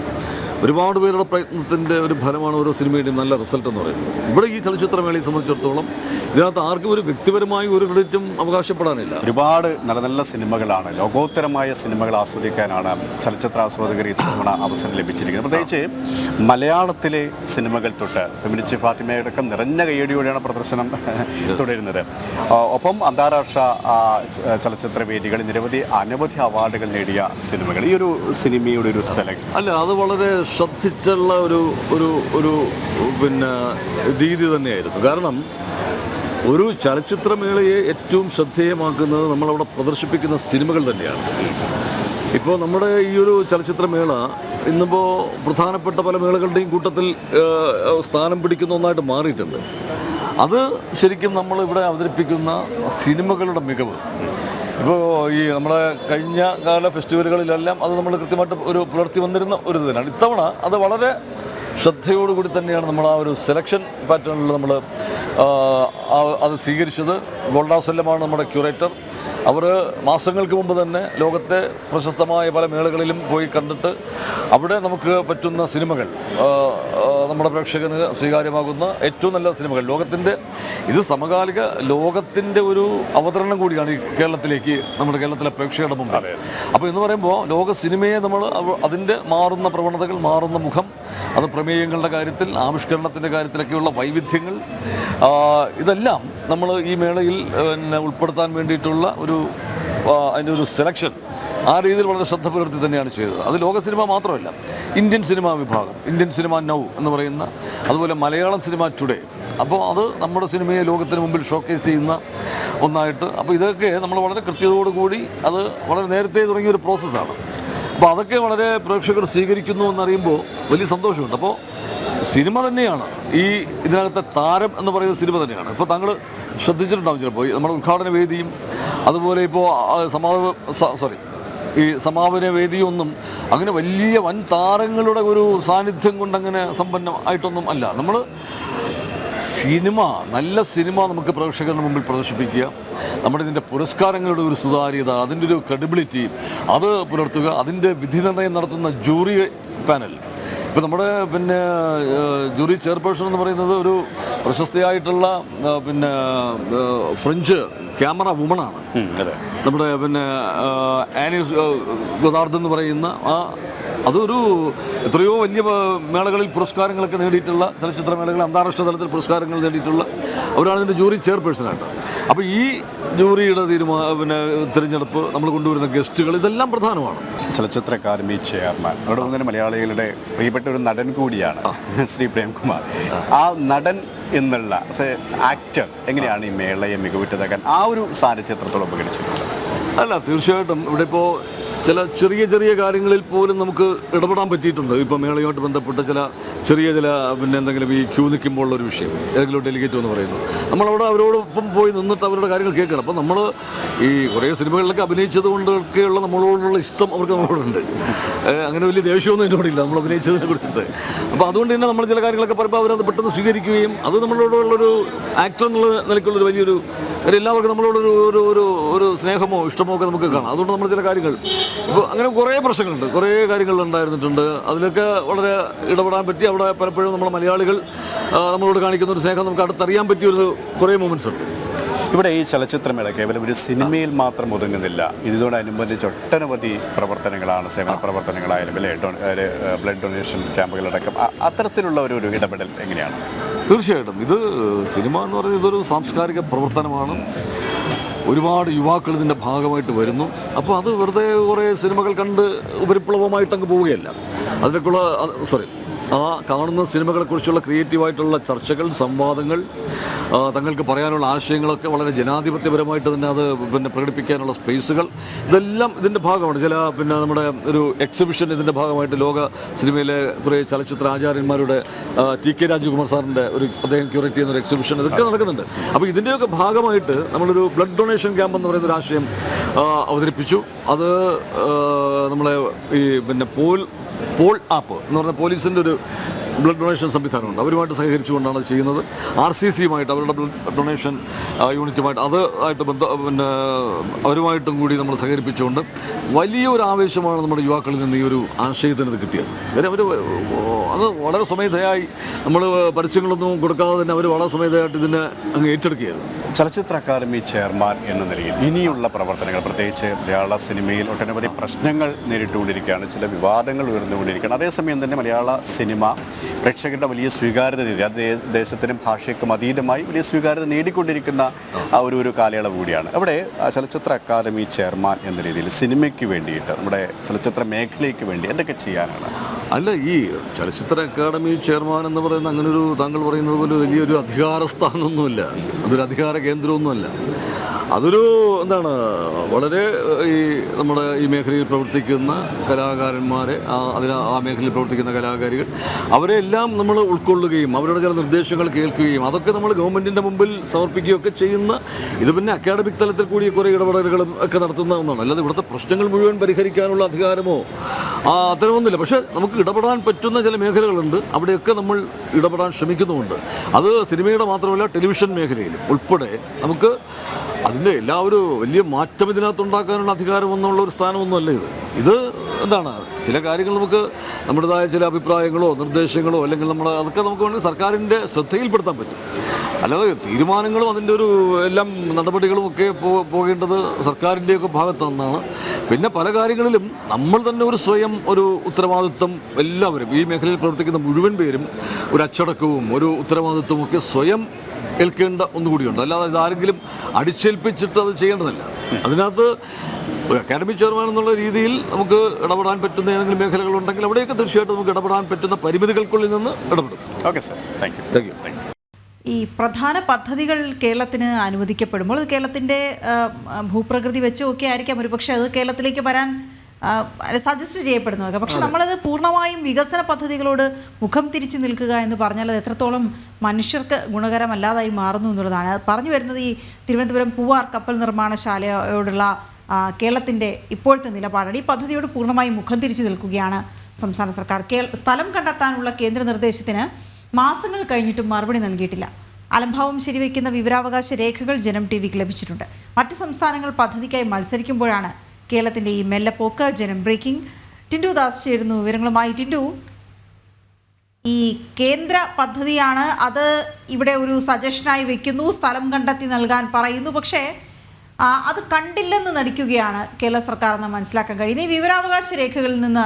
ഒരുപാട് പേരുടെ പ്രയത്നത്തിൻ്റെ ഒരു ഫലമാണ് ഓരോ സിനിമയുടെയും നല്ല റിസൾട്ട് എന്ന് പറയുന്നത്. ഇവിടെ ഈ ചലച്ചിത്രമേളയെ സംബന്ധിച്ചിടത്തോളം ഇതിനകത്ത് ആർക്കും ഒരു വ്യക്തിപരമായി ഒരു ക്രെഡിറ്റും അവകാശപ്പെടാനില്ല. ഒരുപാട് നല്ല നല്ല സിനിമകളാണ്, ലോകോത്തരമായ സിനിമകൾ ആസ്വദിക്കാനാണ് ചലച്ചിത്ര ആസ്വാദകർ ഇത്തവണ അവസരം ലഭിച്ചിരിക്കുന്നത്. പ്രത്യേകിച്ച് മലയാളത്തിലെ സിനിമകൾ തൊട്ട് ഫെമിനിസ്റ്റ് ഫാത്തിമയടക്കം നിറഞ്ഞ കയ്യടിയോടെയാണ് പ്രദർശനം തുടരുന്നത്. ഒപ്പം അന്താരാഷ്ട്ര ചലച്ചിത്ര വേദികളിൽ അനവധി അവാർഡുകൾ നേടിയ സിനിമകൾ. ഈ ഒരു സിനിമയുടെ ഒരു സെലക്ട് അല്ല, അത് വളരെ ശ്രദ്ധിച്ചുള്ള ഒരു പിന്നെ രീതി തന്നെയായിരുന്നു. കാരണം ഒരു ചലച്ചിത്രമേളയെ ഏറ്റവും ശ്രദ്ധേയമാക്കുന്നത് നമ്മളവിടെ പ്രദർശിപ്പിക്കുന്ന സിനിമകൾ തന്നെയാണ്. ഇപ്പോൾ നമ്മുടെ ഈ ഒരു ചലച്ചിത്രമേള ഇന്നിപ്പോൾ പ്രധാനപ്പെട്ട പല മേളകളുടെയും കൂട്ടത്തിൽ സ്ഥാനം പിടിക്കുന്ന ഒന്നായിട്ട് മാറിയിട്ടുണ്ട്. അത് ശരിക്കും നമ്മളിവിടെ അവതരിപ്പിക്കുന്ന സിനിമകളുടെ മികവ്. ഇപ്പോൾ ഈ നമ്മുടെ കഴിഞ്ഞ കാല ഫെസ്റ്റിവലുകളിലെല്ലാം അത് നമ്മൾ കൃത്യമായിട്ട് ഒരു പുലർത്തി വന്നിരുന്ന ഒരു ഇതിനാണ്. ഇത്തവണ അത് വളരെ ശ്രദ്ധയോടുകൂടി തന്നെയാണ് നമ്മൾ ആ ഒരു സെലക്ഷൻ പാറ്റേണിൽ നമ്മൾ അത് സ്വീകരിച്ചത്. ഗോൾഡാസല്ലമാണ് നമ്മുടെ ക്യൂറേറ്റർ. അവർ മാസങ്ങൾക്ക് മുമ്പ് തന്നെ ലോകത്തെ പ്രശസ്തമായ പല മേളകളിലും പോയി കണ്ടിട്ട് അവിടെ നമുക്ക് പറ്റുന്ന സിനിമകൾ നമ്മുടെ പ്രേക്ഷകന് സ്വീകാര്യമാകുന്ന ഏറ്റവും നല്ല സിനിമകൾ ഇത് സമകാലിക ലോകത്തിൻ്റെ ഒരു അവതരണം കൂടിയാണ് ഈ കേരളത്തിലേക്ക്, നമ്മുടെ കേരളത്തിലെ പ്രേക്ഷകരുടെ മുമ്പിൽ. അപ്പോൾ എന്ന് പറയുമ്പോൾ ലോക സിനിമയെ നമ്മൾ അതിൻ്റെ മാറുന്ന പ്രവണതകൾ, മാറുന്ന മുഖം, അത് പ്രമേയങ്ങളുടെ കാര്യത്തിൽ, ആവിഷ്കരണത്തിൻ്റെ കാര്യത്തിലൊക്കെയുള്ള വൈവിധ്യങ്ങൾ, ഇതെല്ലാം നമ്മൾ ഈ മേളയിൽ ഉൾപ്പെടുത്താൻ വേണ്ടിയിട്ടുള്ള അതിൻ്റെ ഒരു സെലക്ഷൻ ആ രീതിയിൽ വളരെ ശ്രദ്ധ പുലർത്തി തന്നെയാണ് ചെയ്തത്. അത് ലോക സിനിമ മാത്രമല്ല, ഇന്ത്യൻ സിനിമാ വിഭാഗം, ഇന്ത്യൻ സിനിമ നൗ എന്ന് പറയുന്ന, അതുപോലെ മലയാളം സിനിമ ടുഡേ. അപ്പോൾ അത് നമ്മുടെ സിനിമയെ ലോകത്തിന് മുമ്പിൽ ഷോക്കേസ് ചെയ്യുന്ന ഒന്നായിട്ട്, അപ്പോൾ ഇതൊക്കെ നമ്മൾ വളരെ കൃത്യതയോടുകൂടി അത് വളരെ നേരത്തെ തുടങ്ങിയ ഒരു പ്രോസസ്സാണ്. അപ്പോൾ അതൊക്കെ വളരെ പ്രേക്ഷകർ സ്വീകരിക്കുന്നു എന്നറിയുമ്പോൾ വലിയ സന്തോഷമുണ്ട്. അപ്പോൾ സിനിമ തന്നെയാണ് ഇതിനകത്തെ താരം എന്ന് പറയുന്ന സിനിമ തന്നെയാണ്. ഇപ്പോൾ താങ്കൾ ശ്രദ്ധിച്ചിട്ടുണ്ടാവും ചിലപ്പോൾ നമ്മുടെ ഉദ്ഘാടന വേദിയും അതുപോലെ ഇപ്പോൾ സമാപന വേദിയൊന്നും അങ്ങനെ വലിയ വൻ താരങ്ങളുടെ ഒരു സാന്നിധ്യം കൊണ്ടങ്ങനെ സമ്പന്നമായിട്ടൊന്നും അല്ല. നമ്മൾ നല്ല സിനിമ നമുക്ക് പ്രേക്ഷകരുടെ മുമ്പിൽ പ്രദർശിപ്പിക്കുക, നമ്മുടെ ഇതിൻ്റെ പുരസ്കാരങ്ങളുടെ ഒരു സുതാര്യത, അതിൻ്റെ ഒരു ക്രെഡിബിലിറ്റി അത് പുലർത്തുക, അതിൻ്റെ വിധി നിർണ്ണയം നടത്തുന്ന ജൂറി പാനൽ. ഇപ്പോൾ നമ്മുടെ ജൂറി ചെയർപേഴ്സൺ എന്ന് പറയുന്നത് ഒരു പ്രശസ്തയായിട്ടുള്ള ഫ്രഞ്ച് ക്യാമറ വുമണാണ്. നമ്മുടെ ആനീസ് ഗൊദാർഡ് എന്ന് പറയുന്ന അതൊരു എത്രയോ വലിയ മേളകളിൽ പുരസ്കാരങ്ങളൊക്കെ നേടിയിട്ടുള്ള, ചലച്ചിത്രമേളകളിൽ അന്താരാഷ്ട്ര തലത്തിൽ പുരസ്കാരങ്ങൾ നേടിയിട്ടുള്ള അവരാണ് ഇതിൻ്റെ ജൂറി ചെയർപേഴ്സണായിട്ട്. അപ്പോൾ ഈ ജൂറിയുടെ തിരഞ്ഞെടുപ്പ്, നമ്മൾ കൊണ്ടുവരുന്ന ഗസ്റ്റുകൾ, ഇതെല്ലാം പ്രധാനമാണ്. ചലച്ചിത്ര അക്കാദമി ചെയർമാൻ, അതോടൊപ്പം തന്നെ മലയാളികളുടെ പ്രിയപ്പെട്ട ഒരു നടൻ കൂടിയാണ് ശ്രീ പ്രേംകുമാർ. ആ നടൻ എന്നുള്ള ആക്ടർ എങ്ങനെയാണ് ഈ മേളയെ മികവുറ്റതാക്കാൻ ആ ഒരു സാന്നിധ്യം എത്രത്തോളം ഉപകരിച്ചിട്ടുണ്ട്? അല്ല, തീർച്ചയായിട്ടും ഇവിടെ ഇപ്പോൾ ചില ചെറിയ കാര്യങ്ങളിൽ പോലും നമുക്ക് ഇടപെടാൻ പറ്റിയിട്ടുണ്ട്. ഇപ്പോൾ മേളയുമായിട്ട് ബന്ധപ്പെട്ട ചെറിയ എന്തെങ്കിലും ഈ ക്യൂ നിൽക്കുമ്പോൾ ഒരു വിഷയം, ഏതെങ്കിലും ഡെലിഗേറ്റ് എന്ന് പറയുന്നു, നമ്മളവിടെ അവരോടൊപ്പം പോയി നിന്നിട്ട് അവരുടെ കാര്യങ്ങൾ കേൾക്കണം. അപ്പോൾ നമ്മൾ ഈ കുറേ സിനിമകളിലൊക്കെ അഭിനയിച്ചത് കൊണ്ടൊക്കെയുള്ള നമ്മളോടുള്ള ഇഷ്ടം അവർക്ക് നമ്മളോടുണ്ട്. അങ്ങനെ വലിയ ദേഷ്യമൊന്നും എന്നോടില്ല നമ്മൾ അഭിനയിച്ചതിനെ കുറിച്ചിട്ട്. അപ്പോൾ അതുകൊണ്ട് തന്നെ നമ്മൾ ചില കാര്യങ്ങളൊക്കെ പറയുമ്പോൾ അവരത് പെട്ടെന്ന് സ്വീകരിക്കുകയും അത് നമ്മളോടുള്ളൊരു ആക്ടർ എന്നുള്ള നിലയ്ക്കുള്ളൊരു വലിയൊരു എല്ലാവർക്കും നമ്മളോടൊരു സ്നേഹമോ ഇഷ്ടമോ ഒക്കെ നമുക്ക് കാണാം. അതുകൊണ്ട് നമ്മൾ ചില കാര്യങ്ങൾ ഇപ്പോൾ അങ്ങനെ കുറേ പ്രശ്നങ്ങളുണ്ട്, കുറേ കാര്യങ്ങൾ ഉണ്ടായിരുന്നിട്ടുണ്ട്. അതിലൊക്കെ വളരെ ഇടപെടാൻ പറ്റി. അവിടെ പലപ്പോഴും നമ്മുടെ മലയാളികൾ നമ്മളോട് കാണിക്കുന്ന ഒരു സ്നേഹം നമുക്ക് അടുത്തറിയാൻ പറ്റിയൊരു കുറേ മൊമെൻറ്റ്സ് ഉണ്ട്. ഇവിടെ ഈ ചലച്ചിത്രമേള കേവലം ഒരു സിനിമയിൽ മാത്രം ഒതുങ്ങുന്നില്ല. ഇതോടനുബന്ധിച്ച് ഒട്ടനവധി പ്രവർത്തനങ്ങളാണ്, സേവന പ്രവർത്തനങ്ങളായാലും ബ്ലഡ് ഡൊണേഷൻ ക്യാമ്പുകളടക്കം. അത്തരത്തിലുള്ള ഒരു ഇടപെടൽ എങ്ങനെയാണ്? തീർച്ചയായിട്ടും ഇത് സിനിമ എന്ന് പറയുന്നത് ഇതൊരു സാംസ്കാരിക പ്രവർത്തനമാണ്. ഒരുപാട് യുവാക്കൾ ഇതിൻ്റെ ഭാഗമായിട്ട് വരുന്നു. അപ്പോൾ അത് വെറുതെ കുറേ സിനിമകൾ കണ്ട് ഉപരിപ്ലവമായിട്ടങ്ങ് പോവുകയല്ല. അതിലേക്കുള്ള ആ കാണുന്ന സിനിമകളെക്കുറിച്ചുള്ള ക്രിയേറ്റീവായിട്ടുള്ള ചർച്ചകൾ, സംവാദങ്ങൾ, തങ്ങൾക്ക് പറയാനുള്ള ആശയങ്ങളൊക്കെ വളരെ ജനാധിപത്യപരമായിട്ട് തന്നെ അത് പ്രകടിപ്പിക്കാനുള്ള സ്പേസുകൾ, ഇതെല്ലാം ഇതിൻ്റെ ഭാഗമാണ്. നമ്മുടെ ഒരു എക്സിബിഷൻ ഇതിൻ്റെ ഭാഗമായിട്ട് ലോക സിനിമയിലെ കുറേ ചലച്ചിത്ര ആചാര്യന്മാരുടെ TK രാജകുമാർ സാറിൻ്റെ അദ്ദേഹം ക്യൂറേറ്റ് ചെയ്യുന്ന ഒരു എക്സിബിഷൻ, ഇതൊക്കെ നടക്കുന്നുണ്ട്. അപ്പോൾ ഇതിൻ്റെയൊക്കെ ഭാഗമായിട്ട് നമ്മളൊരു ബ്ലഡ് ഡൊണേഷൻ ക്യാമ്പ് എന്ന് പറയുന്ന ഒരു ആശയം അവതരിപ്പിച്ചു. അത് നമ്മളെ പോൾ ആപ്പ് എന്ന് പറഞ്ഞ പോലീസിൻ്റെ ഒരു ബ്ലഡ് ഡൊണേഷൻ സംവിധാനമുണ്ട്. അവരുമായിട്ട് സഹകരിച്ചുകൊണ്ടാണ് ചെയ്യുന്നത്. RCCയുമായിട്ട്, അവരുടെ ബ്ലഡ് ഡൊണേഷൻ യൂണിറ്റുമായിട്ട് അവരുമായിട്ടും കൂടി നമ്മൾ സഹകരിപ്പിച്ചുകൊണ്ട് വലിയൊരു ആവേശമാണ് നമ്മുടെ യുവാക്കളിൽ നിന്ന് ഈ ഒരു ആശയത്തിന് ഇത് കിട്ടിയത്. അത് വളരെ സ്വമേധയായി നമ്മൾ പരസ്യങ്ങളൊന്നും കൊടുക്കാതെ തന്നെ അവർ വളരെ സ്വമേധയായിട്ട് ഇതിനെ അങ്ങ് ഏറ്റെടുക്കുകയായിരുന്നു. ചലച്ചിത്ര അക്കാദമി ചെയർമാൻ എന്ന നിലയിൽ ഇനിയുള്ള പ്രവർത്തനങ്ങൾ, പ്രത്യേകിച്ച് മലയാള സിനിമയിൽ ഒട്ടനവധി പ്രശ്നങ്ങൾ നേരിട്ടുകൊണ്ടിരിക്കുകയാണ്, ചില വിവാദങ്ങൾ ഉയർന്നുകൊണ്ടിരിക്കുകയാണ്. അതേസമയം തന്നെ മലയാള സിനിമ പ്രേക്ഷകരുടെ വലിയ സ്വീകാര്യത നേടി, അത് ദേശത്തിനും ഭാഷയ്ക്കും അതീതമായി വലിയ സ്വീകാര്യത നേടിക്കൊണ്ടിരിക്കുന്ന ഒരു കാലയളവ് കൂടിയാണ്. അവിടെ ചലച്ചിത്ര അക്കാദമി ചെയർമാൻ എന്ന രീതിയിൽ സിനിമയ്ക്ക് വേണ്ടിയിട്ട്, നമ്മുടെ ചലച്ചിത്ര മേഖലയ്ക്ക് വേണ്ടി എന്തൊക്കെ ചെയ്യാനാണ്? അല്ല, ഈ ചലച്ചിത്ര അക്കാദമി ചെയർമാൻ എന്ന് പറയുന്ന അങ്ങനൊരു താങ്കൾ പറയുന്നത് പോലെ വലിയൊരു അധികാര സ്ഥാനമൊന്നുമില്ല, അതൊരു അധികാര കേന്ദ്രമൊന്നുമല്ല. അതൊരു വളരെ നമ്മുടെ ഈ മേഖലയിൽ പ്രവർത്തിക്കുന്ന കലാകാരന്മാരെ, ആ മേഖലയിൽ പ്രവർത്തിക്കുന്ന കലാകാരികൾ, അവരെല്ലാം നമ്മൾ ഉൾക്കൊള്ളുകയും അവരുടെ ചില നിർദ്ദേശങ്ങൾ കേൾക്കുകയും അതൊക്കെ നമ്മൾ ഗവൺമെൻറ്റിൻ്റെ മുമ്പിൽ സമർപ്പിക്കുകയൊക്കെ ചെയ്യുന്ന, ഇത് അക്കാഡമിക് തലത്തിൽ കൂടി കുറേ ഇടപെടലുകളും ഒക്കെ നടത്തുന്ന ഒന്നാണ്. അല്ലാതെ ഇവിടുത്തെ പ്രശ്നങ്ങൾ മുഴുവൻ പരിഹരിക്കാനുള്ള അധികാരമോ അത്തരമൊന്നുമില്ല. പക്ഷേ നമുക്ക് ഇടപെടാൻ പറ്റുന്ന ചില മേഖലകളുണ്ട്, അവിടെയൊക്കെ നമ്മൾ ഇടപെടാൻ ശ്രമിക്കുന്നുമുണ്ട്. അത് സിനിമയുടെ മാത്രമല്ല, ടെലിവിഷൻ മേഖലയിലും ഉൾപ്പെടെ നമുക്ക് അതിൻ്റെ വലിയ മാറ്റം ഇതിനകത്തുണ്ടാക്കാനുള്ള അധികാരമൊന്നുള്ള ഒരു സ്ഥാനമൊന്നുമല്ല ഇത്. എന്താണ് ചില കാര്യങ്ങൾ നമുക്ക് നമ്മുടേതായ ചില അഭിപ്രായങ്ങളോ നിർദ്ദേശങ്ങളോ അല്ലെങ്കിൽ അതൊക്കെ നമുക്ക് വേണമെങ്കിൽ സർക്കാരിൻ്റെ ശ്രദ്ധയിൽപ്പെടുത്താൻ പറ്റും. അല്ലാതെ തീരുമാനങ്ങളും അതിൻ്റെ ഒരു എല്ലാം നടപടികളും ഒക്കെ പോകേണ്ടത് സർക്കാരിൻ്റെയൊക്കെ ഭാഗത്തു നിന്നാണ്. പിന്നെ പല കാര്യങ്ങളിലും നമ്മൾ തന്നെ ഒരു സ്വയം ഒരു ഉത്തരവാദിത്വം എല്ലാവരും ഈ മേഖലയിൽ പ്രവർത്തിക്കുന്ന മുഴുവൻ പേരും ഒരു അച്ചടക്കവും ഒരു ഉത്തരവാദിത്വവും ഒക്കെ സ്വയം ഏൽക്കേണ്ട ഒന്നുകൂടിയുണ്ട്. അല്ലാതെ ഇതാരെങ്കിലും അടിച്ചേൽപ്പിച്ചിട്ട് അത് ചെയ്യേണ്ടതല്ല. അതിനകത്ത് ഒരു അക്കാഡമി ചെയർമാൻ എന്നുള്ള രീതിയിൽ നമുക്ക് ഇടപെടാൻ പറ്റുന്ന ഏതെങ്കിലും മേഖലകളുണ്ടെങ്കിൽ അവിടെയൊക്കെ തീർച്ചയായിട്ടും നമുക്ക് ഇടപെടാൻ പറ്റുന്ന പരിമിതികൾക്കുള്ളിൽ നിന്ന് ഇടപെടും. Okay sir, thank you. ഈ പ്രധാന പദ്ധതികൾ കേരളത്തിന് അനുവദിക്കപ്പെടുമ്പോൾ അത് കേരളത്തിൻ്റെ ഭൂപ്രകൃതി വെച്ചുമൊക്കെ ആയിരിക്കാം ഒരുപക്ഷെ അത് കേരളത്തിലേക്ക് വരാൻ സജസ്റ്റ് ചെയ്യപ്പെടുന്നതൊക്കെ. പക്ഷെ നമ്മളത് പൂർണ്ണമായും വികസന പദ്ധതികളോട് മുഖം തിരിച്ചു നിൽക്കുക എന്ന് പറഞ്ഞാൽ അത് എത്രത്തോളം മനുഷ്യർക്ക് ഗുണകരമല്ലാതായി മാറുന്നു എന്നുള്ളതാണ്. പറഞ്ഞു വരുന്നത് ഈ തിരുവനന്തപുരം പൂവാർ കപ്പൽ നിർമ്മാണശാലയോടുള്ള കേരളത്തിൻ്റെ ഇപ്പോഴത്തെ നിലപാടാണ്. ഈ പദ്ധതിയോട് പൂർണ്ണമായും മുഖം തിരിച്ചു നിൽക്കുകയാണ് സംസ്ഥാന സർക്കാർ. സ്ഥലം കണ്ടെത്താനുള്ള കേന്ദ്ര നിർദ്ദേശത്തിന് മാസങ്ങൾ കഴിഞ്ഞിട്ടും മറുപടി നൽകിയിട്ടില്ല. അലംഭാവം ശരിവയ്ക്കുന്ന വിവരാവകാശ രേഖകൾ ജനം ടിവിക്ക് ലഭിച്ചിട്ടുണ്ട്. മറ്റ് സംസ്ഥാനങ്ങൾ പദ്ധതിക്കായി മത്സരിക്കുമ്പോഴാണ് കേരളത്തിൻ്റെ ഈ മെല്ലപ്പോക്ക്. ജനം ബ്രേക്കിംഗ്. ടിൻഡു ദാസ് ചേരുന്നു വിവരങ്ങളുമായി. ടിൻഡു, ഈ കേന്ദ്ര പദ്ധതിയാണ്, അത് ഇവിടെ ഒരു സജഷനായി വെക്കുന്നു, സ്ഥലം കണ്ടെത്തി നൽകാൻ പറയുന്നു. പക്ഷേ അത് കണ്ടില്ലെന്ന് നടിക്കുകയാണ് കേരള സർക്കാർ എന്ന് മനസ്സിലാക്കാൻ കഴിയുന്നത്. ഈ വിവരാവകാശ രേഖകളിൽ നിന്ന്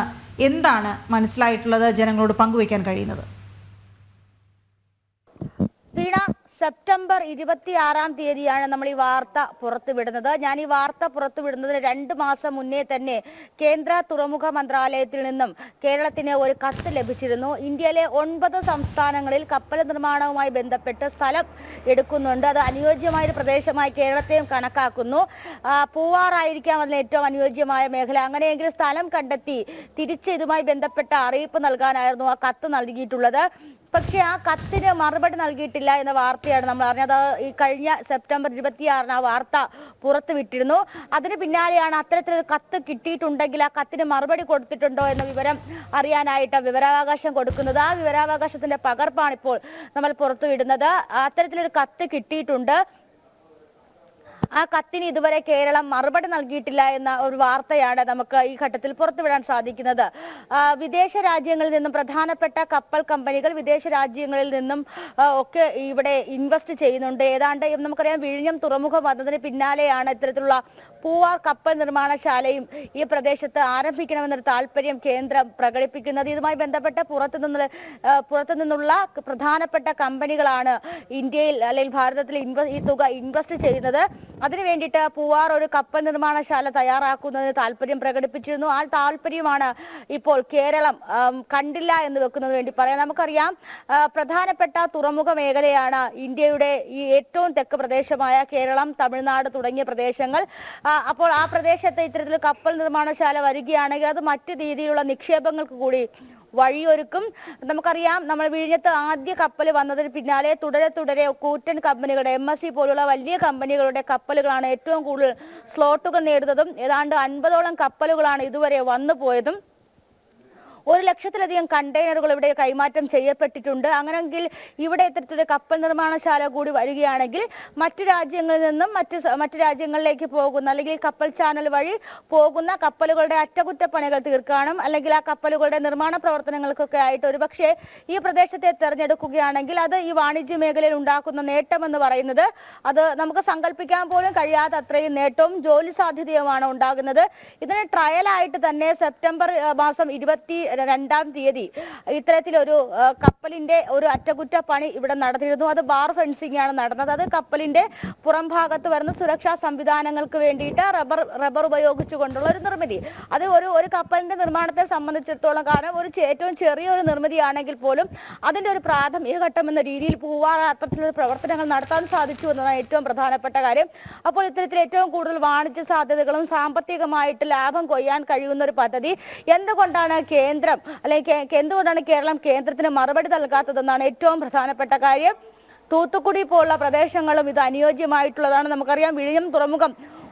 എന്താണ് മനസ്സിലായിട്ടുള്ളത്, ജനങ്ങളോട് പങ്കുവയ്ക്കാൻ കഴിയുന്നത്? സെപ്റ്റംബർ 26-ാം തീയതിയാണ് നമ്മൾ ഈ വാർത്ത പുറത്തുവിടുന്നത്. ഞാൻ ഈ വാർത്ത പുറത്തുവിടുന്നതിന് 2 മാസം മുന്നേ തന്നെ കേന്ദ്ര തുറമുഖ മന്ത്രാലയത്തിൽ നിന്നും കേരളത്തിന് ഒരു കത്ത് ലഭിച്ചിരുന്നു. ഇന്ത്യയിലെ 9 സംസ്ഥാനങ്ങളിൽ കപ്പൽ നിർമ്മാണവുമായി ബന്ധപ്പെട്ട് സ്ഥലം എടുക്കുന്നുണ്ട്. അത് അനുയോജ്യമായ ഒരു പ്രദേശമായി കേരളത്തെയും കണക്കാക്കുന്നു. പൂവാറായിരിക്കാം അതിന് ഏറ്റവും അനുയോജ്യമായ മേഖല. അങ്ങനെയെങ്കിൽ സ്ഥലം കണ്ടെത്തി തിരിച്ച് ഇതുമായി ബന്ധപ്പെട്ട അറിയിപ്പ് നൽകാനായിരുന്നു ആ കത്ത് നൽകിയിട്ടുള്ളത്. പക്ഷേ ആ കത്തിന് മറുപടി നൽകിയിട്ടില്ല എന്ന വാർത്തയാണ് നമ്മൾ അറിഞ്ഞത്. ഈ കഴിഞ്ഞ സെപ്റ്റംബർ 26-ന് ആ വാർത്ത പുറത്തുവിട്ടിരുന്നു. അതിന് പിന്നാലെയാണ് അത്തരത്തിലൊരു കത്ത് കിട്ടിയിട്ടുണ്ടെങ്കിൽ ആ കത്തിന് മറുപടി കൊടുത്തിട്ടുണ്ടോ എന്ന വിവരം അറിയാനായിട്ട് വിവരാവകാശം കൊടുക്കുന്നത്. ആ വിവരാവകാശത്തിന്റെ പകർപ്പാണ് ഇപ്പോൾ നമ്മൾ പുറത്തുവിടുന്നത്. അത്തരത്തിലൊരു കത്ത് കിട്ടിയിട്ടുണ്ട്. ആ കത്തിന് ഇതുവരെ കേരളം മറുപടി നൽകിയിട്ടില്ല എന്ന ഒരു വാർത്തയാണ് നമുക്ക് ഈ ഘട്ടത്തിൽ പുറത്തുവിടാൻ സാധിക്കുന്നത്. വിദേശ രാജ്യങ്ങളിൽ നിന്നും പ്രധാനപ്പെട്ട കപ്പൽ കമ്പനികൾ വിദേശ രാജ്യങ്ങളിൽ നിന്നും ഒക്കെ ഇവിടെ ഇൻവെസ്റ്റ് ചെയ്യുന്നുണ്ട്. ഏതാണ്ട് നമുക്കറിയാം വിഴിഞ്ഞം തുറമുഖം വന്നതിന് പിന്നാലെയാണ് ഇത്തരത്തിലുള്ള പൂവാർ കപ്പൽ നിർമ്മാണശാലയും ഈ പ്രദേശത്ത് ആരംഭിക്കണമെന്നൊരു താല്പര്യം കേന്ദ്രം പ്രകടിപ്പിക്കുന്നത്. ഇതുമായി ബന്ധപ്പെട്ട് പുറത്തു നിന്നുള്ള പ്രധാനപ്പെട്ട കമ്പനികളാണ് ഇന്ത്യയിൽ അല്ലെങ്കിൽ ഭാരതത്തിൽ ഈ തുക ഇൻവെസ്റ്റ് ചെയ്യുന്നത്. അതിനു വേണ്ടിയിട്ട് പൂവാർ ഒരു കപ്പൽ നിർമ്മാണശാല തയ്യാറാക്കുന്നതിന് താല്പര്യം പ്രകടിപ്പിച്ചിരുന്നു. ആ താല്പര്യമാണ് ഇപ്പോൾ കേരളം കണ്ടില്ല എന്ന് വെക്കുന്നതിന് വേണ്ടി പറയാം. നമുക്കറിയാം പ്രധാനപ്പെട്ട തുറമുഖ മേഖലയാണ് ഇന്ത്യയുടെ ഈ ഏറ്റവും തെക്ക് പ്രദേശമായ കേരളം, തമിഴ്നാട് തുടങ്ങിയ പ്രദേശങ്ങൾ. അപ്പോൾ ആ പ്രദേശത്ത് ഇത്തരത്തിൽ കപ്പൽ നിർമ്മാണശാല വരികയാണെങ്കിൽ അത് മറ്റു രീതിയിലുള്ള നിക്ഷേപങ്ങൾക്ക് കൂടി വഴിയൊരുക്കും. നമുക്കറിയാം നമ്മൾ വിഴിഞ്ഞത്ത് ആദ്യ കപ്പൽ വന്നതിന് പിന്നാലെ തുടരെ കൂറ്റൻ കമ്പനികളുടെ MSC പോലുള്ള വലിയ കമ്പനികളുടെ കപ്പലുകളാണ് ഏറ്റവും കൂടുതൽ സ്ലോട്ടുകൾ നേടുന്നതും. ഏതാണ്ട് 50ഓളം കപ്പലുകളാണ് ഇതുവരെ വന്നു പോയതും. 100,000-ലധികം കണ്ടെയ്നറുകൾ ഇവിടെ കൈമാറ്റം ചെയ്യപ്പെട്ടിട്ടുണ്ട്. അങ്ങനെയെങ്കിൽ ഇവിടെ ഇത്തരത്തിലൊരു കപ്പൽ നിർമ്മാണശാല കൂടി വരികയാണെങ്കിൽ മറ്റു രാജ്യങ്ങളിൽ നിന്നും മറ്റു രാജ്യങ്ങളിലേക്ക് പോകുന്ന അല്ലെങ്കിൽ കപ്പൽ ചാനൽ വഴി പോകുന്ന കപ്പലുകളുടെ അറ്റകുറ്റപ്പണികൾ തീർക്കാനും അല്ലെങ്കിൽ ആ കപ്പലുകളുടെ നിർമ്മാണ പ്രവർത്തനങ്ങൾക്കൊക്കെ ആയിട്ട് ഒരുപക്ഷെ ഈ പ്രദേശത്തെ തെരഞ്ഞെടുക്കുകയാണെങ്കിൽ അത് ഈ വാണിജ്യ മേഖലയിൽ ഉണ്ടാക്കുന്ന നേട്ടം എന്ന് പറയുന്നത് അത് നമുക്ക് സങ്കല്പിക്കാൻ പോലും കഴിയാത്ത അത്രയും നേട്ടവും ജോലി സാധ്യതയുമാണ് ഉണ്ടാകുന്നത്. ഇതിന് ട്രയലായിട്ട് തന്നെ സെപ്റ്റംബർ മാസം 22-ാം തീയതി ഇത്തരത്തിലൊരു കപ്പലിന്റെ ഒരു അറ്റകുറ്റപ്പണി ഇവിടെ നടന്നിരുന്നു. അത് ബാർ ഫെൻസിംഗ് ആണ് നടന്നത്. അത് കപ്പലിന്റെ പുറം ഭാഗത്ത് വരുന്ന സുരക്ഷാ സംവിധാനങ്ങൾക്ക് വേണ്ടിയിട്ട് റബ്ബർ ഉപയോഗിച്ചുകൊണ്ടുള്ള ഒരു നിർമ്മിതി. അത് ഒരു കപ്പലിന്റെ നിർമ്മാണത്തെ സംബന്ധിച്ചിടത്തോളം കാരണം ഏറ്റവും ചെറിയൊരു നിർമ്മിതിയാണെങ്കിൽ പോലും അതിന്റെ ഒരു പ്രാഥമിക ഘട്ടം എന്ന രീതിയിൽ പൂവാർ അത്തരത്തിലുള്ള പ്രവർത്തനങ്ങൾ നടത്താൻ സാധിച്ചു എന്നതാണ് ഏറ്റവും പ്രധാനപ്പെട്ട കാര്യം. അപ്പോൾ ഇത്തരത്തിൽ ഏറ്റവും കൂടുതൽ വാണിജ്യ സാധ്യതകളും സാമ്പത്തികമായിട്ട് ലാഭം കൊയ്യാൻ കഴിയുന്ന ഒരു പദ്ധതി എന്തുകൊണ്ടാണ് കേരളം കേന്ദ്രത്തിന് മറുപടി നൽകാത്തതെന്നാണ് ഏറ്റവും പ്രധാനപ്പെട്ട കാര്യം. തൂത്തുക്കുടി പോലുള്ള പ്രദേശങ്ങളും ഇത് അനുയോജ്യമായിട്ടുള്ളതാണ്. നമുക്കറിയാം വിഴിഞ്ഞം തുറമുഖം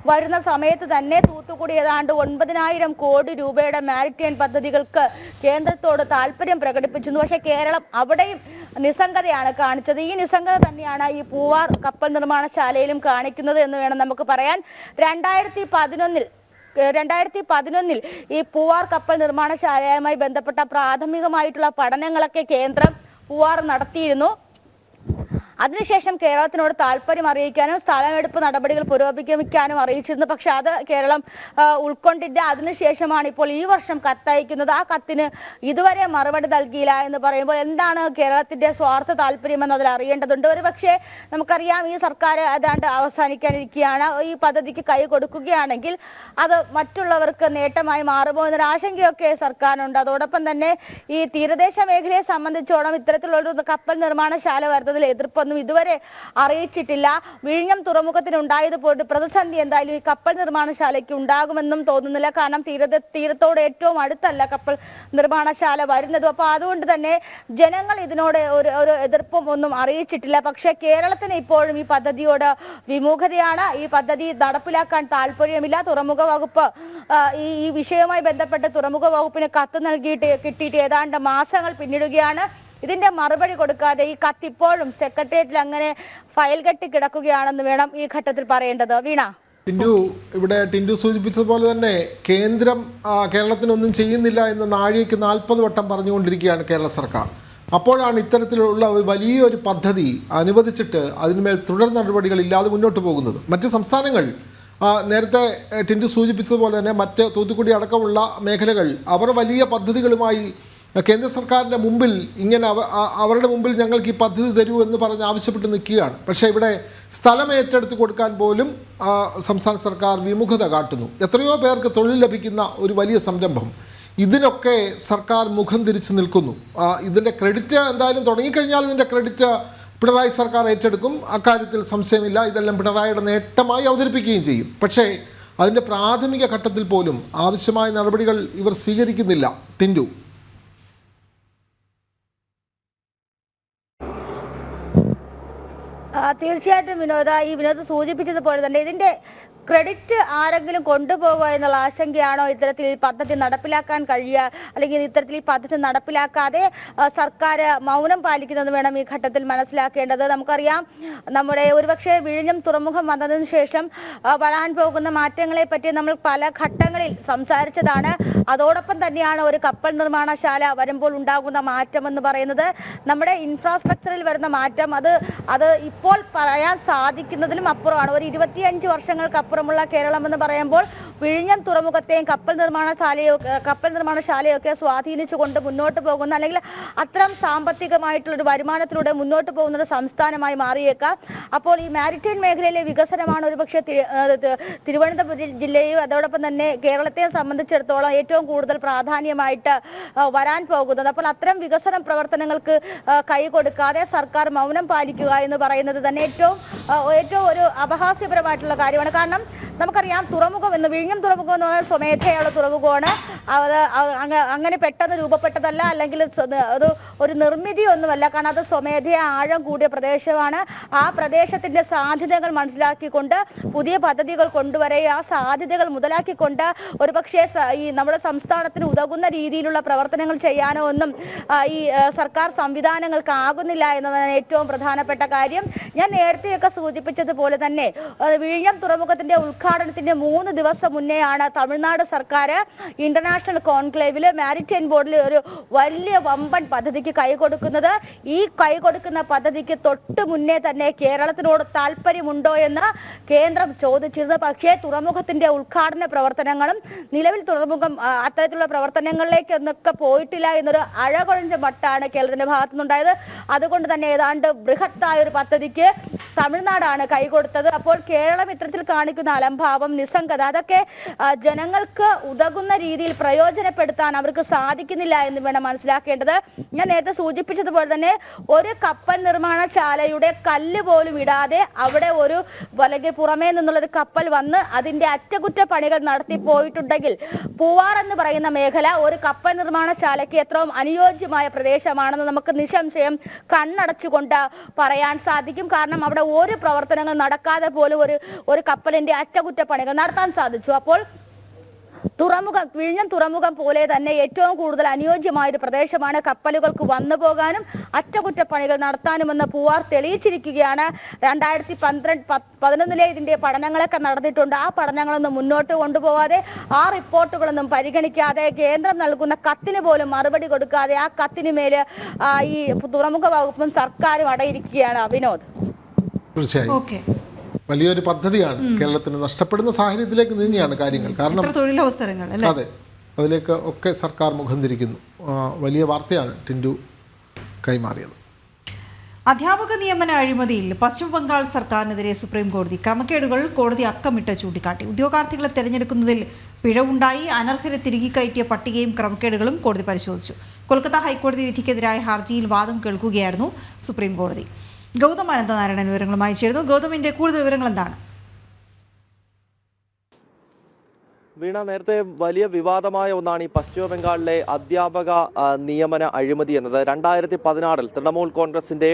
വരുന്ന സമയത്ത് തന്നെ തൂത്തുക്കുടി ഏതാണ്ട് 9,000 കോടി രൂപയുടെ മാരിടൈം പദ്ധതികൾക്ക് കേന്ദ്രത്തോട് താല്പര്യം പ്രകടിപ്പിച്ചിരുന്നു. പക്ഷേ കേരളം അവിടെയും നിസ്സംഗതയാണ് കാണിച്ചത്. ഈ നിസ്സംഗത തന്നെയാണ് ഈ പൂവാർ കപ്പൽ നിർമ്മാണശാലയിലും കാണിക്കുന്നത് എന്ന് വേണം നമുക്ക് പറയാൻ. 2011-ൽ 2011 ഈ പൂവാർ കപ്പൽ നിർമ്മാണശാലയുമായി ബന്ധപ്പെട്ട പ്രാഥമികമായിട്ടുള്ള പഠനങ്ങളൊക്കെ കേന്ദ്രം പൂവാർ നടത്തിയിരുന്നു. അതിനുശേഷം കേരളത്തിനോട് താല്പര്യം അറിയിക്കാനും സ്ഥലമെടുപ്പ് നടപടികൾ പുരോഗമിക്കാനും അറിയിച്ചിരുന്നു. പക്ഷെ അത് കേരളം ഉൾക്കൊണ്ടിട്ട് അതിനുശേഷമാണ് ഇപ്പോൾ ഈ വർഷം കത്തയക്കുന്നത്. ആ കത്തിന് ഇതുവരെ മറുപടി നൽകിയില്ല എന്ന് പറയുമ്പോൾ എന്താണ് കേരളത്തിന്റെ സ്വാർത്ഥ താല്പര്യം എന്നതിൽ അറിയേണ്ടതുണ്ട്. ഒരു പക്ഷേ നമുക്കറിയാം ഈ സർക്കാർ ഏതാണ്ട് അവസാനിക്കാനിരിക്കുകയാണ്. ഈ പദ്ധതിക്ക് കൈ കൊടുക്കുകയാണെങ്കിൽ അത് മറ്റുള്ളവർക്ക് നേട്ടമായി മാറുമോ എന്നൊരു ആശങ്കയൊക്കെ സർക്കാരിനുണ്ട്. അതോടൊപ്പം തന്നെ ഈ തീരദേശ മേഖലയെ സംബന്ധിച്ചോളം ഇത്തരത്തിലുള്ള കപ്പൽ നിർമ്മാണശാല വരുന്നതിൽ എതിർപ്പ് ഇതുവരെ അറിയിച്ചിട്ടില്ല. വിഴിഞ്ഞം തുറമുഖത്തിന് ഉണ്ടായതുപോലെ പ്രതിസന്ധി എന്തായാലും ഈ കപ്പൽ നിർമ്മാണശാലയ്ക്ക് ഉണ്ടാകുമെന്നും തോന്നുന്നില്ല. കാരണം തീരത്തോട് ഏറ്റവും അടുത്തല്ല കപ്പൽ നിർമ്മാണശാല വരുന്നതും. അപ്പൊ അതുകൊണ്ട് തന്നെ ജനങ്ങൾ ഇതിനോട് ഒരു എതിർപ്പും ഒന്നും അറിയിച്ചിട്ടില്ല. പക്ഷെ കേരളത്തിന് ഇപ്പോഴും ഈ പദ്ധതിയോട് വിമുഖതയാണ്. ഈ പദ്ധതി നടപ്പിലാക്കാൻ താല്പര്യമില്ല. തുറമുഖ വകുപ്പ് ഈ വിഷയവുമായി ബന്ധപ്പെട്ട് തുറമുഖ വകുപ്പിന് കത്ത് കിട്ടിയിട്ട് ഏതാണ്ട് മാസങ്ങൾ പിന്നിടുകയാണ്. ഇതിന്റെ മറുപടി കൊടുക്കാതെ ഈ കത്തിപ്പോഴും സെക്രട്ടേറിയറ്റിൽ അങ്ങനെ ഫയൽ കെട്ടി കിടക്കുകയാണെന്ന് വേണം ഈ ഘട്ടത്തിൽ പറയേണ്ടത്. വീണ, ടിൻഡു സൂചിപ്പിച്ചതുപോലെ തന്നെ കേന്ദ്രം കേരളത്തിനൊന്നും ചെയ്യുന്നില്ല എന്ന് നാഴികയ്ക്ക് 40 വട്ടം പറഞ്ഞുകൊണ്ടിരിക്കുകയാണ് കേരള സർക്കാർ. അപ്പോഴാണ് ഇത്തരത്തിലുള്ള ഒരു വലിയൊരു പദ്ധതി അനുവദിച്ചിട്ട് അതിന്മേൽ തുടർ നടപടികളില്ലാതെ മുന്നോട്ട് പോകുന്നത്. മറ്റ് സംസ്ഥാനങ്ങൾ നേരത്തെ ടിൻഡു സൂചിപ്പിച്ചതുപോലെ തന്നെ മറ്റ് തൂത്തുക്കുടി അടക്കമുള്ള മേഖലകൾ അവർ വലിയ പദ്ധതികളുമായി കേന്ദ്ര സർക്കാരിൻ്റെ മുമ്പിൽ ഇങ്ങനെ അവരുടെ മുമ്പിൽ ഞങ്ങൾക്ക് ഈ പദ്ധതി തരൂ എന്ന് പറഞ്ഞ് ആവശ്യപ്പെട്ട് നിൽക്കുകയാണ്. പക്ഷേ ഇവിടെ സ്ഥലം ഏറ്റെടുത്ത് കൊടുക്കാൻ പോലും സംസ്ഥാന സർക്കാർ വിമുഖത കാട്ടുന്നു. എത്രയോ പേർക്ക് തൊഴിൽ ലഭിക്കുന്ന ഒരു വലിയ സംരംഭം, ഇതിനൊക്കെ സർക്കാർ മുഖം തിരിച്ചു നിൽക്കുന്നു. ഇതിൻ്റെ ക്രെഡിറ്റ് എന്തായാലും തുടങ്ങിക്കഴിഞ്ഞാൽ ഇതിൻ്റെ ക്രെഡിറ്റ് പിണറായി സർക്കാർ ഏറ്റെടുക്കും, അക്കാര്യത്തിൽ സംശയമില്ല. ഇതെല്ലാം പിണറായിയുടെ നേട്ടമായി അവതരിപ്പിക്കുകയും ചെയ്യും. പക്ഷേ അതിൻ്റെ പ്രാഥമിക ഘട്ടത്തിൽ പോലും ആവശ്യമായ നടപടികൾ ഇവർ സ്വീകരിക്കുന്നില്ല. ടിൻഡു, തീർച്ചയായിട്ടും വിനോദ് സൂചിപ്പിച്ചതുപോലെ തന്നെ ഇതിന്റെ ക്രെഡിറ്റ് ആരെങ്കിലും കൊണ്ടുപോകുക എന്നുള്ള ആശങ്കയാണോ ഇത്തരത്തിൽ ഈ പദ്ധതി നടപ്പിലാക്കാൻ കഴിയുക, അല്ലെങ്കിൽ ഇത്തരത്തിൽ ഈ പദ്ധതി നടപ്പിലാക്കാതെ സർക്കാർ മൗനം പാലിക്കുന്നത് വേണം ഈ ഘട്ടത്തിൽ മനസ്സിലാക്കേണ്ടത്. നമുക്കറിയാം നമ്മുടെ ഒരുപക്ഷെ വിഴിഞ്ഞം തുറമുഖം വന്നതിന് ശേഷം വരാൻ പോകുന്ന മാറ്റങ്ങളെ പറ്റി നമ്മൾ പല ഘട്ടങ്ങളിൽ സംസാരിച്ചതാണ്. അതോടൊപ്പം തന്നെയാണ് ഒരു കപ്പൽ നിർമ്മാണശാല വരുമ്പോൾ ഉണ്ടാകുന്ന മാറ്റം എന്ന് പറയുന്നത്. നമ്മുടെ ഇൻഫ്രാസ്ട്രക്ചറിൽ വരുന്ന മാറ്റം അത് ഇപ്പോൾ പറയാൻ സാധിക്കുന്നതിലും അപ്പുറമാണ്. ഒരു 25 വർഷങ്ങൾക്കപ്പുറം കേരളം എന്ന് പറയുമ്പോൾ വിഴിഞ്ഞം തുറമുഖത്തെയും കപ്പൽ നിർമ്മാണശാലയൊക്കെ സ്വാധീനിച്ചുകൊണ്ട് മുന്നോട്ട് പോകുന്ന, അല്ലെങ്കിൽ അത്തരം സാമ്പത്തികമായിട്ടുള്ളൊരു വരുമാനത്തിലൂടെ മുന്നോട്ട് പോകുന്ന ഒരു സംസ്ഥാനമായി മാറിയേക്കാം. അപ്പോൾ ഈ മാരിടൈം മേഖലയിലെ വികസനമാണ് ഒരുപക്ഷെ തിരുവനന്തപുരം ജില്ലയും അതോടൊപ്പം തന്നെ കേരളത്തെ സംബന്ധിച്ചിടത്തോളം ഏറ്റവും കൂടുതൽ പ്രാധാന്യമായിട്ട് വരാൻ പോകുന്നത്. അപ്പോൾ അത്തരം വികസന പ്രവർത്തനങ്ങൾക്ക് കൈ കൊടുക്കാതെ സർക്കാർ മൗനം പാലിക്കുക എന്ന് പറയുന്നത് തന്നെ ഏറ്റവും ഒരു അപഹാസ്യപരമായിട്ടുള്ള കാര്യമാണ്. കാരണം നമുക്കറിയാം വിഴിഞ്ഞം തുറമുഖം എന്ന് പറഞ്ഞാൽ സ്വമേധയുള്ള തുറമുഖമാണ്. അങ്ങനെ പെട്ടെന്ന് രൂപപ്പെട്ടതല്ല, അല്ലെങ്കിൽ ഒരു നിർമ്മിതി ഒന്നുമല്ല. കാരണം അത് സ്വമേധയ ആഴം കൂടിയ പ്രദേശമാണ്. ആ പ്രദേശത്തിന്റെ സാധ്യതകൾ മനസ്സിലാക്കിക്കൊണ്ട് പുതിയ പദ്ധതികൾ കൊണ്ടുവരിക, ആ സാധ്യതകൾ മുതലാക്കിക്കൊണ്ട് ഒരുപക്ഷെ ഈ നമ്മുടെ സംസ്ഥാനത്തിന് ഉതകുന്ന രീതിയിലുള്ള പ്രവർത്തനങ്ങൾ ചെയ്യാനോ ഒന്നും ഈ സർക്കാർ സംവിധാനങ്ങൾക്ക് ആകുന്നില്ല എന്നതാണ് ഏറ്റവും പ്രധാനപ്പെട്ട കാര്യം. ഞാൻ നേരത്തെയൊക്കെ സൂചിപ്പിച്ചതുപോലെ തന്നെ വിഴിഞ്ഞം തുറമുഖത്തിന്റെ ഉദ്ഘാടനത്തിന്റെ 3 ദിവസം മുന്നെയാണ് തമിഴ്നാട് സർക്കാർ ഇന്റർനാഷണൽ കോൺക്ലേവിൽ മാരിടൈം ബോർഡിൽ ഒരു വലിയ വമ്പൻ പദ്ധതിക്ക് കൈ കൊടുക്കുന്നത്. ഈ കൈ കൊടുക്കുന്ന പദ്ധതിക്ക് തൊട്ട് മുന്നേ തന്നെ കേരളത്തിനോട് താല്പര്യമുണ്ടോ എന്ന് കേന്ദ്രം ചോദിച്ചിരുന്നു. പക്ഷേ തുറമുഖത്തിന്റെ ഉദ്ഘാടന പ്രവർത്തനങ്ങളും നിലവിൽ തുറമുഖം അത്തരത്തിലുള്ള പ്രവർത്തനങ്ങളിലേക്കൊന്നൊക്കെ പോയിട്ടില്ല എന്നൊരു അഴകൊഴിഞ്ഞ മട്ടാണ് കേരളത്തിന്റെ ഭാഗത്തുനിന്നുണ്ടായത്. അതുകൊണ്ട് തന്നെ ഏതാണ്ട് ബൃഹത്തായ ഒരു പദ്ധതിക്ക് തമിഴ്നാടാണ് കൈകൊടുത്തത്. അപ്പോൾ കേരളം ഇത്തരത്തിൽ കാണിക്കുന്ന അലംഭാവം, നിസ്സംഗത, അതൊക്കെ ജനങ്ങൾക്ക് ഉതകുന്ന രീതിയിൽ പ്രയോജനപ്പെടുത്താൻ അവർക്ക് സാധിക്കുന്നില്ല എന്ന് വേണം മനസ്സിലാക്കേണ്ടത്. ഞാൻ നേരത്തെ സൂചിപ്പിച്ചതുപോലെ തന്നെ ഒരു കപ്പൽ നിർമ്മാണശാലയുടെ കല്ല് പോലും ഇടാതെ അവിടെ അല്ലെങ്കിൽ പുറമേ നിന്നുള്ളൊരു കപ്പൽ വന്ന് അതിന്റെ അറ്റകുറ്റപ്പണികൾ നടത്തി പോയിട്ടുണ്ടെങ്കിൽ പൂവാർ എന്ന് പറയുന്ന മേഖല ഒരു കപ്പൽ നിർമ്മാണശാലയ്ക്ക് എത്രയും അനുയോജ്യമായ പ്രദേശമാണെന്ന് നമുക്ക് നിസ്സംശയം കണ്ണടച്ചുകൊണ്ട് പറയാൻ സാധിക്കും. കാരണം അവിടെ ഒരു പ്രവർത്തനങ്ങൾ നടക്കാതെ പോലും ഒരു കപ്പലിന്റെ അറ്റകുറ്റപ്പണികൾ നടത്താൻ സാധിച്ചു. അപ്പോൾ വിഴിഞ്ഞം തുറമുഖം പോലെ തന്നെ ഏറ്റവും കൂടുതൽ അനുയോജ്യമായ ഒരു പ്രദേശമാണ് കപ്പലുകൾക്ക് വന്നു പോകാനും അറ്റകുറ്റപ്പണികൾ നടത്താനുമെന്ന് പൂവാർ തെളിയിച്ചിരിക്കുകയാണ്. 2011 ഇതിന്റെ പഠനങ്ങളൊക്കെ നടന്നിട്ടുണ്ട്. ആ പഠനങ്ങളൊന്നും മുന്നോട്ട് കൊണ്ടുപോകാതെ, ആ റിപ്പോർട്ടുകളൊന്നും പരിഗണിക്കാതെ, കേന്ദ്രം നൽകുന്ന കത്തിന് പോലും മറുപടി കൊടുക്കാതെ ആ കത്തിന് മേല് ഈ തുറമുഖ വകുപ്പും സർക്കാരും അടയിരിക്കുകയാണ്. വിനോദ്, തീർച്ചയായും വലിയൊരു പദ്ധതിയാണ്. കേരളത്തിന് നഷ്ടപ്പെടുന്ന സാഹചര്യത്തിലേക്ക് നീങ്ങിയാണ് കാര്യങ്ങൾ. കാരണം തൊഴിലവസരങ്ങൾ, അതെ, അതിലേക്ക് ഒക്കെ സർക്കാർ മുഖം തിരിക്കുന്നു. വലിയ വാർത്തയാണ് ടിൻഡു കൈമാറിയത്. അധ്യാപക നിയമന അഴിമതിയിൽ പശ്ചിമ ബംഗാൾ സർക്കാരിനെതിരെ സുപ്രീം കോടതി ക്രമക്കേടുകൾ കോടതി അക്കമിട്ട് ചൂണ്ടിക്കാട്ടി. ഉദ്യോഗാർത്ഥികളെ തെരഞ്ഞെടുക്കുന്നതിൽ പിഴവുണ്ടായി, അനർഹരെ തിരികെ കയറ്റിയ പട്ടികയും ക്രമക്കേടുകളും കോടതി പരിശോധിച്ചു. കൊൽക്കത്ത ഹൈക്കോടതി വിധിക്കെതിരായ ഹർജിയിൽ വാദം കേൾക്കുകയായിരുന്നു സുപ്രീം കോടതി. ഗൗതം അനന്തനാരായണൻ വിവരങ്ങളുമായി ചേർന്നു. ഗൗതമിന്റെ കൂടുതൽ വിവരങ്ങൾ എന്താണ്? വീണ, നേരത്തെ വലിയ വിവാദമായ ഒന്നാണ് ഈ പശ്ചിമ ബംഗാളിലെ അധ്യാപക നിയമന അഴിമതി എന്നത്. 2016 തൃണമൂൽ കോൺഗ്രസിന്റെ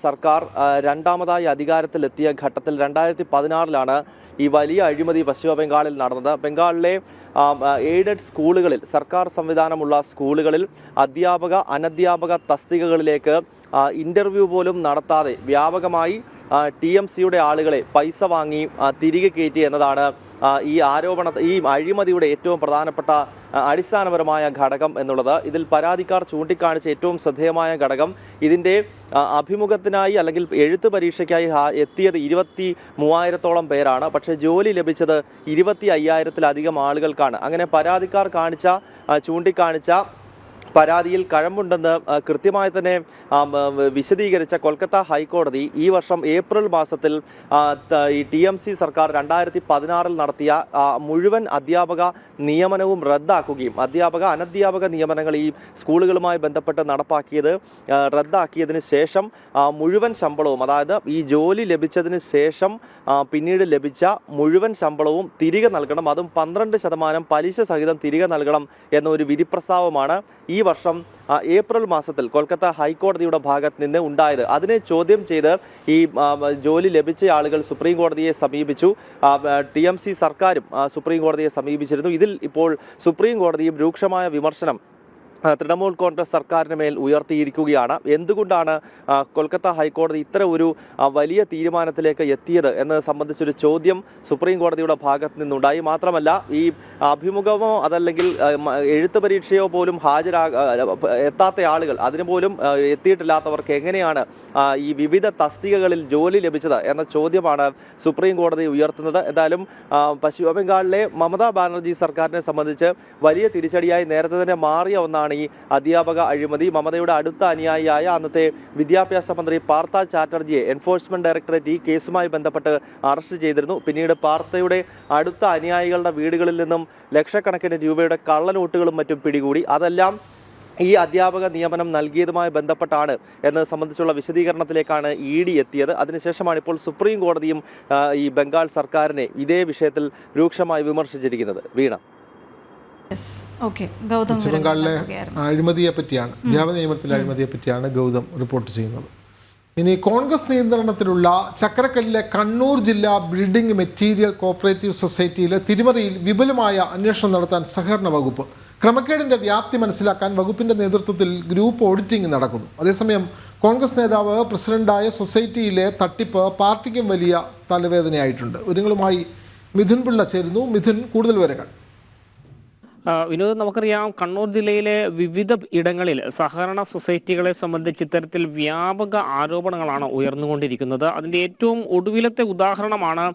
സർക്കാർ രണ്ടാമതായി അധികാരത്തിലെത്തിയ ഘട്ടത്തിൽ 2016 ഈ വലിയ അഴിമതി പശ്ചിമ ബംഗാളിൽ നടന്നത്. ബംഗാളിലെ എയ്ഡഡ് സ്കൂളുകളിൽ, സർക്കാർ സംവിധാനമുള്ള സ്കൂളുകളിൽ അധ്യാപക അനധ്യാപക തസ്തികകളിലേക്ക് ഇന്റർവ്യൂ പോലും നടത്താതെ വ്യാപകമായി TMCയുടെ ആളുകളെ പൈസ വാങ്ങി തിരികെ കയറ്റി എന്നതാണ് ഈ അഴിമതിയുടെ ഏറ്റവും പ്രധാനപ്പെട്ട അടിസ്ഥാനപരമായ ഘടകം എന്നുള്ളത്. ഇതിൽ പരാതിക്കാർ ചൂണ്ടിക്കാണിച്ച ഏറ്റവും ശ്രദ്ധേയമായ ഘടകം, ഇതിൻ്റെ അഭിമുഖത്തിനായി അല്ലെങ്കിൽ എഴുത്ത് പരീക്ഷയ്ക്കായി എത്തിയത് 23,000-ഓളം പേരാണ്. പക്ഷേ ജോലി ലഭിച്ചത് 25,000-ലധികം ആളുകൾക്കാണ്. അങ്ങനെ പരാതിക്കാർ ചൂണ്ടിക്കാണിച്ച പരാതിയിൽ കഴമ്പുണ്ടെന്ന് കൃത്യമായി തന്നെ വിശദീകരിച്ച കൊൽക്കത്ത ഹൈക്കോടതി ഈ വർഷം ഏപ്രിൽ മാസത്തിൽ ഈ TMC സർക്കാർ 2016 നടത്തിയ മുഴുവൻ അധ്യാപക നിയമനവും റദ്ദാക്കുകയും അധ്യാപക അനധ്യാപക നിയമനങ്ങൾ ഈ സ്കൂളുകളുമായി ബന്ധപ്പെട്ട് നടപ്പാക്കിയത് റദ്ദാക്കിയതിന് ശേഷം മുഴുവൻ ശമ്പളവും, അതായത് ഈ ജോലി ലഭിച്ചതിന് ശേഷം പിന്നീട് ലഭിച്ച മുഴുവൻ ശമ്പളവും തിരികെ നൽകണം, അതും 12% പലിശ സഹിതം തിരികെ നൽകണം എന്നൊരു വിധിപ്രസ്താവമാണ് ഈ വർഷം ഏപ്രിൽ മാസത്തിൽ കൊൽക്കത്ത ഹൈക്കോടതിയുടെ ഭാഗത്ത് നിന്ന് ഉണ്ടായത്. അതിനെ ചോദ്യം ചെയ്ത് ഈ ജോലി ലഭിച്ച ആളുകൾ സുപ്രീം കോടതിയെ സമീപിച്ചു. TMC സർക്കാരും സുപ്രീം കോടതിയെ സമീപിച്ചിരുന്നു. ഇതിൽ ഇപ്പോൾ സുപ്രീം കോടതിയും രൂക്ഷമായ വിമർശനം തൃണമൂൽ കോൺഗ്രസ് സർക്കാരിന് മേൽ ഉയർത്തിയിരിക്കുകയാണ്. എന്തുകൊണ്ടാണ് കൊൽക്കത്ത ഹൈക്കോടതി ഇത്ര ഒരു വലിയ തീരുമാനത്തിലേക്ക് എത്തിയത് എന്നത് സംബന്ധിച്ചൊരു ചോദ്യം സുപ്രീം കോടതിയുടെ ഭാഗത്ത് നിന്നുണ്ടായി. മാത്രമല്ല, ഈ അഭിമുഖമോ അതല്ലെങ്കിൽ എഴുത്ത് പരീക്ഷയോ പോലും എത്താത്ത ആളുകൾ, അതിന് പോലും എത്തിയിട്ടില്ലാത്തവർക്ക് എങ്ങനെയാണ് ഈ വിവിധ തസ്തികകളിൽ ജോലി ലഭിച്ചത് എന്ന ചോദ്യമാണ് സുപ്രീം കോടതി ഉയർത്തുന്നത്. എന്തായാലും പശ്ചിമ ബംഗാളിലെ മമതാ ബാനർജി സർക്കാരിനെ സംബന്ധിച്ച് വലിയ തിരിച്ചടിയായി നേരത്തെ തന്നെ മാറിയ ഒന്നാണ് ഈ അധ്യാപക അഴിമതി. മമതയുടെ അടുത്ത അനുയായിയായ അന്നത്തെ വിദ്യാഭ്യാസ മന്ത്രി പാർത്ഥ ചാറ്റർജിയെ എൻഫോഴ്സ്മെന്റ് ഡയറക്ടറേറ്റ് ഈ കേസുമായി ബന്ധപ്പെട്ട് അറസ്റ്റ് ചെയ്തിരുന്നു. പിന്നീട് പാർത്ഥയുടെ അടുത്ത അനുയായികളുടെ വീടുകളിൽ നിന്നും ലക്ഷക്കണക്കിന് രൂപയുടെ കള്ളനോട്ടുകളും മറ്റും പിടികൂടി. അതെല്ലാം ഈ അധ്യാപക നിയമനം നൽകിയതുമായി ബന്ധപ്പെട്ടാണ് എന്നത് സംബന്ധിച്ചുള്ള വിശദീകരണത്തിലേക്കാണ് ED എത്തിയത്. അതിനുശേഷമാണ് ഇപ്പോൾ സുപ്രീം കോടതിയും ഈ ബംഗാൾ സർക്കാരിനെ ഇതേ വിഷയത്തിൽ രൂക്ഷമായി വിമർശിച്ചിരിക്കുന്നത്. വീണ, പശ്ചിമ ബംഗാളിലെ അഴിമതിയെ പറ്റിയാണ്, അധ്യാപക നിയമത്തിലെ അഴിമതിയെ പറ്റിയാണ് ഗൗതം റിപ്പോർട്ട് ചെയ്യുന്നത്. ഇനി കോൺഗ്രസ് നിയന്ത്രണത്തിലുള്ള ചക്കരക്കല്ലിലെ കണ്ണൂർ ജില്ലാ ബിൽഡിംഗ് മെറ്റീരിയൽ കോപ്പറേറ്റീവ് സൊസൈറ്റിയിലെ തിരിമറിയിൽ വിപുലമായ അന്വേഷണം നടത്താൻ സഹകരണ വകുപ്പ്. ക്രമക്കേടിൻ്റെ വ്യാപ്തി മനസ്സിലാക്കാൻ വകുപ്പിൻ്റെ നേതൃത്വത്തിൽ ഗ്രൂപ്പ് ഓഡിറ്റിംഗ് നടക്കുന്നു. അതേസമയം കോൺഗ്രസ് നേതാവ് പ്രസിഡന്റായ സൊസൈറ്റിയിലെ തട്ടിപ്പ് പാർട്ടിക്കും വലിയ തലവേദനയായിട്ടുണ്ട്. വിവരങ്ങളുമായി മിഥുൻ പിള്ള ചേരുന്നു. മിഥുൻ, കൂടുതൽ വിവരങ്ങൾ. വിനോദ്, നമുക്കറിയാം കണ്ണൂർ ജില്ലയിലെ വിവിധ ഇടങ്ങളിൽ സഹകരണ സൊസൈറ്റികളെ സംബന്ധിച്ച് ഇത്തരത്തിൽ വ്യാപക ആരോപണങ്ങളാണ് ഉയർന്നുകൊണ്ടിരിക്കുന്നത്. അതിന്റെ ഏറ്റവും ഒടുവിലത്തെ ഉദാഹരണമാണ്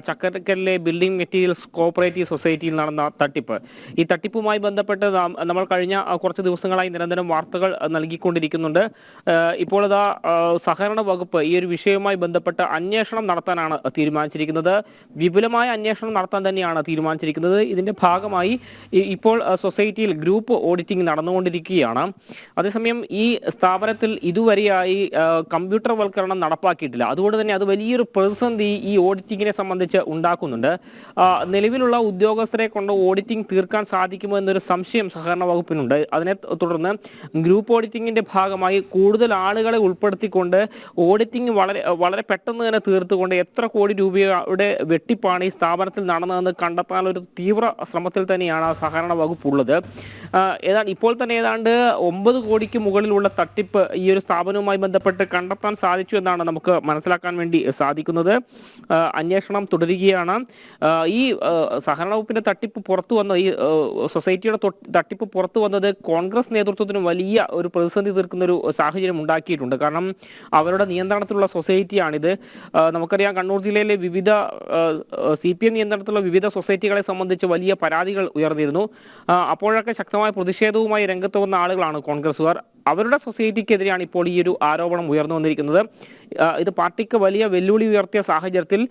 ചക്കരക്കല്ലിലെ ബിൽഡിംഗ് മെറ്റീരിയൽസ് കോപ്പറേറ്റീവ് സൊസൈറ്റിയിൽ നടന്ന തട്ടിപ്പ്. ഈ തട്ടിപ്പുമായി ബന്ധപ്പെട്ട് നമ്മൾ കഴിഞ്ഞ കുറച്ച് ദിവസങ്ങളായി നിരന്തരം വാർത്തകൾ നൽകിക്കൊണ്ടിരിക്കുന്നുണ്ട്. ഇപ്പോൾ ഇതാ സഹകരണ വകുപ്പ് ഈ ഒരു വിഷയവുമായി ബന്ധപ്പെട്ട് അന്വേഷണം നടത്താനാണ് തീരുമാനിച്ചിരിക്കുന്നത്. വിപുലമായ അന്വേഷണം നടത്താൻ തന്നെയാണ് തീരുമാനിച്ചിരിക്കുന്നത്. ഇതിന്റെ ഭാഗമായി ഇപ്പോൾ സൊസൈറ്റിയിൽ ഗ്രൂപ്പ് ഓഡിറ്റിംഗ് നടന്നുകൊണ്ടിരിക്കുകയാണ്. അതേസമയം ഈ സ്ഥാപനത്തിൽ ഇതുവരെയായി കമ്പ്യൂട്ടർവൽക്കരണം നടപ്പാക്കിയിട്ടില്ല. അതുകൊണ്ട് തന്നെ അത് വലിയൊരു പ്രതിസന്ധി ഈ ഓഡിറ്റിങ്ങിനെ സംബന്ധിച്ച് ഉണ്ടാക്കുന്നുണ്ട്. നിലവിലുള്ള ഉദ്യോഗസ്ഥരെ കൊണ്ട് ഓഡിറ്റിംഗ് തീർക്കാൻ സാധിക്കുമോ എന്നൊരു സംശയം സഹകരണ വകുപ്പിനുണ്ട്. അതിനെ തുടർന്ന് ഗ്രൂപ്പ് ഓഡിറ്റിംഗിന്റെ ഭാഗമായി കൂടുതൽ ആളുകളെ ഉൾപ്പെടുത്തിക്കൊണ്ട് ഓഡിറ്റിംഗ് വളരെ പെട്ടെന്ന് തന്നെ തീർത്തുകൊണ്ട് എത്ര കോടി രൂപയുടെ വെട്ടിപ്പാണ് ഈ സ്ഥാപനത്തിൽ നടന്നതെന്ന് കണ്ടെത്താൻ ഒരു തീവ്ര ശ്രമത്തിൽ തന്നെയാണ് സഹകരണ വകുപ്പ് ഉള്ളത്. ഇപ്പോൾ തന്നെ ഏതാണ്ട് 9 കോടിക്ക് മുകളിലുള്ള തട്ടിപ്പ് ഈ ഒരു സ്ഥാപനവുമായി ബന്ധപ്പെട്ട് കണ്ടെത്താൻ സാധിച്ചു എന്നാണ് നമുക്ക് മനസ്സിലാക്കാൻ വേണ്ടി സാധിക്കുന്നത്. അന്വേഷണം തുടരുകയാണ്. ഈ സഹകരണ വകുപ്പിന്റെ തട്ടിപ്പ് പുറത്തു വന്ന ഈ സൊസൈറ്റിയുടെ തട്ടിപ്പ് പുറത്തു വന്നത് കോൺഗ്രസ് നേതൃത്വത്തിന് വലിയ ഒരു പ്രതിസന്ധി തീർക്കുന്ന ഒരു സാഹചര്യം ഉണ്ടാക്കിയിട്ടുണ്ട്. കാരണം അവരുടെ നിയന്ത്രണത്തിലുള്ള സൊസൈറ്റിയാണിത്. നമുക്കറിയാം കണ്ണൂർ ജില്ലയിലെ വിവിധ CPM നിയന്ത്രണത്തിലുള്ള വിവിധ സൊസൈറ്റികളെ സംബന്ധിച്ച് വലിയ പരാതികൾ ഉയർന്നിരുന്നു. അപ്പോഴൊക്കെ ശക്തമായ പ്രതിഷേധവുമായി രംഗത്ത് വന്ന ആളുകളാണ് കോൺഗ്രസുകാർ. അവരുടെ സൊസൈറ്റിക്കെതിരെയാണ് ഇപ്പോൾ ഈ ഒരു ആരോപണം ഉയർന്നു വന്നിരിക്കുന്നത്. ഇത് പാർട്ടിക്ക് വലിയ വെല്ലുവിളി ഉയർത്തിയ സാഹചര്യത്തിൽ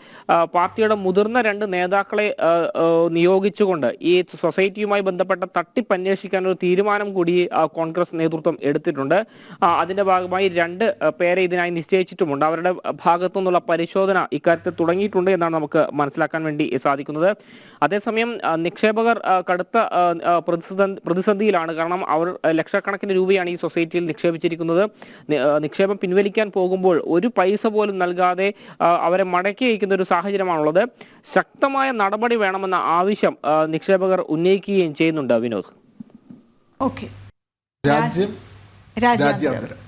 പാർട്ടിയുടെ മുതിർന്ന 2 നേതാക്കളെ നിയോഗിച്ചുകൊണ്ട് ഈ സൊസൈറ്റിയുമായി ബന്ധപ്പെട്ട തട്ടിപ്പ് അന്വേഷിക്കാൻ ഒരു തീരുമാനം കൂടി കോൺഗ്രസ് നേതൃത്വം എടുത്തിട്ടുണ്ട്. അതിന്റെ ഭാഗമായി 2 പേരെ ഇതിനായി നിശ്ചയിച്ചിട്ടുമുണ്ട്. അവരുടെ ഭാഗത്തു നിന്നുള്ള പരിശോധന ഇക്കാര്യത്തിൽ തുടങ്ങിയിട്ടുണ്ട് എന്നാണ് നമുക്ക് മനസ്സിലാക്കാൻ വേണ്ടി സാധിക്കുന്നത്. അതേസമയം നിക്ഷേപകർ കടുത്ത പ്രതിസന്ധിയിലാണ്. കാരണം അവർ ലക്ഷക്കണക്കിന് രൂപയാണ് ഈ സൊസൈറ്റിയിൽ നിക്ഷേപിച്ചിരിക്കുന്നത്. നിക്ഷേപം പിൻവലിക്കാൻ പോകുമ്പോൾ ഒരു പൈസ പോലും നൽകാതെ അവരെ മടക്കി അയക്കുന്ന ഒരു സാഹചര്യമാണുള്ളത്. ശക്തമായ നടപടി വേണമെന്ന ആവശ്യം നിക്ഷേപകർ ഉന്നയിക്കുകയും ചെയ്യുന്നുണ്ട്. വിനോദ്. ഓക്കെ. രാജ്യാന്തരം.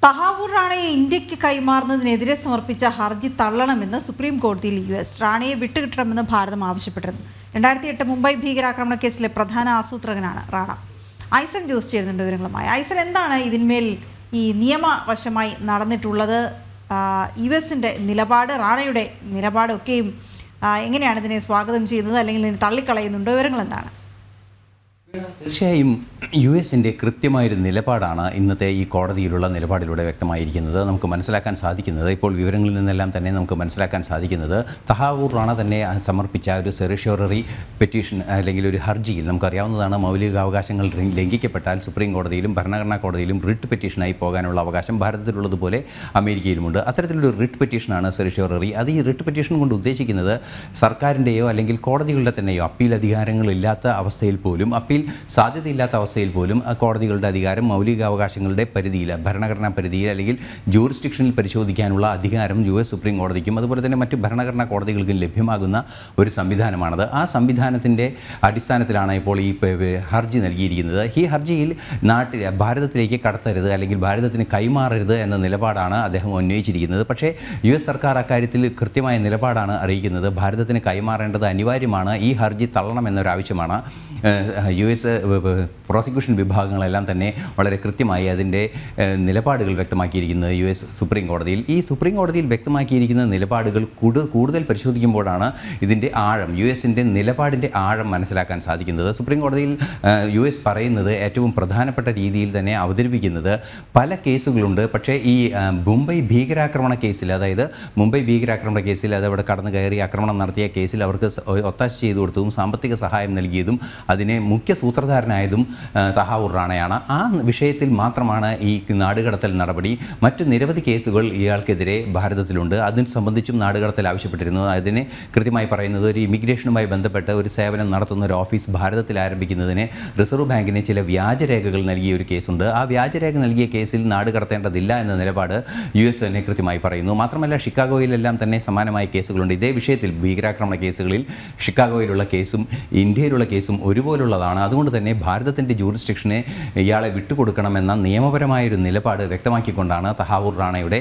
തഹാവൂർ റാണയെ ഇന്ത്യക്ക് കൈമാറുന്നതിനെതിരെ സമർപ്പിച്ച ഹർജി തള്ളണമെന്ന് സുപ്രീം കോടതിയിൽ US. റാണയെ വിട്ടുകിട്ടണമെന്ന് ഭാരതം ആവശ്യപ്പെട്ടിരുന്നു. 2008 മുംബൈ ഭീകരാക്രമണ കേസിലെ പ്രധാന ആസൂത്രകനാണ് റാണ. ഐസൻ ജോസ് ചേരുന്നുണ്ട് വിവരങ്ങളുമായി. ഐസൻ, എന്താണ് ഇതിന്മേൽ ഈ നിയമവശമായി നടന്നിട്ടുള്ളത്? US-ന്റെ നിലപാട്, റാണയുടെ നിലപാടൊക്കെയും എങ്ങനെയാണ് ഇതിനെ സ്വാഗതം ചെയ്യുന്നത്, അല്ലെങ്കിൽ ഇതിനെ തള്ളിക്കളയുന്നുണ്ടോ? വിവരങ്ങൾ എന്താണ്? തീർച്ചയായും US-ന്റെ കൃത്യമായൊരു നിലപാടാണ് ഇന്നത്തെ ഈ കോടതിയിലുള്ള നിലപാടിലൂടെ വ്യക്തമായിരിക്കുന്നത്. നമുക്ക് മനസ്സിലാക്കാൻ സാധിക്കുന്നത്, ഇപ്പോൾ വിവരങ്ങളിൽ നിന്നെല്ലാം തന്നെ നമുക്ക് മനസ്സിലാക്കാൻ സാധിക്കുന്നത്, തഹാവൂർ റാണ തന്നെ സമർപ്പിച്ച ഒരു സെറിഷ്യോററി പെറ്റീഷൻ അല്ലെങ്കിൽ ഒരു ഹർജിയിൽ നമുക്കറിയാവുന്നതാണ്, മൗലികാവകാശങ്ങൾ ലംഘിക്കപ്പെട്ടാൽ സുപ്രീം കോടതിയിലും ഭരണഘടനാ കോടതിയിലും റിട്ട് പെറ്റീഷനായി പോകാനുള്ള അവകാശം ഭാരതത്തിലുള്ളതുപോലെ അമേരിക്കയിലുമുണ്ട്. അത്തരത്തിലൊരു റിട്ട് പെറ്റീഷനാണ് സെറിഷ്യോററി. അത് ഈ റിട്ട് പെറ്റീഷൻ കൊണ്ട് ഉദ്ദേശിക്കുന്നത് സർക്കാരിൻ്റെയോ അല്ലെങ്കിൽ കോടതികളുടെ തന്നെയോ അപ്പീൽ അധികാരങ്ങളില്ലാത്ത അവസ്ഥയിൽ പോലും, അപ്പീൽ സാധ്യതയില്ലാത്ത അവസ്ഥയിൽ പോലും കോടതികളുടെ അധികാരം മൗലികാവകാശങ്ങളുടെ പരിധിയിൽ, ഭരണഘടനാ പരിധിയിൽ അല്ലെങ്കിൽ ജൂറിസ്ഡിക്ഷനിൽ പരിശോധിക്കാനുള്ള അധികാരം US സുപ്രീം കോടതിക്കും അതുപോലെ തന്നെ മറ്റ് ഭരണഘടനാ കോടതികൾക്കും ലഭ്യമാകുന്ന ഒരു സംവിധാനമാണത്. ആ സംവിധാനത്തിൻ്റെ അടിസ്ഥാനത്തിലാണ് ഇപ്പോൾ ഈ ഹർജി നൽകിയിരിക്കുന്നത്. ഈ ഹർജിയിൽ ഭാരതത്തിലേക്ക് കടത്തരുത് അല്ലെങ്കിൽ ഭാരതത്തിന് കൈമാറരുത് എന്ന നിലപാടാണ് അദ്ദേഹം ഉന്നയിച്ചിരിക്കുന്നത്. പക്ഷേ US സർക്കാർ അക്കാര്യത്തിൽ കൃത്യമായ നിലപാടാണ് അറിയിക്കുന്നത്. ഭാരതത്തിന് കൈമാറേണ്ടത് അനിവാര്യമാണ്, ഈ ഹർജി തള്ളണമെന്നൊരാവശ്യമാണ്. US പ്രോസിക്യൂഷൻ വിഭാഗങ്ങളെല്ലാം തന്നെ വളരെ കൃത്യമായി അതിൻ്റെ നിലപാടുകൾ വ്യക്തമാക്കിയിരിക്കുന്നത് US സുപ്രീം കോടതിയിൽ. ഈ സുപ്രീം കോടതിയിൽ വ്യക്തമാക്കിയിരിക്കുന്ന നിലപാടുകൾ കൂടുതൽ പരിശോധിക്കുമ്പോഴാണ് ഇതിൻ്റെ ആഴം, US-ൻ്റെ നിലപാടിൻ്റെ ആഴം മനസ്സിലാക്കാൻ സാധിക്കുന്നത്. സുപ്രീം കോടതിയിൽ US പറയുന്നത് ഏറ്റവും പ്രധാനപ്പെട്ട രീതിയിൽ തന്നെ അവതരിപ്പിക്കുന്നത് പല കേസുകളുണ്ട്. പക്ഷേ ഈ മുംബൈ ഭീകരാക്രമണ കേസിൽ, അതായത് മുംബൈ ഭീകരാക്രമണ കേസിൽ അതവിടെ കടന്നു കയറി ആക്രമണം നടത്തിയ കേസിൽ അവർക്ക് ഒത്താശ ചെയ്തു കൊടുത്തതും സാമ്പത്തിക സഹായം നൽകിയതും അതിനെ മുഖ്യ സൂത്രധാരനായതും തഹാവൂർ റാണയാണ്. ആ വിഷയത്തിൽ മാത്രമാണ് ഈ നാടുകടത്തൽ നടപടി. മറ്റ് നിരവധി കേസുകൾ ഇയാൾക്കെതിരെ ഭാരതത്തിലുണ്ട്. അതിനെ സംബന്ധിച്ചും നാടുകടത്തൽ ആവശ്യപ്പെട്ടിരുന്നു. അതിനെ കൃത്യമായി പറയുന്നത്, ഒരു ഇമിഗ്രേഷനുമായി ബന്ധപ്പെട്ട ഒരു സേവനം നടത്തുന്ന ഒരു ഓഫീസ് ഭാരതത്തിൽ ആരംഭിക്കുന്നതിന് റിസർവ് ബാങ്കിന് ചില വ്യാജരേഖകൾ നൽകിയ ഒരു കേസുണ്ട്. ആ വ്യാജരേഖ നൽകിയ കേസിൽ നാട് കടത്തേണ്ടതില്ല എന്ന നിലപാട് US തന്നെ കൃത്യമായി പറയുന്നു. മാത്രമല്ല ഷിക്കാഗോയിലെല്ലാം തന്നെ സമാനമായ കേസുകളുണ്ട്. ഇതേ വിഷയത്തിൽ ഭീകരാക്രമണ കേസുകളിൽ ഷിക്കാഗോയിലുള്ള കേസും ഇന്ത്യയിലുള്ള കേസും ഒരുപോലുള്ളതാണ്. അതുകൊണ്ട് തന്നെ ഭാരതത്തിൻ്റെ ജൂറിസ്ഡിക്ഷനെ ഇയാളെ വിട്ടുകൊടുക്കണമെന്ന നിയമപരമായൊരു നിലപാട് വ്യക്തമാക്കിക്കൊണ്ടാണ് തഹാവൂർ റാണയുടെ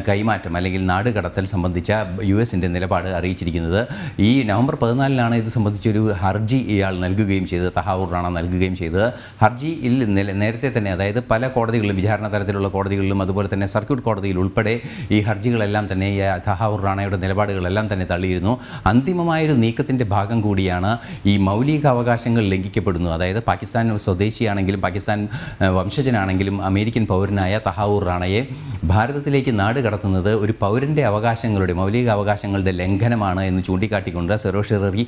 കൈമാറ്റം അല്ലെങ്കിൽ നാടുകടത്തൽ സംബന്ധിച്ച US-ൻ്റെ നിലപാട് അറിയിച്ചിരിക്കുന്നത്. ഈ നവംബർ 14-നാണ് ഇത് സംബന്ധിച്ചൊരു ഹർജി ഇയാൾ നൽകുകയും ചെയ്തത്, തഹാവൂർ റാണ നൽകുകയും ചെയ്തത്. ഹർജിയിൽ നേരത്തെ തന്നെ, അതായത് പല കോടതികളിലും, വിചാരണ തലത്തിലുള്ള കോടതികളിലും അതുപോലെ തന്നെ സർക്യൂട്ട് കോടതിയിൽ ഉൾപ്പെടെ ഈ ഹർജികളെല്ലാം തന്നെ ഈ തഹാവൂർ റാണയുടെ നിലപാടുകളെല്ലാം തന്നെ തള്ളിയിരുന്നു. അന്തിമമായൊരു നീക്കത്തിൻ്റെ ഭാഗം കൂടിയാണ് ഈ മൗലിക അവകാശങ്ങൾ ലംഘിക്കപ്പെടുന്നു. അതായത് പാകിസ്ഥാൻ സ്വദേശിയാണെങ്കിലും പാകിസ്ഥാൻ വംശജനാണെങ്കിലും അമേരിക്കൻ പൗരനായ തഹാവൂർ റാണയെ ഭാരതത്തിലേക്ക് നാട് കടത്തുന്നത് ഒരു പൗരൻ്റെ അവകാശങ്ങളുടെ, മൗലിക അവകാശങ്ങളുടെ ലംഘനമാണ് എന്ന് ചൂണ്ടിക്കാട്ടിക്കൊണ്ട് സെറോഷിററി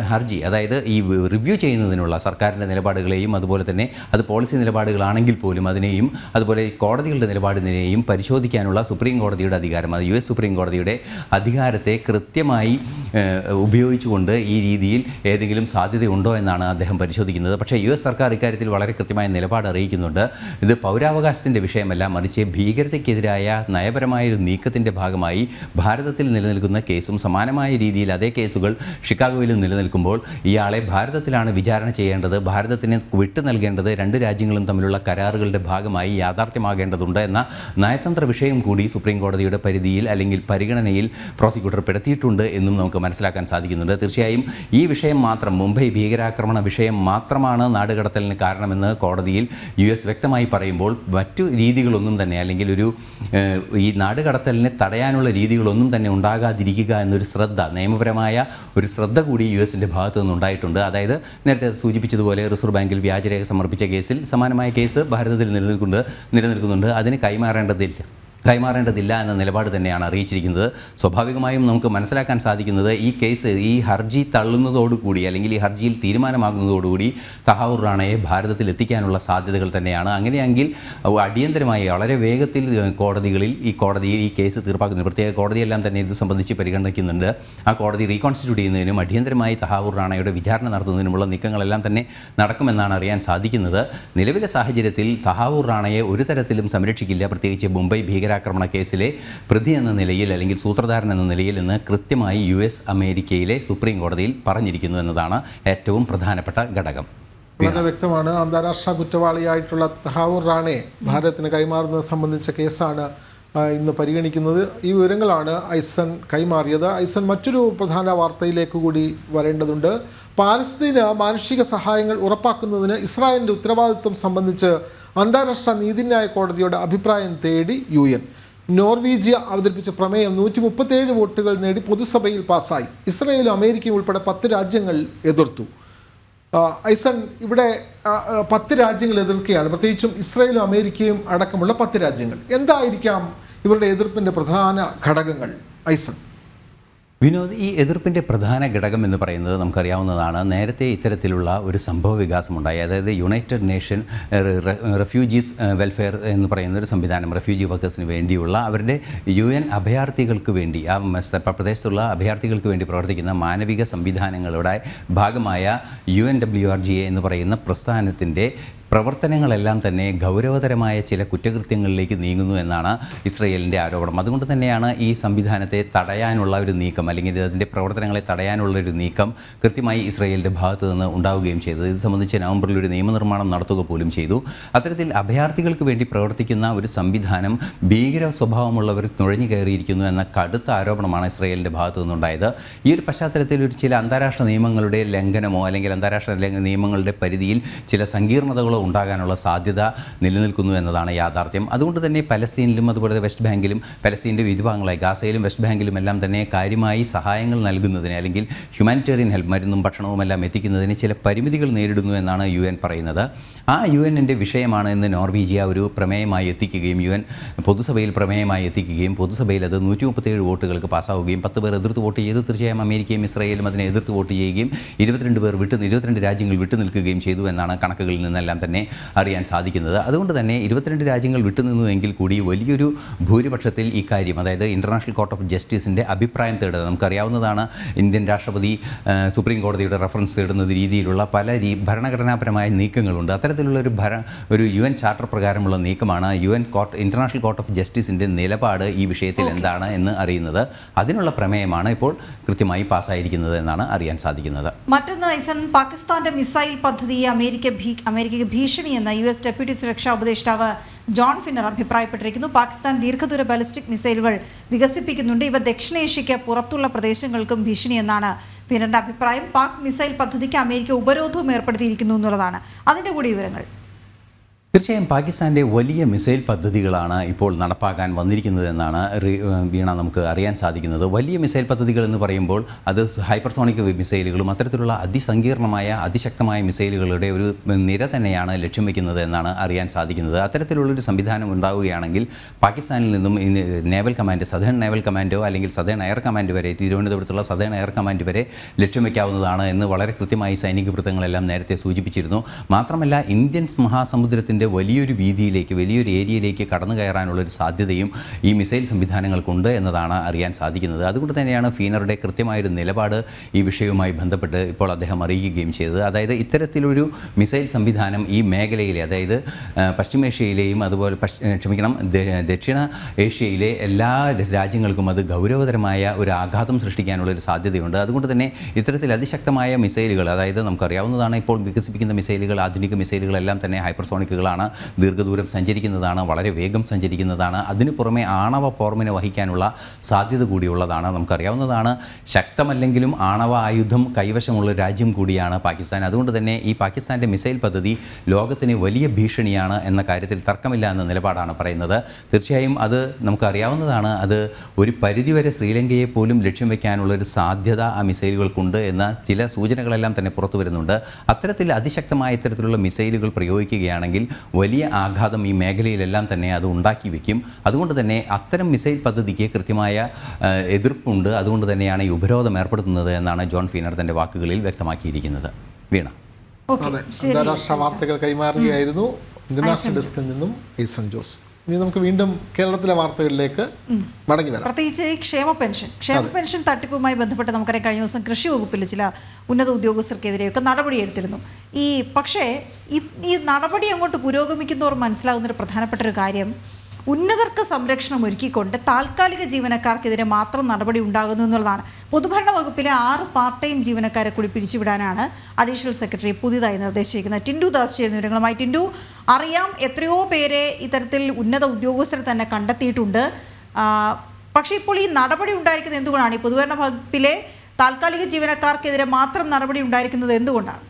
ഹർജി, അതായത് ഈ റിവ്യൂ ചെയ്യുന്നതിനുള്ള സർക്കാരിൻ്റെ നിലപാടുകളെയും അതുപോലെ തന്നെ അത് പോളിസി നിലപാടുകളാണെങ്കിൽ പോലും അതിനെയും അതുപോലെ കോടതികളുടെ നിലപാടിനെയും പരിശോധിക്കാനുള്ള സുപ്രീം കോടതിയുടെ അധികാരം, അത് US സുപ്രീം കോടതിയുടെ അധികാരത്തെ കൃത്യമായി ഉപയോഗിച്ചുകൊണ്ട് ഈ രീതിയിൽ ഏതെങ്കിലും സാധ്യതയുണ്ടോ എന്നാണ് അദ്ദേഹം പരിശോധിക്കുന്നത്. പക്ഷേ US സർക്കാർ ഇക്കാര്യത്തിൽ വളരെ കൃത്യമായ നിലപാട് അറിയിക്കുന്നുണ്ട്. ഇത് പൗരാവകാശത്തിൻ്റെ വിഷയമല്ല, മറിച്ച് ഭീകരതയ്ക്കെതിരായ നയപരമായൊരു നീക്കത്തിൻ്റെ ഭാഗമായി ഭാരതത്തിൽ നിലനിൽക്കുന്ന കേസും സമാനമായ രീതിയിൽ അതേ കേസുകൾ ഷിക്കാഗോയിലും നിലനിൽക്കുമ്പോൾ ഇയാളെ ഭാരതത്തിലാണ് വിചാരണ ചെയ്യേണ്ടത്, ഭാരതത്തിന് വിട്ടു നൽകേണ്ടത് രണ്ട് രാജ്യങ്ങളും തമ്മിലുള്ള കരാറുകളുടെ ഭാഗമായി യാഥാർത്ഥ്യമാകേണ്ടതുണ്ട് എന്ന നയതന്ത്ര വിഷയം കൂടി സുപ്രീം കോടതിയുടെ പരിധിയിൽ അല്ലെങ്കിൽ പരിഗണനയിൽ പ്രോസിക്യൂട്ടർ പെടുത്തിയിട്ടുണ്ട് എന്നും നമുക്ക് മനസ്സിലാക്കാൻ സാധിക്കുന്നുണ്ട്. തീർച്ചയായും ഈ വിഷയം മാത്രം, മുംബൈ ഭീകരാക്രമണ വിഷയം മാത്രമാണ് നാടുകടത്തലിന് കാരണമെന്ന് കോടതിയിൽ US വ്യക്തമായി പറയുമ്പോൾ മറ്റു രീതികളൊന്നും തന്നെ, അല്ലെങ്കിൽ ഈ നാടുകടത്തലിനെ തടയാനുള്ള രീതികളൊന്നും തന്നെ ഉണ്ടാകാതിരിക്കുക എന്നൊരു ശ്രദ്ധ, നിയമപരമായ ഒരു ശ്രദ്ധ കൂടി US-ൻ്റെ ഭാഗത്തു നിന്നുണ്ടായിട്ടുണ്ട്. അതായത് നേരത്തെ സൂചിപ്പിച്ചതുപോലെ റിസർവ് ബാങ്കിൽ വ്യാജരേഖ സമർപ്പിച്ച കേസിൽ സമാനമായ കേസ് ഭാരതത്തിൽ നിലനിൽക്കുന്നുണ്ട്. അതിന് കൈമാറേണ്ടതില്ല എന്ന നിലപാട് തന്നെയാണ് അറിയിച്ചിരിക്കുന്നത്. സ്വാഭാവികമായും നമുക്ക് മനസ്സിലാക്കാൻ സാധിക്കുന്നത് ഈ കേസ്, ഈ ഹർജി തള്ളുന്നതോടുകൂടി അല്ലെങ്കിൽ ഈ ഹർജിയിൽ തീരുമാനമാകുന്നതോടുകൂടി തഹാവൂർ റാണയെ ഭാരതത്തിൽ എത്തിക്കാനുള്ള സാധ്യതകൾ തന്നെയാണ്. അങ്ങനെയെങ്കിൽ അടിയന്തരമായി വളരെ വേഗത്തിൽ കോടതിയിൽ ഈ കേസ് തീർപ്പാക്കുന്നു. പ്രത്യേക കോടതിയെല്ലാം തന്നെ ഇത് സംബന്ധിച്ച് പരിഗണിക്കുന്നുണ്ട്. ആ കോടതി റീകോൺസ്റ്റിറ്റ്യൂട്ട് ചെയ്യുന്നതിനും അടിയന്തരമായി തഹാവൂർ റാണയുടെ വിചാരണ നടത്തുന്നതിനുമുള്ള നീക്കങ്ങളെല്ലാം തന്നെ നടക്കുമെന്നാണ് അറിയാൻ സാധിക്കുന്നത്. നിലവിലെ സാഹചര്യത്തിൽ തഹാവൂർ റാണയെ ഒരു തരത്തിലും സംരക്ഷിക്കില്ല, പ്രത്യേകിച്ച് മുംബൈ ഭീകരാക്രമണ കേസിലെ പ്രതി എന്ന നിലയിൽ അല്ലെങ്കിൽ സൂത്രധാരൻ എന്ന നിലയിൽ നിന്ന് കൃത്യമായി US അമേരിക്കയിലെ സുപ്രീം കോടതിയിൽ പറഞ്ഞിരിക്കുന്നു എന്നതാണ് ഏറ്റവും പ്രധാനപ്പെട്ട ഘടകം. വളരെ വ്യക്തമാണ്. അന്താരാഷ്ട്ര കുറ്റവാളിയായിട്ടുള്ള തഹാവൂർ റാണയെ ഭാരതത്തിന് കൈമാറുന്നത് സംബന്ധിച്ച കേസാണ് ഇന്ന് പരിഗണിക്കുന്നത്. ഈ വിവരങ്ങളാണ് ഐസൻ കൈമാറിയത്. ഐസൻ, മറ്റൊരു പ്രധാന വാർത്തയിലേക്ക് കൂടി വരേണ്ടതുണ്ട്. പാലസ്തീന് മാനുഷിക സഹായങ്ങൾ ഉറപ്പാക്കുന്നതിന് ഇസ്രായേലിൻ്റെ ഉത്തരവാദിത്വം സംബന്ധിച്ച് അന്താരാഷ്ട്ര നീതിന്യായ കോടതിയുടെ അഭിപ്രായം തേടി UN. നോർവീജിയ അവതരിപ്പിച്ച പ്രമേയം 137 വോട്ടുകൾ നേടി പൊതുസഭയിൽ പാസ്സായി. ഇസ്രായേലും അമേരിക്കയും ഉൾപ്പെടെ 10 രാജ്യങ്ങൾ എതിർത്തു. ഐസൺ, ഇവിടെ 10 രാജ്യങ്ങൾ എതിർക്കുകയാണ്, പ്രത്യേകിച്ചും ഇസ്രായേലും അമേരിക്കയും അടക്കമുള്ള 10 രാജ്യങ്ങൾ. എന്തായിരിക്കാം ഇവരുടെ എതിർപ്പിൻ്റെ പ്രധാന ഘടകങ്ങൾ ഐസൺ? വിനോദ്, ഈ എതിർപ്പിൻ്റെ പ്രധാന ഘടകം എന്ന് പറയുന്നത് നമുക്കറിയാവുന്നതാണ്. നേരത്തെ ഇത്തരത്തിലുള്ള ഒരു സംഭവ വികാസമുണ്ടായി. അതായത് യുണൈറ്റഡ് നേഷൻ റെഫ്യൂജീസ് വെൽഫെയർ എന്ന് പറയുന്ന ഒരു സംവിധാനം, റെഫ്യൂജി വർക്കേഴ്സിന് വേണ്ടിയുള്ള അവരുടെ UN അഭയാർത്ഥികൾക്ക് വേണ്ടി, ആ പ്രദേശത്തുള്ള അഭയാർത്ഥികൾക്ക് വേണ്ടി പ്രവർത്തിക്കുന്ന മാനവിക സംവിധാനങ്ങളുടെ ഭാഗമായ UNWRGA എന്ന് പറയുന്ന പ്രസ്ഥാനത്തിൻ്റെ പ്രവർത്തനങ്ങളെല്ലാം തന്നെ ഗൗരവതരമായ ചില കുറ്റകൃത്യങ്ങളിലേക്ക് നീങ്ങുന്നു എന്നാണ് ഇസ്രയേലിൻ്റെ ആരോപണം. അതുകൊണ്ട് തന്നെയാണ് ഈ സംവിധാനത്തെ തടയാനുള്ള ഒരു നീക്കം, അല്ലെങ്കിൽ അതിൻ്റെ പ്രവർത്തനങ്ങളെ തടയാനുള്ളൊരു നീക്കം കൃത്യമായി ഇസ്രയേലിൻ്റെ ഭാഗത്തു നിന്ന് ഉണ്ടാവുകയും ചെയ്തത്. ഇത് സംബന്ധിച്ച് നവംബറിൽ ഒരു നിയമനിർമ്മാണം നടത്തുക പോലും ചെയ്തു. അത്തരത്തിൽ അഭയാർത്ഥികൾക്ക് വേണ്ടി പ്രവർത്തിക്കുന്ന ഒരു സംവിധാനം ഭീകര സ്വഭാവമുള്ളവർ നുഴഞ്ഞു കയറിയിരിക്കുന്നു എന്ന കടുത്ത ആരോപണമാണ് ഇസ്രയേലിൻ്റെ ഭാഗത്തു നിന്നുണ്ടായത്. ഈ ഒരു പശ്ചാത്തലത്തിൽ ഒരു ചില അന്താരാഷ്ട്ര നിയമങ്ങളുടെ ലംഘനമോ അല്ലെങ്കിൽ അന്താരാഷ്ട്ര നിയമങ്ങളുടെ പരിധിയിൽ ചില സങ്കീർണതകളോ ഉണ്ടാകാനുള്ള സാധ്യത നിലനിൽക്കുന്നു എന്നതാണ് യാഥാർത്ഥ്യം. അതുകൊണ്ട് തന്നെ പലസ്തീനിലും അതുപോലെ വെസ്റ്റ് ബാങ്കിലും പലസ്തീൻ്റെ വിഭാഗങ്ങളായി ഗാസയിലും വെസ്റ്റ് ബാങ്കിലും എല്ലാം തന്നെ കാര്യമായി സഹായങ്ങൾ നൽകുന്നതിന് അല്ലെങ്കിൽ ഹ്യൂമാനിറ്റേറിയൻ ഹെൽപ്പ്, മരുന്നും ഭക്ഷണവും എല്ലാം എത്തിക്കുന്നതിന് ചില പരിമിതികൾ നേരിടുന്നു എന്നാണ് UN പറയുന്നത്. ആ UN-ൻ്റെ വിഷയമാണ് ഇന്ന് നോർവീജിയ ഒരു പ്രമേയമായി എത്തിക്കുകയും UN പൊതുസഭയിൽ പ്രമേയമായി എത്തിക്കുകയും പൊതുസഭയിൽ അത് 137 വോട്ടുകൾക്ക് പാസ്സാവുകയും 10 പേർ എതിർത്ത് വോട്ട് ചെയ്തു. തീർച്ചയായും അമേരിക്കയും ഇസ്രായേലും അതിനെ എതിർത്ത് വോട്ട് ചെയ്യുകയും 22 രാജ്യങ്ങൾ വിട്ടുനിൽക്കുകയും ചെയ്തു എന്നാണ് കണക്കുകളിൽ നിന്നെല്ലാം തന്നെ അറിയാൻ സാധിക്കുന്നത്. അതുകൊണ്ട് തന്നെ 22 രാജ്യങ്ങൾ വിട്ടുനിന്നുവെങ്കിൽ കൂടി വലിയൊരു ഭൂരിപക്ഷത്തിൽ ഇക്കാര്യം, അതായത് ഇൻ്റർനാഷണൽ കോർട്ട് ഓഫ് ജസ്റ്റിസിൻ്റെ അഭിപ്രായം തേടുന്നത് നമുക്കറിയാവുന്നതാണ്. ഇന്ത്യൻ രാഷ്ട്രപതി സുപ്രീം കോടതിയുടെ റെഫറൻസ് തേടുന്ന രീതിയിലുള്ള പല ഭരണഘടനാപരമായ നീക്കങ്ങളുണ്ട്. അത്തരത്തിലുള്ള ഒരു UN ചാർട്ടർ പ്രകാരമുള്ള നീക്കമാണ് ഇൻ്റർനാഷണൽ കോർട്ട് ഓഫ് ജസ്റ്റിസിൻ്റെ നിലപാട് ഈ വിഷയത്തിൽ എന്താണ് എന്ന് അറിയുന്നത്. അതിനുള്ള പ്രമേയമാണ് ഇപ്പോൾ കൃത്യമായി പാസ്സായിരിക്കുന്നത് എന്നാണ് അറിയാൻ സാധിക്കുന്നത്. മറ്റൊന്ന് ഐസൺ, പാകിസ്ഥാന്റെ മിസൈൽ പദ്ധതിയെ അമേരിക്കയ്ക്ക് ഭീഷണിയെന്ന US ഡെപ്യൂട്ടി സുരക്ഷാ ഉപദേഷ്ടാവ് ജോൺ ഫിന്നർ അഭിപ്രായപ്പെട്ടിരിക്കുന്നു. പാകിസ്ഥാൻ ദീർഘദൂര ബാലിസ്റ്റിക് മിസൈലുകൾ വികസിപ്പിക്കുന്നുണ്ട്. ഇവ ദക്ഷിണേഷ്യയ്ക്ക് പുറത്തുള്ള പ്രദേശങ്ങൾക്കും ഭീഷണിയെന്നാണ് ഫിന്നറിന്റെ അഭിപ്രായം. പാക് മിസൈൽ പദ്ധതിക്ക് അമേരിക്ക ഉപരോധവും ഏർപ്പെടുത്തിയിരിക്കുന്നു എന്നുള്ളതാണ്. അതിന്റെ കൂടി വിവരങ്ങൾ. തീർച്ചയായും പാകിസ്ഥാൻ്റെ വലിയ മിസൈൽ പദ്ധതികളാണ് ഇപ്പോൾ നടപ്പാക്കാൻ വന്നിരിക്കുന്നതെന്നാണ് വീണ നമുക്ക് അറിയാൻ സാധിക്കുന്നത്. വലിയ മിസൈൽ പദ്ധതികൾ എന്ന് പറയുമ്പോൾ അത് ഹൈപ്പർസോണിക് മിസൈലുകളും അത്തരത്തിലുള്ള അതിസങ്കീർണമായ അതിശക്തമായ മിസൈലുകളുടെ ഒരു നിര തന്നെയാണ് ലക്ഷ്യം വയ്ക്കുന്നത് എന്നാണ് അറിയാൻ സാധിക്കുന്നത്. അത്തരത്തിലുള്ളൊരു സംവിധാനം ഉണ്ടാവുകയാണെങ്കിൽ പാകിസ്ഥാനിൽ നിന്നും naval command, southern naval commando അല്ലെങ്കിൽ സദേൺ എയർ കമാൻഡ് വരെ, തിരുവനന്തപുരത്തുള്ള സദേൺ എയർ കമാൻഡ് വരെ ലക്ഷ്യം വയ്ക്കാവുന്നതാണ് എന്ന് വളരെ കൃത്യമായി സൈനിക വൃത്തങ്ങളെല്ലാം നേരത്തെ സൂചിപ്പിച്ചിരുന്നു. മാത്രമല്ല ഇന്ത്യൻ മഹാസമുദ്രത്തിൻ്റെ വലിയൊരു വീതിയിലേക്ക്, വലിയൊരു ഏരിയയിലേക്ക് കടന്നു കയറാനുള്ളൊരു സാധ്യതയും ഈ മിസൈൽ സംവിധാനങ്ങൾക്കുണ്ട് എന്നതാണ് അറിയാൻ സാധിക്കുന്നത്. അതുകൊണ്ട് തന്നെയാണ് ഫീനറുടെ കൃത്യമായൊരു നിലപാട് ഈ വിഷയവുമായി ബന്ധപ്പെട്ട് ഇപ്പോൾ അദ്ദേഹം അറിയിക്കുകയും ചെയ്തത്. അതായത് ഇത്തരത്തിലൊരു മിസൈൽ സംവിധാനം ഈ മേഖലയിലെ, അതായത് പശ്ചിമേഷ്യയിലെയും അതുപോലെ ദക്ഷിണ ഏഷ്യയിലെ എല്ലാ രാജ്യങ്ങൾക്കും അത് ഗൗരവതരമായ ഒരു ആഘാതം സൃഷ്ടിക്കാനുള്ളൊരു സാധ്യതയുണ്ട്. അതുകൊണ്ട് തന്നെ ഇത്തരത്തിൽ അതിശക്തമായ മിസൈലുകൾ, അതായത് നമുക്കറിയാവുന്നതാണ് ഇപ്പോൾ വികസിപ്പിക്കുന്ന മിസൈലുകൾ, ആധുനിക മിസൈലുകളെല്ലാം തന്നെ ഹൈപ്പർസോണിക്കുകളാണ്, ദീർഘദൂരം സഞ്ചരിക്കുന്നതാണ്, വളരെ വേഗം സഞ്ചരിക്കുന്നതാണ്. അതിനു പുറമെ ആണവ പോർമിനെ വഹിക്കാനുള്ള സാധ്യത കൂടിയുള്ളതാണ്. നമുക്കറിയാവുന്നതാണ് ശക്തമല്ലെങ്കിലും ആണവ ആയുധം കൈവശമുള്ള രാജ്യം കൂടിയാണ് പാകിസ്ഥാൻ. അതുകൊണ്ട് തന്നെ ഈ പാകിസ്ഥാൻ്റെ മിസൈൽ പദ്ധതി ലോകത്തിന് വലിയ ഭീഷണിയാണ് എന്ന കാര്യത്തിൽ തർക്കമില്ല എന്ന നിലപാടാണ് പറയുന്നത്. തീർച്ചയായും അത് നമുക്കറിയാവുന്നതാണ്. അത് ഒരു പരിധിവരെ ശ്രീലങ്കയെ പോലും ലക്ഷ്യം വയ്ക്കാനുള്ളൊരു സാധ്യത ആ മിസൈലുകൾക്കുണ്ട് എന്ന ചില സൂചനകളെല്ലാം തന്നെ പുറത്തു വരുന്നുണ്ട്. അത്തരത്തിൽ അതിശക്തമായ ഇത്തരത്തിലുള്ള മിസൈലുകൾ പ്രയോഗിക്കുകയാണെങ്കിൽ വലിയ ആഘാതം ഈ മേഖലയിലെല്ലാം തന്നെ അത് ഉണ്ടാക്കി വയ്ക്കും. അതുകൊണ്ട് തന്നെ അത്തരം മിസൈൽ പദ്ധതിക്ക് കൃത്യമായ എതിർപ്പുണ്ട്. അതുകൊണ്ട് തന്നെയാണ് ഈ ഉപരോധം ഏർപ്പെടുത്തുന്നത് എന്നാണ് ജോൺ ഫീനർ തൻ്റെ വാക്കുകളിൽ വ്യക്തമാക്കിയിരിക്കുന്നത്. വീണ. അന്താരാഷ്ട്ര വാർത്തകൾ കൈമാറുകയായിരുന്നു ഇന്റർനാഷണൽ ഡെസ്കിൽ നിന്നും ഈസൺ ജോസ്. ഇനി നമുക്ക് വീണ്ടും കേരളത്തിലെ വാർത്തകളിലേക്ക് മടങ്ങി വരാം. പ്രത്യേകിച്ച് ഈ ക്ഷേമ പെൻഷൻ തട്ടിപ്പുമായി ബന്ധപ്പെട്ട് നമുക്കറിയാം, കഴിഞ്ഞ ദിവസം കൃഷി വകുപ്പിൽ ചില ഉന്നത ഉദ്യോഗസ്ഥർക്കെതിരെയൊക്കെ നടപടിയെടുത്തിരുന്നു. പക്ഷേ ഈ നടപടി അങ്ങോട്ട് പുരോഗമിക്കുന്നവർ മനസ്സിലാകുന്നൊരു പ്രധാനപ്പെട്ട ഒരു കാര്യം, ഉന്നതർക്ക് സംരക്ഷണം ഒരുക്കിക്കൊണ്ട് താൽക്കാലിക ജീവനക്കാർക്കെതിരെ മാത്രം നടപടി ഉണ്ടാകുന്നു എന്നുള്ളതാണ്. പൊതുഭരണ വകുപ്പിലെ 6 പാർട്ട് ടൈം ജീവനക്കാരെ കൂടി പിരിച്ചുവിടാനാണ് അഡീഷണൽ സെക്രട്ടറി പുതിയതായി നിർദ്ദേശിച്ചിരിക്കുന്നത്. ടിൻഡു ദാസ് ചെയ്യുന്ന വിവരങ്ങളുമായി. ടിൻഡു, അറിയാം എത്രയോ പേരെ ഇത്തരത്തിൽ ഉന്നത ഉദ്യോഗസ്ഥരെ തന്നെ കണ്ടെത്തിയിട്ടുണ്ട്. പക്ഷേ ഇപ്പോൾ ഈ നടപടി ഉണ്ടായിരിക്കുന്നത് എന്തുകൊണ്ടാണ്? ഈ പൊതുഭരണ വകുപ്പിലെ താൽക്കാലിക ജീവനക്കാർക്കെതിരെ മാത്രം നടപടി ഉണ്ടായിരിക്കുന്നത് എന്തുകൊണ്ടാണ്?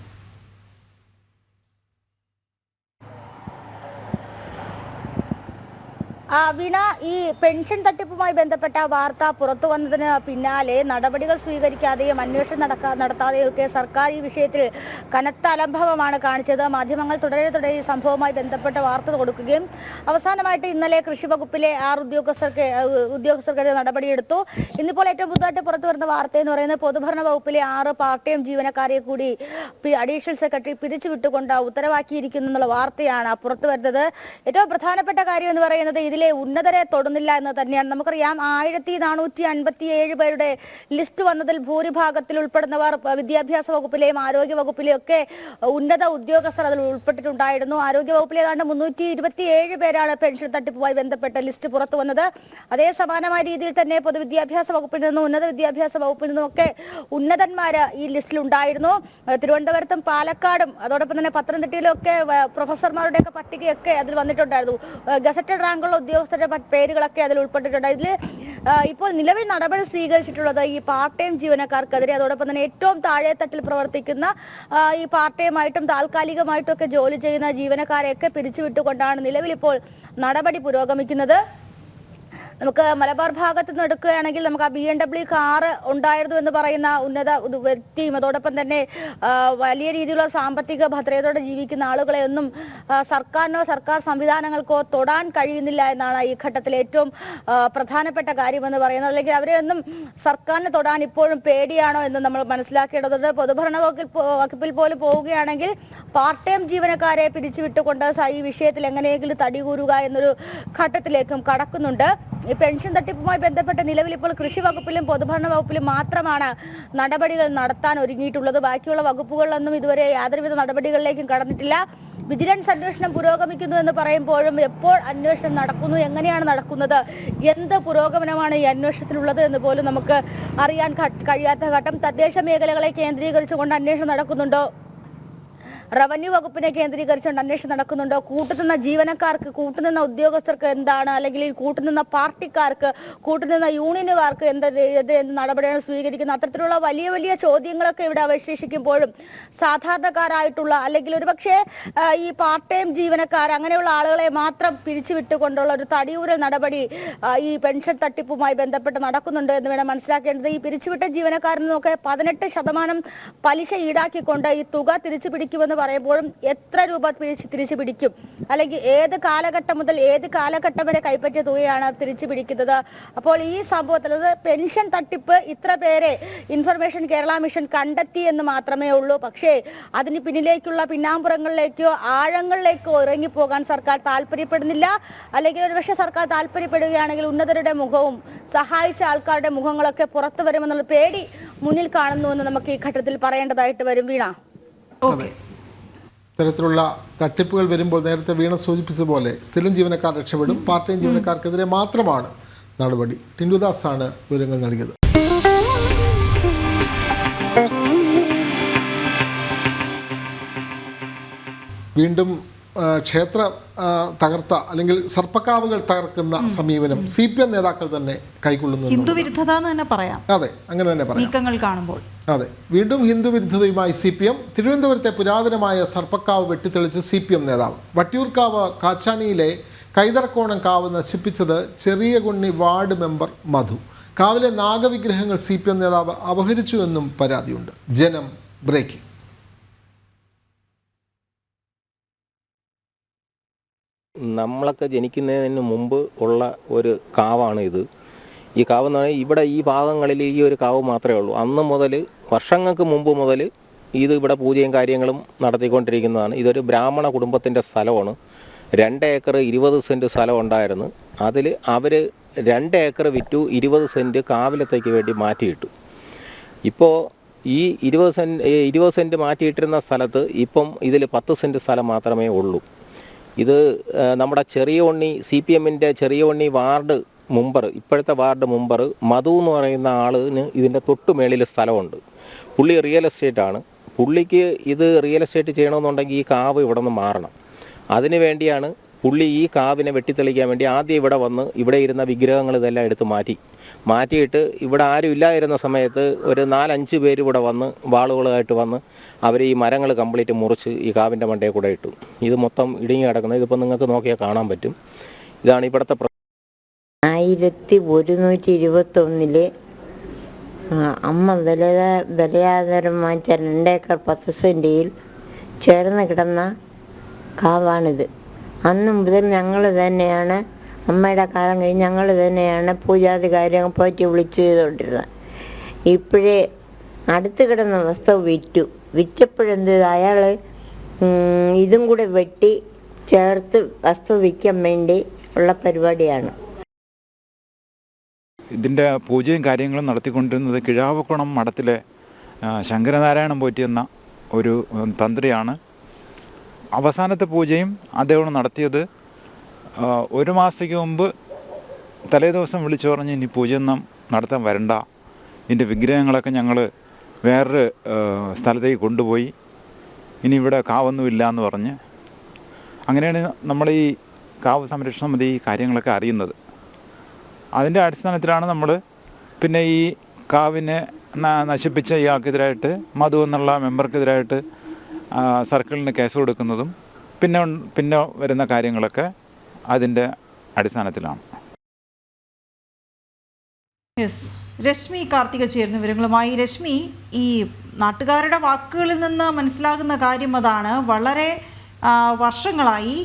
വീണ, ഈ പെൻഷൻ തട്ടിപ്പുമായി ബന്ധപ്പെട്ട വാർത്ത പുറത്തു വന്നതിന് പിന്നാലെ നടപടികൾ സ്വീകരിക്കാതെയും അന്വേഷണം നടത്താതെയും ഒക്കെ സർക്കാർ ഈ വിഷയത്തിൽ കനത്ത അലംഭവമാണ് കാണിച്ചത്. മാധ്യമങ്ങൾ തുടരെ ഈ സംഭവവുമായി ബന്ധപ്പെട്ട വാർത്ത കൊടുക്കുകയും അവസാനമായിട്ട് ഇന്നലെ കൃഷി വകുപ്പിലെ 6 ഉദ്യോഗസ്ഥർക്കെതിരെ നടപടിയെടുത്തു. ഇന്നിപ്പോൾ ഏറ്റവും പുതുതായിട്ട് പുറത്തു വരുന്ന വാർത്ത എന്ന് പറയുന്നത് പൊതുഭരണ വകുപ്പിലെ 6 പാർട്ട് ടൈം ജീവനക്കാരെ കൂടി അഡീഷണൽ സെക്രട്ടറി പിരിച്ചുവിട്ടുകൊണ്ട് ഉത്തരവാക്കിയിരിക്കുന്നു എന്നുള്ള വാർത്തയാണ് പുറത്തു വരുന്നത്. ഏറ്റവും പ്രധാനപ്പെട്ട കാര്യം എന്ന് പറയുന്നത് ഇതിലെ ഉന്നതരെ തൊടുന്നില്ല എന്ന് തന്നെയാണ്. നമുക്കറിയാം 1457 പേരുടെ ലിസ്റ്റ് വന്നതിൽ ഭൂരിഭാഗത്തിൽ ഉൾപ്പെടുന്നവർ വിദ്യാഭ്യാസ വകുപ്പിലെയും ആരോഗ്യ വകുപ്പിലെയും ഒക്കെ ഉന്നത ഉദ്യോഗസ്ഥർ അതിൽ ഉൾപ്പെട്ടിട്ടുണ്ടായിരുന്നു. ആരോഗ്യ വകുപ്പിലെ ഏതാണ്ട് 327 പേരാണ് പെൻഷൻ തട്ടിപ്പുമായി ബന്ധപ്പെട്ട ലിസ്റ്റ് പുറത്തു വന്നത്. അതേ സമാനമായ രീതിയിൽ തന്നെ പൊതുവിദ്യാഭ്യാസ വകുപ്പിൽ നിന്നും ഉന്നത വിദ്യാഭ്യാസ വകുപ്പിൽ നിന്നും ഒക്കെ ഉന്നതന്മാര് ഈ ലിസ്റ്റിൽ ഉണ്ടായിരുന്നു. തിരുവനന്തപുരത്തും പാലക്കാടും അതോടൊപ്പം തന്നെ പത്തനംതിട്ടയിലും ഒക്കെ പ്രൊഫസർമാരുടെയൊക്കെ പട്ടികയൊക്കെ അതിൽ വന്നിട്ടുണ്ടായിരുന്നു. ഗസറ്റഡ് റാങ്കുള്ള ഉദ്യോഗസ്ഥരുടെ പേരുകളൊക്കെ അതിൽ ഉൾപ്പെട്ടിട്ടുണ്ട്. ഇതിൽ ഇപ്പോൾ നിലവിൽ നടപടി സ്വീകരിച്ചിട്ടുള്ളത് ഈ പാർട്ട് ടൈം ജീവനക്കാർക്കെതിരെ, അതോടൊപ്പം തന്നെ ഏറ്റവും താഴെ തട്ടിൽ പ്രവർത്തിക്കുന്ന ഈ പാർട്ട് ടൈം ആയിട്ടും താൽക്കാലികമായിട്ടും ഒക്കെ ജോലി ചെയ്യുന്ന ജീവനക്കാരെയൊക്കെ പിരിച്ചുവിട്ടുകൊണ്ടാണ് നിലവിൽ ഇപ്പോൾ നടപടി പുരോഗമിക്കുന്നത്. നമുക്ക് മലബാർ ഭാഗത്ത് നിന്ന് എടുക്കുകയാണെങ്കിൽ നമുക്ക് ആ BMW കാറ് ഉണ്ടായിരുന്നു എന്ന് പറയുന്ന ഉന്നത വ്യക്തിയും അതോടൊപ്പം തന്നെ വലിയ രീതിയിലുള്ള സാമ്പത്തിക ഭദ്രതയോടെ ജീവിക്കുന്ന ആളുകളെ ഒന്നും സർക്കാരിനോ സർക്കാർ സംവിധാനങ്ങൾക്കോ തൊടാൻ കഴിയുന്നില്ല എന്നാണ് ഈ ഘട്ടത്തിൽ ഏറ്റവും പ്രധാനപ്പെട്ട കാര്യമെന്ന് പറയുന്നത്. അല്ലെങ്കിൽ അവരെ ഒന്നും സർക്കാരിന് തൊടാൻ ഇപ്പോഴും പേടിയാണോ എന്ന് നമ്മൾ മനസ്സിലാക്കേണ്ടതുണ്ട്. പൊതുഭരണ വകുപ്പിൽ പോലും പോവുകയാണെങ്കിൽ പാർട്ട് ടൈം ജീവനക്കാരെ പിരിച്ചുവിട്ടുകൊണ്ട് ഈ വിഷയത്തിൽ എങ്ങനെയെങ്കിലും തടികൂറുക എന്നൊരു ഘട്ടത്തിലേക്കും കടക്കുന്നുണ്ട്. ഈ പെൻഷൻ തട്ടിപ്പുമായി ബന്ധപ്പെട്ട് നിലവിൽ ഇപ്പോൾ കൃഷി വകുപ്പിലും പൊതുഭരണ വകുപ്പിലും മാത്രമാണ് നടപടികൾ നടത്താൻ ഒരുങ്ങിയിട്ടുള്ളത്. ബാക്കിയുള്ള വകുപ്പുകളിലൊന്നും ഇതുവരെ യാതൊരുവിധ നടപടികളിലേക്കും കടന്നിട്ടില്ല. വിജിലൻസ് അന്വേഷണം പുരോഗമിക്കുന്നു എന്ന് പറയുമ്പോഴും എപ്പോൾ അന്വേഷണം നടക്കുന്നു, എങ്ങനെയാണ് നടക്കുന്നത്, എന്ത് പുരോഗമനമാണ് ഈ അന്വേഷണത്തിലുള്ളത് എന്ന് പോലും നമുക്ക് അറിയാൻ കഴിയാത്ത ഘട്ടം. തദ്ദേശ മേഖലകളെ കേന്ദ്രീകരിച്ചുകൊണ്ട് അന്വേഷണം നടക്കുന്നുണ്ടോ, റവന്യൂ വകുപ്പിനെ കേന്ദ്രീകരിച്ചുകൊണ്ട് അന്വേഷണം നടക്കുന്നുണ്ടോ, കൂട്ടുനിന്ന ജീവനക്കാർക്ക്, കൂട്ടുനിന്ന ഉദ്യോഗസ്ഥർക്ക് എന്താണ്, അല്ലെങ്കിൽ ഈ കൂട്ടുനിന്ന പാർട്ടിക്കാർക്ക്, കൂട്ടുനിന്ന യൂണിയനുകാർക്ക് എന്ത് നടപടിയാണ് സ്വീകരിക്കുന്നത്, അത്തരത്തിലുള്ള വലിയ വലിയ ചോദ്യങ്ങളൊക്കെ ഇവിടെ അവശേഷിക്കുമ്പോഴും സാധാരണക്കാരായിട്ടുള്ള അല്ലെങ്കിൽ ഒരുപക്ഷെ ഈ പാർട്ട് ടൈം ജീവനക്കാർ അങ്ങനെയുള്ള ആളുകളെ മാത്രം പിരിച്ചുവിട്ടുകൊണ്ടുള്ള ഒരു തടിയൂരൽ നടപടി ഈ പെൻഷൻ തട്ടിപ്പുമായി ബന്ധപ്പെട്ട് നടക്കുന്നുണ്ട് എന്ന് വേണം മനസ്സിലാക്കേണ്ടത്. ഈ പിരിച്ചുവിട്ട ജീവനക്കാരിൽ നിന്നൊക്കെ 18% പലിശ ഈടാക്കിക്കൊണ്ട് ഈ തുക തിരിച്ചു പിടിക്കുമെന്ന് പറയുമ്പോഴും എത്ര രൂപ തിരിച്ചു പിടിക്കും, അല്ലെങ്കിൽ ഏത് കാലഘട്ടം മുതൽ ഏത് കാലഘട്ടം വരെ കൈപ്പറ്റിയ തുകയാണ് തിരിച്ചു പിടിക്കുന്നത്? അപ്പോൾ ഈ സംഭവത്തിൽ പെൻഷൻ തട്ടിപ്പ് ഇത്ര പേരെ ഇൻഫർമേഷൻ കേരള മിഷൻ കണ്ടെത്തി എന്ന് മാത്രമേ ഉള്ളൂ. പക്ഷേ അതിന് പിന്നിലേക്കുള്ള പിന്നാമ്പുറങ്ങളിലേക്കോ ആഴങ്ങളിലേക്കോ ഇറങ്ങിപ്പോകാൻ സർക്കാർ താല്പര്യപ്പെടുന്നില്ല. അല്ലെങ്കിൽ ഒരുപക്ഷെ സർക്കാർ താല്പര്യപ്പെടുകയാണെങ്കിൽ ഉന്നതരുടെ മുഖവും സഹായിച്ച ആൾക്കാരുടെ മുഖങ്ങളൊക്കെ പുറത്തു വരുമെന്നുള്ള പേടി മുന്നിൽ കാണുന്നുവെന്ന് നമുക്ക് ഈ ഘട്ടത്തിൽ പറയേണ്ടതായിട്ട് വരും. വീണ, ഇത്തരത്തിലുള്ള തട്ടിപ്പുകൾ വരുമ്പോൾ നേരത്തെ വീണ സൂചിപ്പിച്ചതുപോലെ സ്ഥിരം ജീവനക്കാർ രക്ഷപ്പെടും, പാർട്ട് ടൈം ജീവനക്കാർക്കെതിരെ മാത്രമാണ് നടപടി. ടിൻഡുദാസ് ആണ് വിവരങ്ങൾ നൽകിയത്. വീണ്ടും ക്ഷേത്ര തകർത്ത അല്ലെങ്കിൽ സർപ്പക്കാവുകൾ തകർക്കുന്ന സമീപനം CPM നേതാക്കൾ തന്നെ കൈക്കൊള്ളുന്നു. ഹിന്ദു വിരുദ്ധത എന്ന് തന്നെ പറയാം. അതെ, അങ്ങനെ തന്നെ പറയാം. നീക്കങ്ങൾ കാണുമ്പോൾ അതെ, വീണ്ടും ഹിന്ദു വിരുദ്ധതയുമായി CPM. തിരുവനന്തപുരത്തെ പുരാതനമായ സർപ്പക്കാവ് വെട്ടിത്തെളിച്ച് CPM നേതാവ്. വട്ടിയൂർക്കാവ് കാച്ചാണിയിലെ കൈതറക്കോണം കാവ് നശിപ്പിച്ചത് ചെറിയ കുണ്ണി വാർഡ് മെമ്പർ മധു. കാവിലെ നാഗവിഗ്രഹങ്ങൾ CPM നേതാവ് അപഹരിച്ചുവെന്നും പരാതിയുണ്ട്. ജനം ബ്രേക്കിംഗ്. നമ്മളൊക്കെ ജനിക്കുന്നതിന് മുമ്പ് ഉള്ള ഒരു കാവാണ് ഇത്. ഈ കാവ് എന്ന് പറഞ്ഞാൽ ഇവിടെ ഈ ഭാഗങ്ങളിൽ ഈ ഒരു കാവ് മാത്രമേ ഉള്ളൂ. അന്ന് മുതൽ വർഷങ്ങൾക്ക് മുമ്പ് മുതൽ ഇത് ഇവിടെ പൂജയും കാര്യങ്ങളും നടത്തിക്കൊണ്ടിരിക്കുന്നതാണ്. ഇതൊരു ബ്രാഹ്മണ കുടുംബത്തിൻ്റെ സ്ഥലമാണ്. 2 ഏക്കർ 20 സെൻറ്റ് സ്ഥലം ഉണ്ടായിരുന്നു. അതിൽ അവർ 2 ഏക്കർ വിറ്റു 20 സെൻറ്റ് കാവിലത്തേക്ക് വേണ്ടി മാറ്റിയിട്ടു. ഇപ്പോൾ ഈ 20 സെൻറ്റ് മാറ്റിയിട്ടിരുന്ന സ്ഥലത്ത് ഇപ്പം ഇതിൽ 10 സെൻറ്റ് സ്ഥലം മാത്രമേ ഉള്ളൂ. ഇത് നമ്മുടെ ചെറിയ ഉണ്ണി CPMൻ്റെ ചെറിയ ഉണ്ണി വാർഡ് മെമ്പർ, ഇപ്പോഴത്തെ വാർഡ് മെമ്പർ മധു എന്ന് പറയുന്ന ആളിന് ഇതിൻ്റെ തൊട്ട് മേളിൽ സ്ഥലമുണ്ട്. പുള്ളി റിയൽ എസ്റ്റേറ്റാണ്. പുള്ളിക്ക് ഇത് റിയൽ എസ്റ്റേറ്റ് ചെയ്യണമെന്നുണ്ടെങ്കിൽ ഈ കാവ് ഇവിടെ നിന്ന് മാറണം. അതിനു വേണ്ടിയാണ് പുള്ളി ഈ കാവിനെ വെട്ടിത്തെളിക്കാൻ വേണ്ടി ആദ്യം ഇവിടെ വന്ന് ഇവിടെ ഇരുന്ന വിഗ്രഹങ്ങൾ ഇതെല്ലാം എടുത്ത് മാറ്റിയിട്ട് ഇവിടെ ആരും ഇല്ലാതിരുന്ന സമയത്ത് ഒരു 4-5 പേര് ഇവിടെ വന്ന് വാളുകളായിട്ട് വന്ന് അവർ ഈ മരങ്ങൾ കംപ്ലീറ്റ് മുറിച്ച് ഈ കാവിൻ്റെ മണ്ടയിൽ കൂടെ ഇട്ടു. ഇത് മൊത്തം ഇടുങ്ങി കിടക്കുന്നത്. ഇതിപ്പോൾ നിങ്ങൾക്ക് നോക്കിയാൽ കാണാൻ പറ്റും. ഇതാണ് ഇവിടുത്തെ 1121 അമ്മ വിലയാധാരം വാങ്ങിച്ച 2 ഏക്കർ 10 സെൻറ്റിൽ ചേർന്ന് കിടന്ന കാവാണിത്. അന്ന് മുതൽ ഞങ്ങൾ തന്നെയാണ്, അമ്മയുടെ കാലം കഴിഞ്ഞ് ഞങ്ങൾ തന്നെയാണ് പൂജാതി കാര്യങ്ങൾ പോറ്റി വിളിച്ച് ചെയ്തുകൊണ്ടിരുന്നത്. ഇപ്പോഴേ അടുത്ത് കിടന്ന വസ്തു വിറ്റപ്പോഴെന്ത് അയാൾ ഇതും കൂടെ വെട്ടി ചേർത്ത് വസ്തു വിൽക്കാൻ വേണ്ടി ഉള്ള പരിപാടിയാണ്. ഇതിൻ്റെ പൂജയും കാര്യങ്ങളും നടത്തിക്കൊണ്ടിരുന്നത് കിഴാവക്കുളം മഠത്തിലെ ശങ്കരനാരായണൻ പോറ്റി എന്ന ഒരു തന്ത്രിയാണ്. അവസാനത്തെ പൂജയും അദ്ദേഹം നടത്തിയത് 1 മാസത്തേക്ക് മുമ്പ് തലേദിവസം വിളിച്ചു പറഞ്ഞ് ഇനി പൂജയൊന്നും നടത്താൻ വരണ്ട, ഇതിൻ്റെ വിഗ്രഹങ്ങളൊക്കെ ഞങ്ങൾ വേറൊരു സ്ഥലത്തേക്ക് കൊണ്ടുപോയി, ഇനി ഇവിടെ കാവൊന്നുമില്ല എന്ന് പറഞ്ഞ്. അങ്ങനെയാണ് നമ്മൾ ഈ കാവ് സംരക്ഷണ സമിതി ഈ കാര്യങ്ങളൊക്കെ അറിയുന്നത്. അതിൻ്റെ അടിസ്ഥാനത്തിലാണ് നമ്മൾ പിന്നെ ഈ കാവിനെ നശിപ്പിച്ച ഇയാൾക്കെതിരായിട്ട് മധു എന്നുള്ള മെമ്പർക്കെതിരായിട്ട് സർക്കിളിന് കേസ് കൊടുക്കുന്നതും പിന്നെ വരുന്ന കാര്യങ്ങളൊക്കെ അതിൻ്റെ അടിസ്ഥാനത്തിലാണ്. യെസ്, രശ്മി കാർത്തിക ചേരുന്ന വിവരങ്ങളുമായി. രശ്മി, ഈ നാട്ടുകാരുടെ വാക്കുകളിൽ നിന്ന് മനസ്സിലാകുന്ന കാര്യം അതാണ്, വളരെ വർഷങ്ങളായി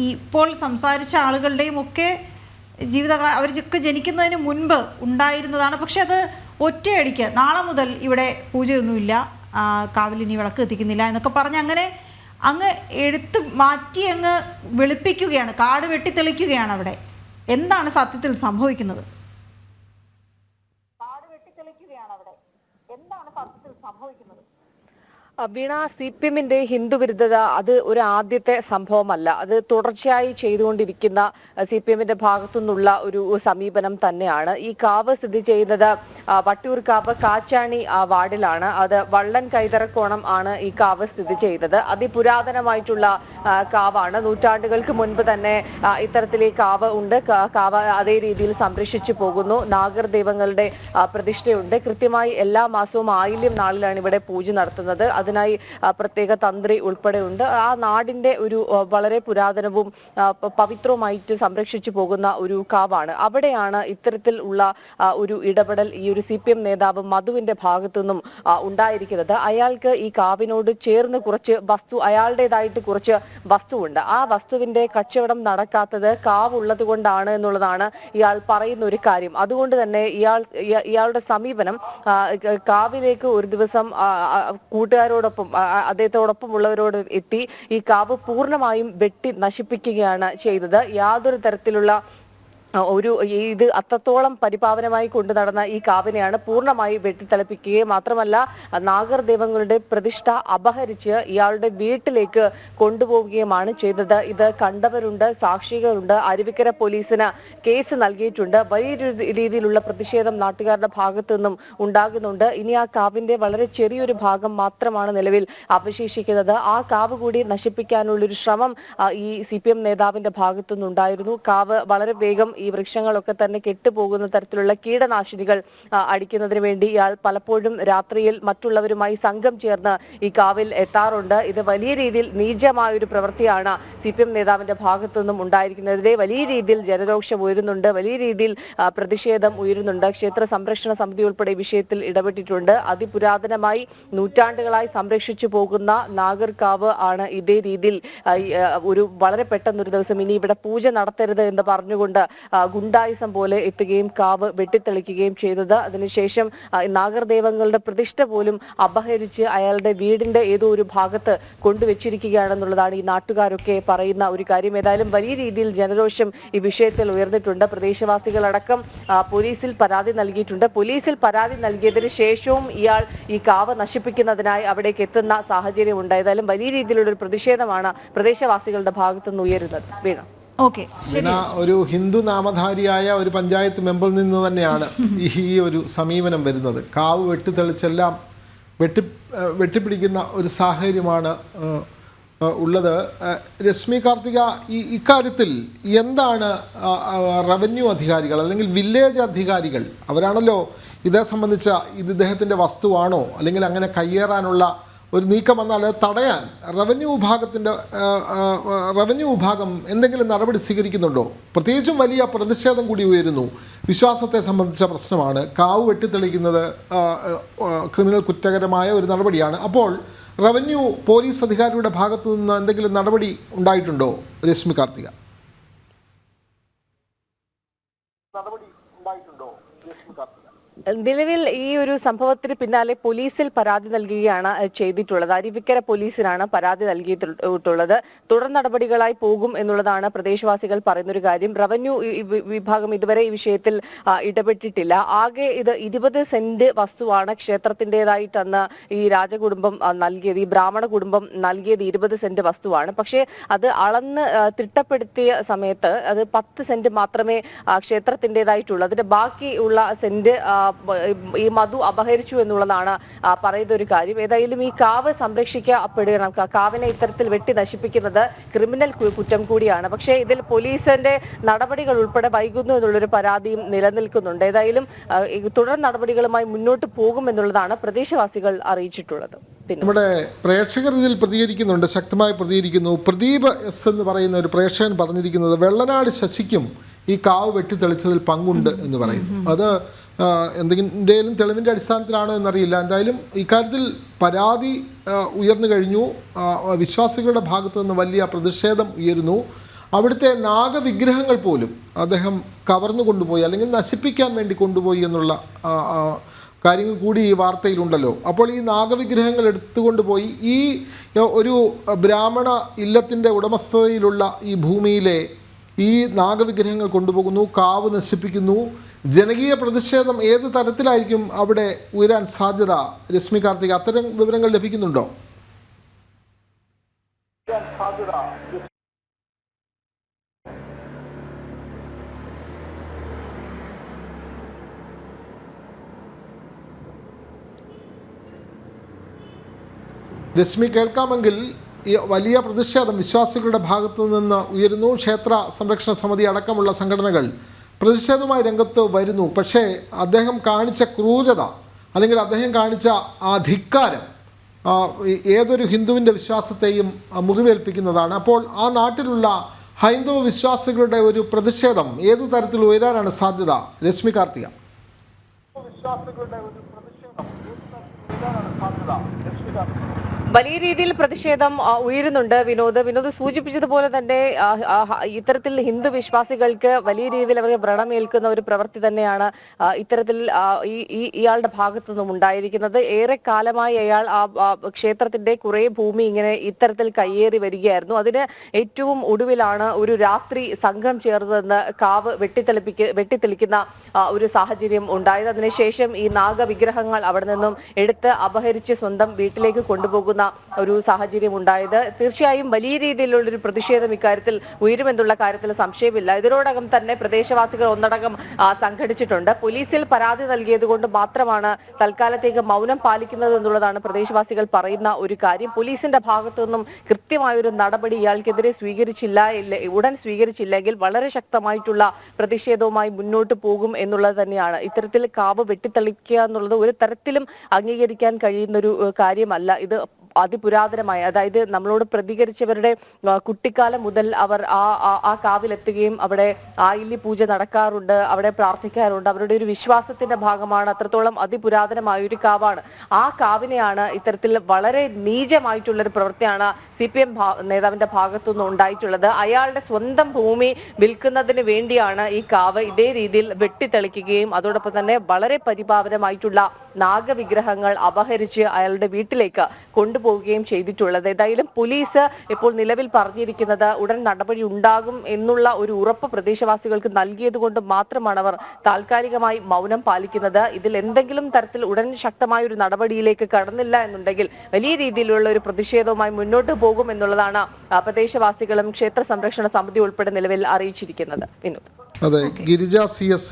ഈ ഇപ്പോൾ സംസാരിച്ച ആളുകളുടെയും ഒക്കെ അവരൊക്കെ ജനിക്കുന്നതിന് മുൻപ് ഉണ്ടായിരുന്നതാണ്. പക്ഷെ അത് ഒറ്റയടിക്ക് നാളെ മുതൽ ഇവിടെ പൂജയൊന്നുമില്ല, കാവിലിനി വിളക്ക് എത്തിക്കുന്നില്ല എന്നൊക്കെ പറഞ്ഞ് അങ്ങ് എടുത്ത് മാറ്റി അങ്ങ് വെളുപ്പിക്കുകയാണ്, കാട് വെട്ടിത്തെളിക്കുകയാണ്. അവിടെ എന്താണ് സത്യത്തിൽ സംഭവിക്കുന്നത്? വീണ, CPM-ന്റെ ഹിന്ദു വിരുദ്ധത അത് ഒരു ആദ്യത്തെ സംഭവമല്ല. അത് തുടർച്ചയായി ചെയ്തുകൊണ്ടിരിക്കുന്ന CPM-ന്റെ ഭാഗത്തു നിന്നുള്ള ഒരു സമീപനം തന്നെയാണ്. ഈ കാവ് സ്ഥിതി ചെയ്യുന്നത് വട്ടിയൂർക്കാവ് കാച്ചാണി വാർഡിലാണ്. അത് വള്ളൻ കൈതറക്കോണം ആണ് ഈ കാവ് സ്ഥിതി ചെയ്തത്. അതിപുരാതനമായിട്ടുള്ള കാവാണ്. നൂറ്റാണ്ടുകൾക്ക് മുൻപ് തന്നെ ഇത്തരത്തിൽ ഈ കാവ് ഉണ്ട്. കാവ് അതേ രീതിയിൽ സംരക്ഷിച്ചു പോകുന്നു. നാഗർ ദൈവങ്ങളുടെ പ്രതിഷ്ഠയുണ്ട്. കൃത്യമായി എല്ലാ മാസവും ആയില്യം നാളിലാണ് ഇവിടെ പൂജ നടത്തുന്നത്. അതിനായി പ്രത്യേക തന്ത്രി ഉൾപ്പെടെയുണ്ട്. ആ നാടിന്റെ ഒരു വളരെ പുരാതനവും പവിത്രവുമായിട്ട് സംരക്ഷിച്ചു പോകുന്ന ഒരു കാവാണ്. അവിടെയാണ് ഇത്തരത്തിൽ ഉള്ള ഒരു ഇടപെടൽ ഈ ഒരു CPM നേതാവ് മധുവിന്റെ ഭാഗത്തു നിന്നും ഉണ്ടായിരിക്കുന്നത്. അയാൾക്ക് ഈ കാവിനോട് ചേർന്ന് കുറച്ച് അയാളുടേതായിട്ട് കുറച്ച് വസ്തുവുണ്ട്. ആ വസ്തുവിന്റെ കച്ചവടം നടക്കാത്തത് കാവുള്ളത് കൊണ്ടാണ് എന്നുള്ളതാണ് ഇയാൾ പറയുന്ന ഒരു കാര്യം. അതുകൊണ്ട് തന്നെ ഇയാളുടെ സമീപനം കാവിലേക്ക് ഒരു ദിവസം കൂട്ടുകാരോടൊപ്പം അദ്ദേഹത്തോടൊപ്പമുള്ളവരോട് എത്തി ഈ കാവ് പൂർണ്ണമായും വെട്ടി നശിപ്പിക്കുകയാണ് ചെയ്തത്. യാതൊരു തരത്തിലുള്ള ഇത് അത്രത്തോളം പരിപാവനമായി കൊണ്ടു നടന്ന ഈ കാവിനെയാണ് പൂർണ്ണമായി വെട്ടിത്തെളിപ്പിക്കുകയും മാത്രമല്ല നാഗർ ദൈവങ്ങളുടെ പ്രതിഷ്ഠ അപഹരിച്ച് ഇയാളുടെ വീട്ടിലേക്ക് കൊണ്ടുപോവുകയുമാണ് ചെയ്തത്. ഇത് കണ്ടവരുണ്ട്, സാക്ഷികളുണ്ട്. അരുവിക്കര പോലീസിന് കേസ് നൽകിയിട്ടുണ്ട്. വലിയ രീതിയിലുള്ള പ്രതിഷേധം നാട്ടുകാരുടെ ഭാഗത്തു നിന്നും ഉണ്ടാകുന്നുണ്ട്. ഇനി ആ കാവിന്റെ വളരെ ചെറിയൊരു ഭാഗം മാത്രമാണ് നിലവിൽ അവശേഷിക്കുന്നത്. ആ കാവ് കൂടി നശിപ്പിക്കാനുള്ളൊരു ശ്രമം ഈ CPM നേതാവിന്റെ ഭാഗത്തു നിന്നുണ്ടായിരുന്നു. കാവ് വളരെ വേഗം ഈ വൃക്ഷങ്ങളൊക്കെ തന്നെ കെട്ടുപോകുന്ന തരത്തിലുള്ള കീടനാശിനികൾ അടിക്കുന്നതിന് വേണ്ടി ഇയാൾ പലപ്പോഴും രാത്രിയിൽ മറ്റുള്ളവരുമായി സംഘം ചേർന്ന് ഈ കാവിൽ എത്താറുണ്ട്. ഇത് വലിയ രീതിയിൽ നീചമായ ഒരു പ്രവൃത്തിയാണ് CPM നേതാവിന്റെ ഭാഗത്തു നിന്നും ഉണ്ടായിരിക്കുന്നതിനെ വലിയ രീതിയിൽ ജനരോഷം ഉയരുന്നുണ്ട്. വലിയ രീതിയിൽ പ്രതിഷേധം ഉയരുന്നുണ്ട്. ക്ഷേത്ര സംരക്ഷണ സമിതി ഉൾപ്പെടെ വിഷയത്തിൽ ഇടപെട്ടിട്ടുണ്ട്. അതിപുരാതനമായി നൂറ്റാണ്ടുകളായി സംരക്ഷിച്ചു പോകുന്ന നാഗർകാവ് ആണ് ഇതേ രീതിയിൽ ഒരു വളരെ പെട്ടെന്നൊരു ദിവസം ഇനി ഇവിടെ പൂജ നടത്തരുത് എന്ന് പറഞ്ഞുകൊണ്ട് ഗുണ്ടായിസം പോലെ എത്തുകയും കാവ് വെട്ടിത്തെളിക്കുകയും ചെയ്തത്. അതിനുശേഷം നാഗർദൈവങ്ങളുടെ പ്രതിഷ്ഠ പോലും അപഹരിച്ച് അയാളുടെ വീടിന്റെ ഏതോ ഒരു ഭാഗത്ത് കൊണ്ടുവച്ചിരിക്കുകയാണെന്നുള്ളതാണ് ഈ നാട്ടുകാരൊക്കെ പറയുന്ന ഒരു കാര്യം. ഏതായാലും വലിയ രീതിയിൽ ജനരോഷം ഈ വിഷയത്തിൽ ഉയർന്നിട്ടുണ്ട്. പ്രദേശവാസികളടക്കം പോലീസിൽ പരാതി നൽകിയിട്ടുണ്ട്. പോലീസിൽ പരാതി നൽകിയതിനു ശേഷവും ഇയാൾ ഈ കാവ് നശിപ്പിക്കുന്നതിനായി അവിടേക്ക് എത്തുന്ന സാഹചര്യം ഉണ്ട്. ഏതായാലും വലിയ രീതിയിലുള്ള ഒരു പ്രതിഷേധമാണ് പ്രദേശവാസികളുടെ ഭാഗത്തുനിന്ന് ഉയരുന്നത്. വീണ, ഒരു ഹിന്ദു നാമധാരിയായ ഒരു പഞ്ചായത്ത് മെമ്പറിൽ നിന്ന് തന്നെയാണ് ഈ ഒരു സമീപനം വരുന്നത്. കാവ് വെട്ടിത്തെളിച്ചെല്ലാം വെട്ടിപ്പിടിക്കുന്ന ഒരു സാഹചര്യമാണ് ഉള്ളത്. രശ്മി കാർത്തിക, ഇക്കാര്യത്തിൽ എന്താണ് റവന്യൂ അധികാരികൾ അല്ലെങ്കിൽ വില്ലേജ് അധികാരികൾ, അവരാണല്ലോ ഇതേ സംബന്ധിച്ച ഇദ്ദേഹത്തിൻ്റെ വസ്തുവാണോ അല്ലെങ്കിൽ അങ്ങനെ കയ്യേറാനുള്ള ഒരു നീക്കം വന്നാൽ അത് തടയാൻ റവന്യൂ വിഭാഗം എന്തെങ്കിലും നടപടി സ്വീകരിക്കുന്നുണ്ടോ? പ്രത്യേകിച്ചും വലിയ പ്രതിഷേധം കൂടി ഉയരുന്നു. വിശ്വാസത്തെ സംബന്ധിച്ച പ്രശ്നമാണ്. കാവ് വെട്ടിത്തെളിക്കുന്നത് ക്രിമിനൽ കുറ്റകരമായ ഒരു നടപടിയാണ്. അപ്പോൾ റവന്യൂ പോലീസ് അധികാരിയുടെ ഭാഗത്തു നിന്ന് എന്തെങ്കിലും നടപടി ഉണ്ടായിട്ടുണ്ടോ രശ്മി കാർത്തിക? നിലവിൽ ഈ ഒരു സംഭവത്തിന് പിന്നാലെ പോലീസിൽ പരാതി നൽകുകയാണ് ചെയ്തിട്ടുള്ളത്. അരുവിക്കര പോലീസിനാണ് പരാതി നൽകിയിട്ടുള്ളത്. തുടർ നടപടികളായി പോകും എന്നുള്ളതാണ് പ്രദേശവാസികൾ പറയുന്നൊരു കാര്യം. റവന്യൂ വിഭാഗം ഇതുവരെ ഈ വിഷയത്തിൽ ഇടപെട്ടിട്ടില്ല. ആകെ ഇത് 20 സെന്റ് വസ്തുവാണ് ക്ഷേത്രത്തിൻ്റെതായിട്ടെന്ന് ഈ രാജകുടുംബം നൽകിയത്, ഈ ബ്രാഹ്മണ കുടുംബം നൽകിയത് 20 സെന്റ് വസ്തുവാണ്. പക്ഷേ അത് അളന്ന് തിട്ടപ്പെടുത്തിയ സമയത്ത് അത് 10 സെന്റ് മാത്രമേ ക്ഷേത്രത്തിൻ്റെതായിട്ടുള്ളൂ. അതിന്റെ ബാക്കിയുള്ള സെന്റ് ഈ മധു അപഹരിച്ചു എന്നുള്ളതാണ് പറയുന്ന ഒരു കാര്യം. ഏതായാലും ഈ കാവ് സംരക്ഷിക്കപ്പെടണം. കാവിനെ ഇത്തരത്തിൽ വെട്ടി നശിപ്പിക്കുന്നത് ക്രിമിനൽ കുറ്റം കൂടിയാണ്. പക്ഷേ ഇതിൽ പോലീസിന്റെ നടപടികൾ ഉൾപ്പെടെ വൈകുന്നു എന്നുള്ളൊരു പരാതിയും നിലനിൽക്കുന്നുണ്ട്. ഏതായാലും തുടർ നടപടികളുമായി മുന്നോട്ട് പോകുമെന്നുള്ളതാണ് പ്രദേശവാസികൾ അറിയിച്ചിട്ടുള്ളത്. നമ്മുടെ പ്രേക്ഷകർ ഇതിൽ പ്രതികരിക്കുന്നുണ്ട്, ശക്തമായി പ്രതികരിക്കുന്നു. പ്രദീപ് എസ് എന്ന് പറയുന്ന ഒരു പ്രേക്ഷകൻ പറഞ്ഞിരിക്കുന്നത് വെള്ളനാട് ശശിക്കും ഈ കാവ് വെട്ടിത്തെളിച്ചതിൽ പങ്കുണ്ട് എന്ന് പറയുന്നു. അത് എന്തെങ്കിലും തെളിവിൻ്റെ അടിസ്ഥാനത്തിലാണോ എന്നറിയില്ല. എന്തായാലും ഇക്കാര്യത്തിൽ പരാതി ഉയർന്നു കഴിഞ്ഞു. വിശ്വാസികളുടെ ഭാഗത്തു നിന്ന് വലിയ പ്രതിഷേധം ഉയരുന്നു. അവിടുത്തെ നാഗവിഗ്രഹങ്ങൾ പോലും അദ്ദേഹം കവർന്നു കൊണ്ടുപോയി അല്ലെങ്കിൽ നശിപ്പിക്കാൻ വേണ്ടി കൊണ്ടുപോയി എന്നുള്ള കാര്യങ്ങൾ കൂടി ഈ വാർത്തയിലുണ്ടല്ലോ. അപ്പോൾ ഈ നാഗവിഗ്രഹങ്ങൾ എടുത്തുകൊണ്ടുപോയി ഈ ഒരു ബ്രാഹ്മണ ഇല്ലത്തിൻ്റെ ഉടമസ്ഥതയിലുള്ള ഈ ഭൂമിയിലെ ഈ നാഗവിഗ്രഹങ്ങൾ കൊണ്ടുപോകുന്നു, കാവ് നശിപ്പിക്കുന്നു. ജനകീയ പ്രതിഷേധം ഏത് തരത്തിലായിരിക്കും അവിടെ ഉയരാൻ സാധ്യത? രശ്മി കാർത്തിക്, അത്തരം വിവരങ്ങൾ ലഭിക്കുന്നുണ്ടോ? രശ്മി, കേൾക്കാമെങ്കിൽ ഈ വലിയ പ്രതിഷേധം വിശ്വാസികളുടെ ഭാഗത്തു നിന്ന് ഉയരുന്നു. ക്ഷേത്ര സംരക്ഷണ സമിതി അടക്കമുള്ള സംഘടനകൾ പ്രതിഷേധവുമായി രംഗത്ത് വരുന്നു. പക്ഷേ അദ്ദേഹം കാണിച്ച ക്രൂരത അല്ലെങ്കിൽ അദ്ദേഹം കാണിച്ച ആ ധിക്കാരം ഏതൊരു ഹിന്ദുവിൻ്റെ വിശ്വാസത്തെയും മുറിവേൽപ്പിക്കുന്നതാണ്. അപ്പോൾ ആ നാട്ടിലുള്ള ഹൈന്ദവ വിശ്വാസികളുടെ ഒരു പ്രതിഷേധം ഏത് തരത്തിൽ ഉയരാനാണ് സാധ്യത? രശ്മി കാർത്തിക. വലിയ രീതിയിൽ പ്രതിഷേധം ഉയരുന്നുണ്ട്. വിനോദ് സൂചിപ്പിച്ചതുപോലെ തന്നെ ഇത്തരത്തിൽ ഹിന്ദു വിശ്വാസികൾക്ക് വലിയ രീതിയിൽ അവർക്ക് വ്രണമേൽക്കുന്ന ഒരു പ്രവൃത്തി തന്നെയാണ് ഇത്തരത്തിൽ ഇയാളുടെ ഭാഗത്തു നിന്നും ഉണ്ടായിരിക്കുന്നത്. ഏറെ കാലമായി അയാൾ ക്ഷേത്രത്തിന്റെ കുറെ ഭൂമി ഇങ്ങനെ ഇത്തരത്തിൽ കയ്യേറി വരികയായിരുന്നു. അതിന് ഏറ്റവും ഒടുവിലാണ് ഒരു രാത്രി സംഘം ചേർന്നതെന്ന് കാവ് വെട്ടിത്തെളിക്കുന്ന ഒരു സാഹചര്യം ഉണ്ടായത്. അതിനുശേഷം ഈ നാഗവിഗ്രഹങ്ങൾ അവിടെ നിന്നും എടുത്ത് അപഹരിച്ച് സ്വന്തം വീട്ടിലേക്ക് കൊണ്ടുപോകുന്ന ഒരു സാഹചര്യം ഉണ്ടായത്. തീർച്ചയായും വലിയ രീതിയിലുള്ള ഒരു പ്രതിഷേധം ഇക്കാര്യത്തിൽ ഉയരുമെന്നുള്ള കാര്യത്തിൽ സംശയമില്ല. ഇതിനോടകം തന്നെ പ്രദേശവാസികൾ ഒന്നടങ്കം സംഘടിച്ചിട്ടുണ്ട്. പോലീസിൽ പരാതി നൽകിയത് കൊണ്ട് മാത്രമാണ് തൽക്കാലത്തേക്ക് മൗനം പാലിക്കുന്നത് എന്നുള്ളതാണ് പ്രദേശവാസികൾ പറയുന്ന ഒരു കാര്യം. പോലീസിന്റെ ഭാഗത്തു നിന്നും കൃത്യമായൊരു നടപടി ഇയാൾക്കെതിരെ ഉടൻ സ്വീകരിച്ചില്ലെങ്കിൽ വളരെ ശക്തമായിട്ടുള്ള പ്രതിഷേധവുമായി മുന്നോട്ട് പോകും എന്നുള്ളത് തന്നെയാണ്. ഇത്തരത്തിൽ കാവ് വെട്ടിത്തെളിക്കുക എന്നുള്ളത് ഒരു തരത്തിലും അംഗീകരിക്കാൻ കഴിയുന്ന ഒരു കാര്യമല്ല. ഇത് അതിപുരാതനമായ, അതായത് നമ്മളോട് പ്രതികരിച്ചവരുടെ കുട്ടിക്കാലം മുതൽ അവർ ആ കാവിലെത്തുകയും അവിടെ ആയില്യ പൂജ നടക്കാറുണ്ട്, അവിടെ പ്രാർത്ഥിക്കാറുണ്ട്. അവരുടെ ഒരു വിശ്വാസത്തിന്റെ ഭാഗമാണ്. അത്രത്തോളം അതിപുരാതനമായ ഒരു കാവാണ്. ആ കാവിനെയാണ് ഇത്തരത്തിൽ വളരെ നീചമായിട്ടുള്ള ഒരു പ്രവൃത്തിയാണ് CPM നേതാവിന്റെ ഭാഗത്തുനിന്ന് ഉണ്ടായിട്ടുള്ളത്. അയാളുടെ സ്വന്തം ഭൂമി വിൽക്കുന്നതിന് വേണ്ടിയാണ് ഈ കാവ് ഇതേ രീതിയിൽ വെട്ടിത്തെളിക്കുകയും അതോടൊപ്പം തന്നെ വളരെ പരിപാവനമായിട്ടുള്ള നാഗവിഗ്രഹങ്ങൾ അപഹരിച്ച് അയാളുടെ വീട്ടിലേക്ക് കൊണ്ടുപോവുകയും ചെയ്തിട്ടുള്ളത്. ഏതായാലും പോലീസ് ഇപ്പോൾ നിലവിൽ പറഞ്ഞിരിക്കുന്നത് ഉടൻ നടപടി ഉണ്ടാകും എന്നുള്ള ഒരു ഉറപ്പ് പ്രദേശവാസികൾക്ക് നൽകിയത് കൊണ്ട് മാത്രമാണ് അവർ താൽക്കാലികമായി മൗനം പാലിക്കുന്നത്. ഇതിൽ എന്തെങ്കിലും തരത്തിൽ ഉടൻ ശക്തമായ ഒരു നടപടിയിലേക്ക് കടന്നില്ല എന്നുണ്ടെങ്കിൽ വലിയ രീതിയിലുള്ള ഒരു പ്രതിഷേധവുമായി മുന്നോട്ട് പോകും എന്നുള്ളതാണ് പ്രദേശവാസികളും ക്ഷേത്ര സംരക്ഷണ സമിതി ഉൾപ്പെടെ നിലവിൽ അറിയിച്ചിരിക്കുന്നത്. വിനോദ്. അതെ, ഗിരിജ CS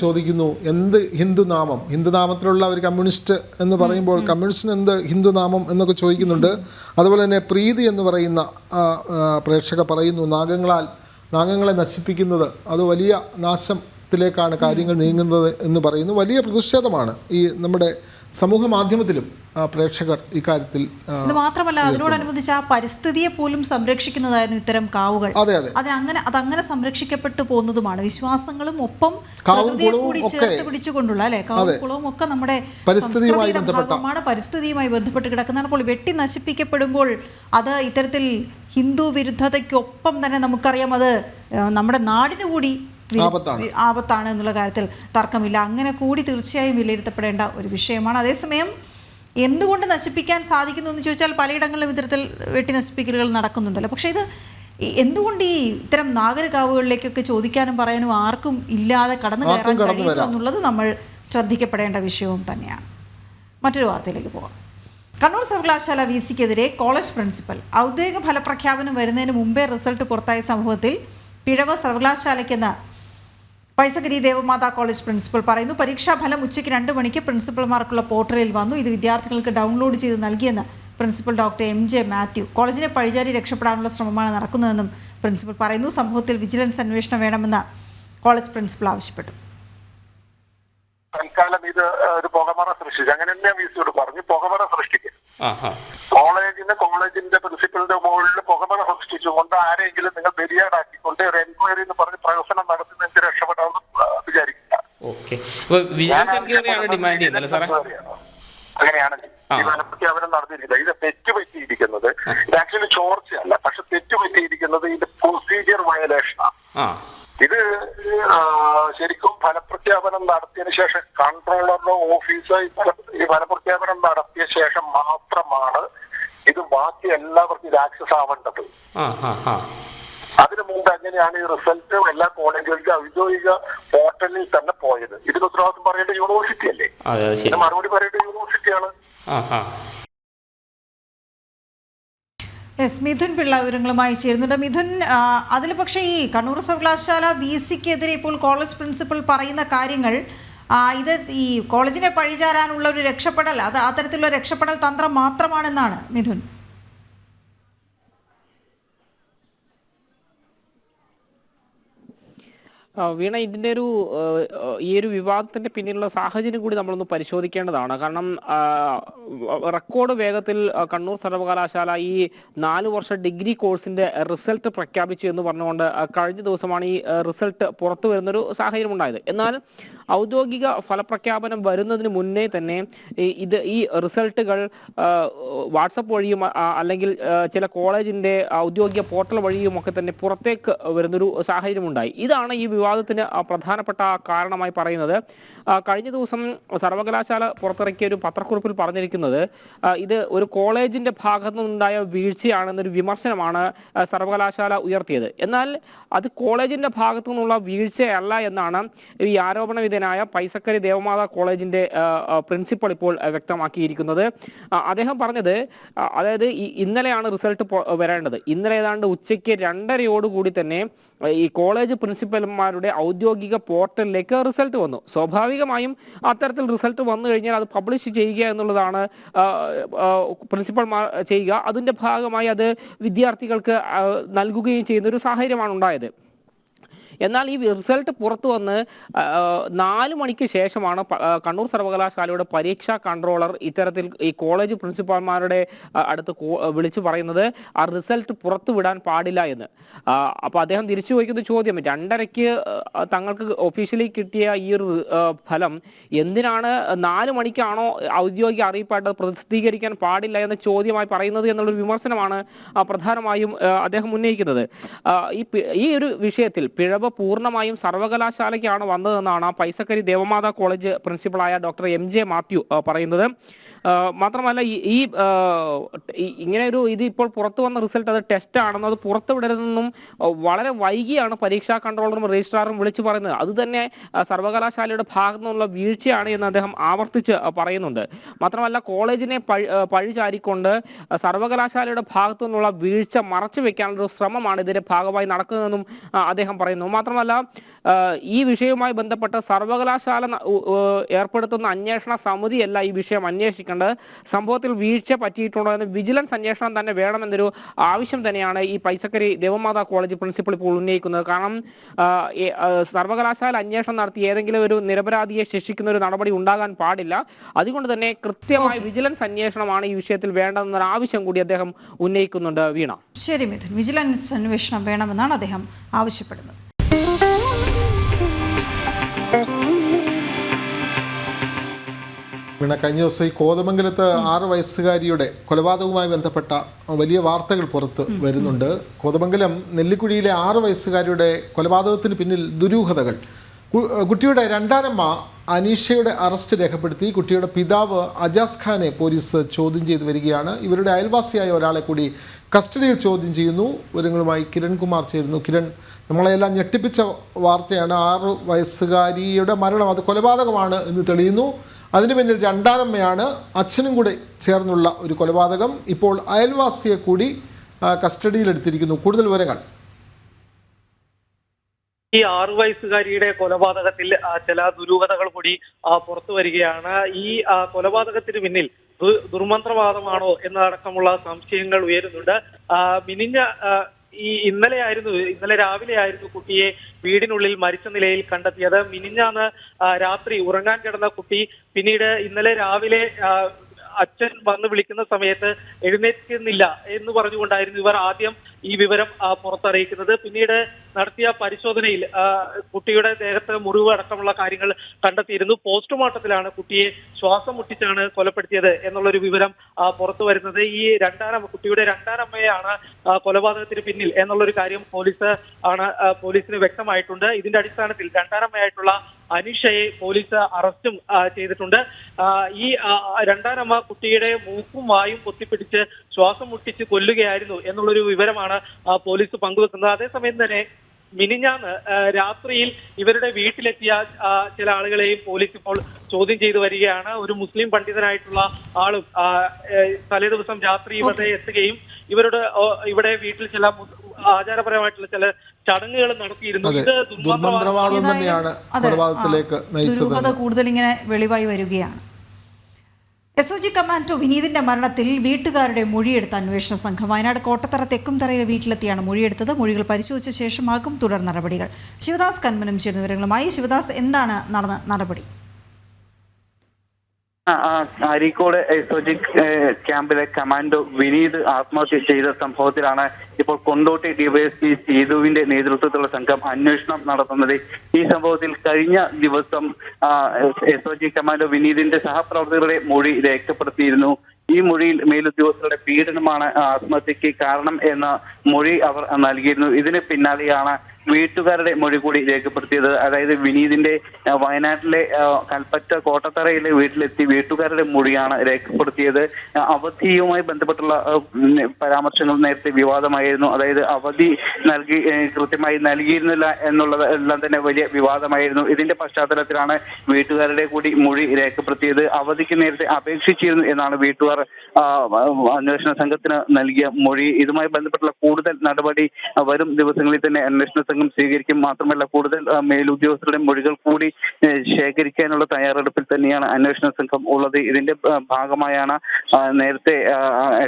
ചോദിക്കുന്നു, എന്ത് ഹിന്ദുനാമത്തിലുള്ള ഒരു കമ്മ്യൂണിസ്റ്റ് എന്ന് പറയുമ്പോൾ കമ്മ്യൂണിസ്റ്റിന് എന്ത് ഹിന്ദുനാമം എന്നൊക്കെ ചോദിക്കുന്നുണ്ട്. അതുപോലെ തന്നെ പ്രീതി എന്ന് പറയുന്ന പ്രേക്ഷക പറയുന്നു, നാഗങ്ങളെ നശിപ്പിക്കുന്നത് അത് വലിയ നാശത്തിലേക്കാണ് കാര്യങ്ങൾ നീങ്ങുന്നത് എന്ന് പറയുന്നു. വലിയ പ്രതിഷേധമാണ് ഈ നമ്മുടെ സമൂഹ മാധ്യമത്തിലും പ്രേക്ഷകർ ഇക്കാര്യത്തിൽ. ഇത് മാത്രമല്ല, അതിനോടനുബന്ധിച്ച് ആ പരിസ്ഥിതിയെ പോലും സംരക്ഷിക്കുന്നതായിരുന്നു ഇത്തരം കാവുകൾ. അതങ്ങനെ സംരക്ഷിക്കപ്പെട്ടു പോകുന്നതുമാണ്. വിശ്വാസങ്ങളും ഒപ്പം പ്രകൃതിയെ കൂടി ചേർത്ത് പിടിച്ചുകൊണ്ടുള്ള കാവും കുളവും ഒക്കെ നമ്മുടെ പരിസ്ഥിതിയുമായി ബന്ധപ്പെട്ട് കിടക്കുന്നതാണ്. അപ്പോൾ വെട്ടി നശിപ്പിക്കപ്പെടുമ്പോൾ അത് ഇത്തരത്തിൽ ഹിന്ദു വിരുദ്ധതയ്ക്കൊപ്പം തന്നെ നമുക്കറിയാം അത് നമ്മുടെ നാടിന് കൂടി ആപത്താണ് എന്നുള്ള കാര്യത്തിൽ തർക്കമില്ല. അങ്ങനെ കൂടി തീർച്ചയായും വിലയിരുത്തപ്പെടേണ്ട ഒരു വിഷയമാണ്. അതേസമയം എന്തുകൊണ്ട് നശിപ്പിക്കാൻ സാധിക്കുന്നു എന്ന് ചോദിച്ചാൽ പലയിടങ്ങളിലും ഇത്തരത്തിൽ വെട്ടി നശിപ്പിക്കലുകൾ നടക്കുന്നുണ്ടല്ലോ. പക്ഷേ ഇത് എന്തുകൊണ്ട് ഈ ഇത്തരം നാഗരകാവുകളിലേക്കൊക്കെ ചോദിക്കാനും പറയാനും ആർക്കും ഇല്ലാതെ കടന്നു കയറാൻ കഴിയുന്നു എന്നുള്ളത് നമ്മൾ ശ്രദ്ധിക്കപ്പെടേണ്ട വിഷയവും തന്നെയാണ്. മറ്റൊരു വാർത്തയിലേക്ക് പോകാം. കണ്ണൂർ സർവകലാശാല VC-ക്കെതിരെ കോളേജ് പ്രിൻസിപ്പൽ. ഔദ്യോഗിക ഫലപ്രഖ്യാപനം വരുന്നതിന് മുമ്പേ റിസൾട്ട് പുറത്തായ സംഭവത്തിൽ പിഴവ് സർവകലാശാലയ്ക്കെന്ന് പൈസഗിരി ദേവമാതാ കോളേജ് പ്രിൻസിപ്പൽ പറയുന്നു. പരീക്ഷാഫലം ഉച്ചയ്ക്ക് 2 മണിക്ക് പ്രിൻസിപ്പൽമാർക്കുള്ള പോർട്ടലിൽ വന്നു. ഇത് വിദ്യാർത്ഥികൾക്ക് ഡൗൺലോഡ് ചെയ്ത് നൽകിയെന്ന് പ്രിൻസിപ്പൽ ഡോക്ടർ MJ മാത്യു. കോളേജിനെ പഴിചാരി രക്ഷപ്പെടാനുള്ള ശ്രമമാണ് നടക്കുന്നതെന്നും പ്രിൻസിപ്പൽ പറയുന്നു. സംഭവത്തിൽ വിജിലൻസ് അന്വേഷണം വേണമെന്ന് കോളേജ് പ്രിൻസിപ്പൽ ആവശ്യപ്പെട്ടു. തൽക്കാലം ഇത് ഒരു പുകമറ സൃഷ്ടിച്ചു, അങ്ങനെ തന്നെ VC-യോട് പറഞ്ഞു, പുകമറ സൃഷ്ടിക്കും. കോളേജിന്റെ പ്രിൻസിപ്പലിന്റെ മുകളിൽ പുകമറ സൃഷ്ടിച്ചുകൊണ്ട് ആരെങ്കിലും നിങ്ങൾ ബലിയാടാക്കിക്കൊണ്ട് ഒരു എൻക്വയറി എന്ന് പറഞ്ഞ് പ്രവർത്തനം നടത്തുന്നതിന് രക്ഷപ്പെടാമെന്ന് വിചാരിക്കുക. അങ്ങനെയാണ് ഈ ഫലപ്രഖ്യാപനം നടത്തിയിരിക്കുന്നത്. ഇത് തെറ്റുപറ്റിയിരിക്കുന്നത് ഇത് ആക്ച്വലി ചോർച്ചയല്ല, പക്ഷെ തെറ്റുപറ്റിയിരിക്കുന്നത് ഇത് പ്രൊസീജിയർ വയലേഷനാണ്. ഇത് ശരിക്കും ഫലപ്രഖ്യാപനം നടത്തിയതിനു ശേഷം കൺട്രോളറുടെ ഓഫീസ് ഈ ഫലപ്രഖ്യാപനം നടത്തിയ ശേഷം മാത്രമാണ് ഇത് ബാക്കി എല്ലാവർക്കും ഇത് ആക്സസ് ആവേണ്ടത്. അതിനു മുമ്പ് എങ്ങനെയാണ് ഈ റിസൾട്ട് എല്ലാ കോളേജുകൾക്കും ഔദ്യോഗിക പോർട്ടലിൽ തന്നെ പോയത്? ഇതിന് ഉത്തരവാദിത്വം പറയേണ്ട യൂണിവേഴ്സിറ്റി അല്ലേ? ഇതിന് മറുപടി പറയേണ്ട യൂണിവേഴ്സിറ്റിയാണ്. എസ് മിഥുൻ പിള്ള വിവരങ്ങളുമായി ചേരുന്നുണ്ട്. മിഥുൻ, അതിൽ പക്ഷേ ഈ കണ്ണൂർ സർവകലാശാല VC-ക്കെതിരെ ഇപ്പോൾ കോളേജ് പ്രിൻസിപ്പൽ പറയുന്ന കാര്യങ്ങൾ ഇത് ഈ കോളേജിനെ പഴിചാരാനുള്ള ഒരു രക്ഷപ്പെടൽ, അത് അത്തരത്തിലുള്ള രക്ഷപ്പെടൽ തന്ത്രം മാത്രമാണെന്നാണ് മിഥുൻ. വീണ, ഇതിൻ്റെ ഈ ഒരു വിവാദത്തിന്റെ പിന്നിലുള്ള സാഹചര്യം കൂടി നമ്മളൊന്ന് പരിശോധിക്കേണ്ടതാണ്. കാരണം റെക്കോർഡ് വേഗത്തിൽ കണ്ണൂർ സർവകലാശാല ഈ 4 വർഷ ഡിഗ്രി കോഴ്സിന്റെ റിസൾട്ട് പ്രഖ്യാപിച്ചു എന്ന് പറഞ്ഞുകൊണ്ട് കഴിഞ്ഞ ദിവസമാണ് ഈ റിസൾട്ട് പുറത്തു വരുന്നൊരു സാഹചര്യം ഉണ്ടായത്. എന്നാൽ ഔദ്യോഗിക ഫലപ്രഖ്യാപനം വരുന്നതിന് മുന്നേ തന്നെ ഈ റിസൾട്ടുകൾ വാട്സപ്പ് വഴിയും അല്ലെങ്കിൽ ചില കോളേജിന്റെ ഔദ്യോഗിക പോർട്ടൽ വഴിയും ഒക്കെ തന്നെ പുറത്തേക്ക് വരുന്നൊരു സാഹചര്യം ഉണ്ടായി. ഇതാണ് ഈ വിവാദത്തിന് പ്രധാനപ്പെട്ട കാരണമായി പറയുന്നത്. കഴിഞ്ഞ ദിവസം സർവകലാശാല പുറത്തിറക്കിയ ഒരു പത്രക്കുറിപ്പിൽ പറഞ്ഞിരിക്കുന്നത് ഇത് ഒരു കോളേജിന്റെ ഭാഗത്തു നിന്നുണ്ടായ വീഴ്ചയാണെന്നൊരു വിമർശനമാണ് സർവകലാശാല ഉയർത്തിയത്. എന്നാൽ അത് കോളേജിന്റെ ഭാഗത്തു നിന്നുള്ള വീഴ്ചയല്ല എന്നാണ് ഈ ആരോപണ വിധേയനായ പൈസക്കരി ദേവമാതാ കോളേജിന്റെ പ്രിൻസിപ്പൽ ഇപ്പോൾ വ്യക്തമാക്കിയിരിക്കുന്നത്. അദ്ദേഹം പറഞ്ഞത്, അതായത് ഇന്നലെയാണ് റിസൾട്ട് വരേണ്ടത്. ഇന്നലെ ഏതാണ്ട് ഉച്ചയ്ക്ക് 2:30 തന്നെ ഈ കോളേജ് പ്രിൻസിപ്പൽമാരുടെ ഔദ്യോഗിക പോർട്ടലിലേക്ക് റിസൾട്ട് വന്നു. സ്വാഭാവികമായും അത്തരത്തിൽ റിസൾട്ട് വന്നു കഴിഞ്ഞാൽ അത് പബ്ലിഷ് ചെയ്യുക എന്നുള്ളതാണ് പ്രിൻസിപ്പൽമാർ ചെയ്യുക. അതിൻ്റെ ഭാഗമായി അത് വിദ്യാർത്ഥികൾക്ക് നൽകുകയും ചെയ്യുന്ന ഒരു സാഹചര്യമാണ് ഉണ്ടായത്. എന്നാൽ ഈ റിസൾട്ട് പുറത്തു വന്ന് 4 മണിക്ക് ശേഷമാണ് കണ്ണൂർ സർവകലാശാലയുടെ പരീക്ഷാ കൺട്രോളർ ഇത്തരത്തിൽ ഈ കോളേജ് പ്രിൻസിപ്പാൾമാരുടെ അടുത്ത് വിളിച്ചു പറയുന്നത് ആ റിസൾട്ട് പുറത്തു വിടാൻ പാടില്ല എന്ന്. അപ്പോൾ അദ്ദേഹം തിരിച്ചു ചോദിക്കുന്ന ചോദ്യം, 2:30 തങ്ങൾക്ക് ഒഫീഷ്യലി കിട്ടിയ ഈ ഒരു ഫലം എന്തിനാണ് 4 മണിക്കാണോ ഔദ്യോഗിക അറിയിപ്പായിട്ട് പ്രസിദ്ധീകരിക്കാൻ പാടില്ല എന്ന ചോദ്യമായി പറയുന്നത് എന്നുള്ളൊരു വിമർശനമാണ് പ്രധാനമായും അദ്ദേഹം ഉന്നയിക്കുന്നത്. ഈ ഒരു വിഷയത്തിൽ പിഴവ് പൂർണ്ണമായും സർവകലാശാലയ്ക്കാണ് വന്നതെന്നാണ് പൈസക്കരി ദേവമാതാ കോളേജ് പ്രിൻസിപ്പളായ ഡോക്ടർ MJ മാത്യു പറയുന്നത്. മാത്രമല്ല ഇങ്ങനെ ഇത് ഇപ്പോൾ പുറത്തു വന്ന റിസൾട്ട് അത് ടെസ്റ്റ് ആണെന്നും അത് പുറത്തുവിടരുതെന്നും വളരെ വൈകിയാണ് പരീക്ഷാ കൺട്രോളറും രജിസ്ട്രാറും വിളിച്ചു പറയുന്നത്. അത് തന്നെ സർവകലാശാലയുടെ ഭാഗത്തു നിന്നുള്ള വീഴ്ചയാണ് എന്ന് അദ്ദേഹം ആവർത്തിച്ച് പറയുന്നുണ്ട്. മാത്രമല്ല കോളേജിനെ പഴിചാരിക്കൊണ്ട് സർവകലാശാലയുടെ ഭാഗത്തു നിന്നുള്ള വീഴ്ച മറച്ചു വെക്കാനുള്ള ശ്രമമാണ് ഇതിന്റെ ഭാഗമായി നടക്കുന്നതെന്നും അദ്ദേഹം പറയുന്നു. മാത്രമല്ല ഈ വിഷയവുമായി ബന്ധപ്പെട്ട് സർവകലാശാല ഏർപ്പെടുത്തുന്ന അന്വേഷണ സമിതിയല്ല ഈ വിഷയം അന്വേഷിക്കേണ്ടത്. സംഭവത്തിൽ വീഴ്ച പറ്റിയിട്ടുണ്ടോ എന്ന് വിജിലൻസ് അന്വേഷണം തന്നെ വേണമെന്നൊരു ആവശ്യം തന്നെയാണ് ഈ പൈസക്കരി ദേവമാതാ കോളേജ് പ്രിൻസിപ്പൽ ഇപ്പോൾ ഉന്നയിക്കുന്നത്. കാരണം സർവകലാശാല അന്വേഷണം നടത്തി ഏതെങ്കിലും ഒരു നിരപരാധിയെ ശിക്ഷിക്കുന്ന ഒരു നടപടി ഉണ്ടാകാൻ പാടില്ല. അതുകൊണ്ട് തന്നെ കൃത്യമായ വിജിലൻസ് അന്വേഷണമാണ് ഈ വിഷയത്തിൽ വേണ്ടതെന്നൊരു ആവശ്യം കൂടി അദ്ദേഹം ഉന്നയിക്കുന്നുണ്ട്. വീണ, ശരി മിഥുൻ, വിജിലൻസ് അന്വേഷണം വേണമെന്നാണ് അദ്ദേഹം ആവശ്യപ്പെടുന്നത്. കഴിഞ്ഞ ദിവസം ഈ കോതമംഗലത്ത് 6 വയസ്സുകാരിയുടെ കൊലപാതകവുമായി ബന്ധപ്പെട്ട വലിയ വാർത്തകൾ പുറത്ത് വരുന്നുണ്ട്. കോതമംഗലം നെല്ലിക്കുഴിയിലെ 6 വയസ്സുകാരിയുടെ കൊലപാതകത്തിന് പിന്നിൽ ദുരൂഹതകൾ. കുട്ടിയുടെ രണ്ടാനമ്മ അനീഷയുടെ അറസ്റ്റ് രേഖപ്പെടുത്തി. കുട്ടിയുടെ പിതാവ് അജാസ് ഖാനെ പോലീസ് ചോദ്യം ചെയ്തു വരികയാണ്. ഇവരുടെ അയൽവാസിയായ ഒരാളെ കൂടി കസ്റ്റഡിയിൽ ചോദ്യം ചെയ്യുന്നു. വിവരങ്ങളുമായി കിരൺകുമാർ ചേരുന്നു. കിരൺ, നമ്മളെല്ലാം ഞെട്ടിപ്പിച്ച വാർത്തയാണ്. 6 വയസ്സുകാരിയുടെ മരണം അത് കൊലപാതകമാണ് എന്ന് തെളിയുന്നു. അതിന് പിന്നിൽ രണ്ടാനമ്മയാണ്, അച്ഛനും കൂടെ ചേർന്നുള്ള ഒരു കൊലപാതകം. ഇപ്പോൾ അയൽവാസിയെ കൂടി കസ്റ്റഡിയിലെടുത്തിരിക്കുന്നു. കൂടുതൽ വിവരങ്ങൾ. ഈ 6 വയസ്സുകാരിയുടെ കൊലപാതകത്തിൽ ചില ദുരൂഹതകൾ കൂടി പുറത്തു വരികയാണ്. ഈ കൊലപാതകത്തിന് പിന്നിൽ ദുർമന്ത്രവാദമാണോ എന്നതടക്കമുള്ള സംശയങ്ങൾ ഉയരുന്നുണ്ട്. ഇന്നലെ രാവിലെയായിരുന്നു കുട്ടിയെ വീടിനുള്ളിൽ മരിച്ച നിലയിൽ കണ്ടെത്തിയത്. മിനിഞ്ഞാന്ന് രാത്രി ഉറങ്ങാൻ കിടന്ന കുട്ടി പിന്നീട് ഇന്നലെ രാവിലെ അച്ഛൻ വന്ന് വിളിക്കുന്ന സമയത്ത് എഴുന്നേൽക്കുന്നില്ല എന്ന് പറഞ്ഞുകൊണ്ടായിരുന്നു ഇവർ ആദ്യം ഈ വിവരം പുറത്തറിയിക്കുന്നത്. പിന്നീട് നടത്തിയ പരിശോധനയിൽ കുട്ടിയുടെ ദേഹത്ത് മുറിവ് അടക്കമുള്ള കാര്യങ്ങൾ കണ്ടെത്തിയിരുന്നു. പോസ്റ്റ്മോർട്ടത്തിലാണ് കുട്ടിയെ ശ്വാസം മുട്ടിച്ചാണ് കൊലപ്പെടുത്തിയത് എന്നുള്ളൊരു വിവരം പുറത്തു വരുന്നത്. ഈ കുട്ടിയുടെ രണ്ടാനമ്മയാണ് കൊലപാതകത്തിന് പിന്നിൽ എന്നുള്ളൊരു കാര്യം പോലീസിന് വ്യക്തമായിട്ടുണ്ട്. ഇതിന്റെ അടിസ്ഥാനത്തിൽ രണ്ടാനമ്മയായിട്ടുള്ള അനിഷയെ പോലീസ് അറസ്റ്റും ചെയ്തിട്ടുണ്ട്. ഈ രണ്ടാനമ്മ കുട്ടിയുടെ മൂക്കും വായും പൊത്തിപ്പിടിച്ച് ശ്വാസം മുട്ടിച്ച് കൊല്ലുകയായിരുന്നു എന്നുള്ളൊരു വിവരമാണ് പോലീസ് പങ്കുവെക്കുന്നത്. അതേസമയം തന്നെ മിനിഞ്ഞാന്ന് രാത്രിയിൽ ഇവരുടെ വീട്ടിലെത്തിയ ചില ആളുകളെയും പോലീസ് ഇപ്പോൾ ചോദ്യം ചെയ്തു വരികയാണ്. ഒരു മുസ്ലിം പണ്ഡിതനായിട്ടുള്ള ആളും തലേ ദിവസം രാത്രി ഇവിടെ എത്തുകയും ഇവിടെ വീട്ടിൽ ചില ആചാരപരമായിട്ടുള്ള ചില ചടങ്ങുകൾ നടത്തിയിരുന്നു. ഇത് ദുർമന്ത്രവാദം തന്നെയാണ് കൊലപാതകത്തിലേക്ക് നയിച്ചത്. കൂടുതൽ ഇങ്ങനെ വെളിവായി വരികയാണ്. SOG കമാൻഡോ വിനീതിന്റെ മരണത്തിൽ വീട്ടുകാരുടെ മൊഴിയെടുത്ത അന്വേഷണ സംഘം വയനാട് കോട്ടത്തറ തെക്കുംതറയിലെ വീട്ടിലെത്തിയാണ് മൊഴിയെടുത്തത്. മൊഴികൾ പരിശോധിച്ച ശേഷമാകും തുടർ നടപടികൾ. ശിവദാസ് കന്മനം ചേരുന്ന വിവരങ്ങളുമായി. ശിവദാസ്, എന്താണ് നടന്ന നടപടി? അരീക്കോട് SOG ക്യാമ്പിലെ കമാൻഡോ വിനീത് ആത്മഹത്യ ചെയ്ത സംഭവത്തിലാണ് ഇപ്പോൾ കൊണ്ടോട്ടി ഡിവൈഎസ്പി സീതുവിന്റെ നേതൃത്വത്തിലുള്ള സംഘം അന്വേഷണം നടത്തുന്നത്. ഈ സംഭവത്തിൽ കഴിഞ്ഞ ദിവസം SOG കമാൻഡോ വിനീതിന്റെ സഹപ്രവർത്തകരുടെ മൊഴി രേഖപ്പെടുത്തിയിരുന്നു. ഈ മൊഴിയിൽ മേലുദ്യോഗസ്ഥരുടെ പീഡനമാണ് ആത്മഹത്യക്ക് കാരണം എന്ന മൊഴി അവർ നൽകിയിരുന്നു. ഇതിന് പിന്നാലെയാണ് വീട്ടുകാരുടെ മൊഴി കൂടി രേഖപ്പെടുത്തിയത്. അതായത് വിനീതിന്റെ വയനാട്ടിലെ കൽപ്പറ്റ കോട്ടത്തറയിലെ വീട്ടിലെത്തി വീട്ടുകാരുടെ മൊഴിയാണ് രേഖപ്പെടുത്തിയത്. അവധിയുമായി ബന്ധപ്പെട്ടുള്ള പരാമർശങ്ങൾ നേരത്തെ വിവാദമായിരുന്നു. അതായത് അവധി കൃത്യമായി നൽകിയിരുന്നില്ല എന്നുള്ളത് എല്ലാം തന്നെ വലിയ വിവാദമായിരുന്നു. ഇതിന്റെ പശ്ചാത്തലത്തിലാണ് വീട്ടുകാരുടെ കൂടി മൊഴി രേഖപ്പെടുത്തിയത്. അവധിക്ക് നേരത്തെ അപേക്ഷിച്ചിരുന്നു എന്നാണ് വീട്ടുകാർ അന്വേഷണ സംഘത്തിന് നൽകിയ മൊഴി. ഇതുമായി ബന്ധപ്പെട്ടുള്ള കൂടുതൽ നടപടി വരും ദിവസങ്ങളിൽ തന്നെ അന്വേഷണ സംഘം സ്വീകരിക്കും. മാത്രമല്ല കൂടുതൽ മേലുദ്യോഗസ്ഥരുടെ മൊഴികൾ കൂടി ശേഖരിക്കാനുള്ള തയ്യാറെടുപ്പിൽ തന്നെയാണ് അന്വേഷണ സംഘം ഉള്ളത്. ഇതിന്റെ ഭാഗമായാണ് നേരത്തെ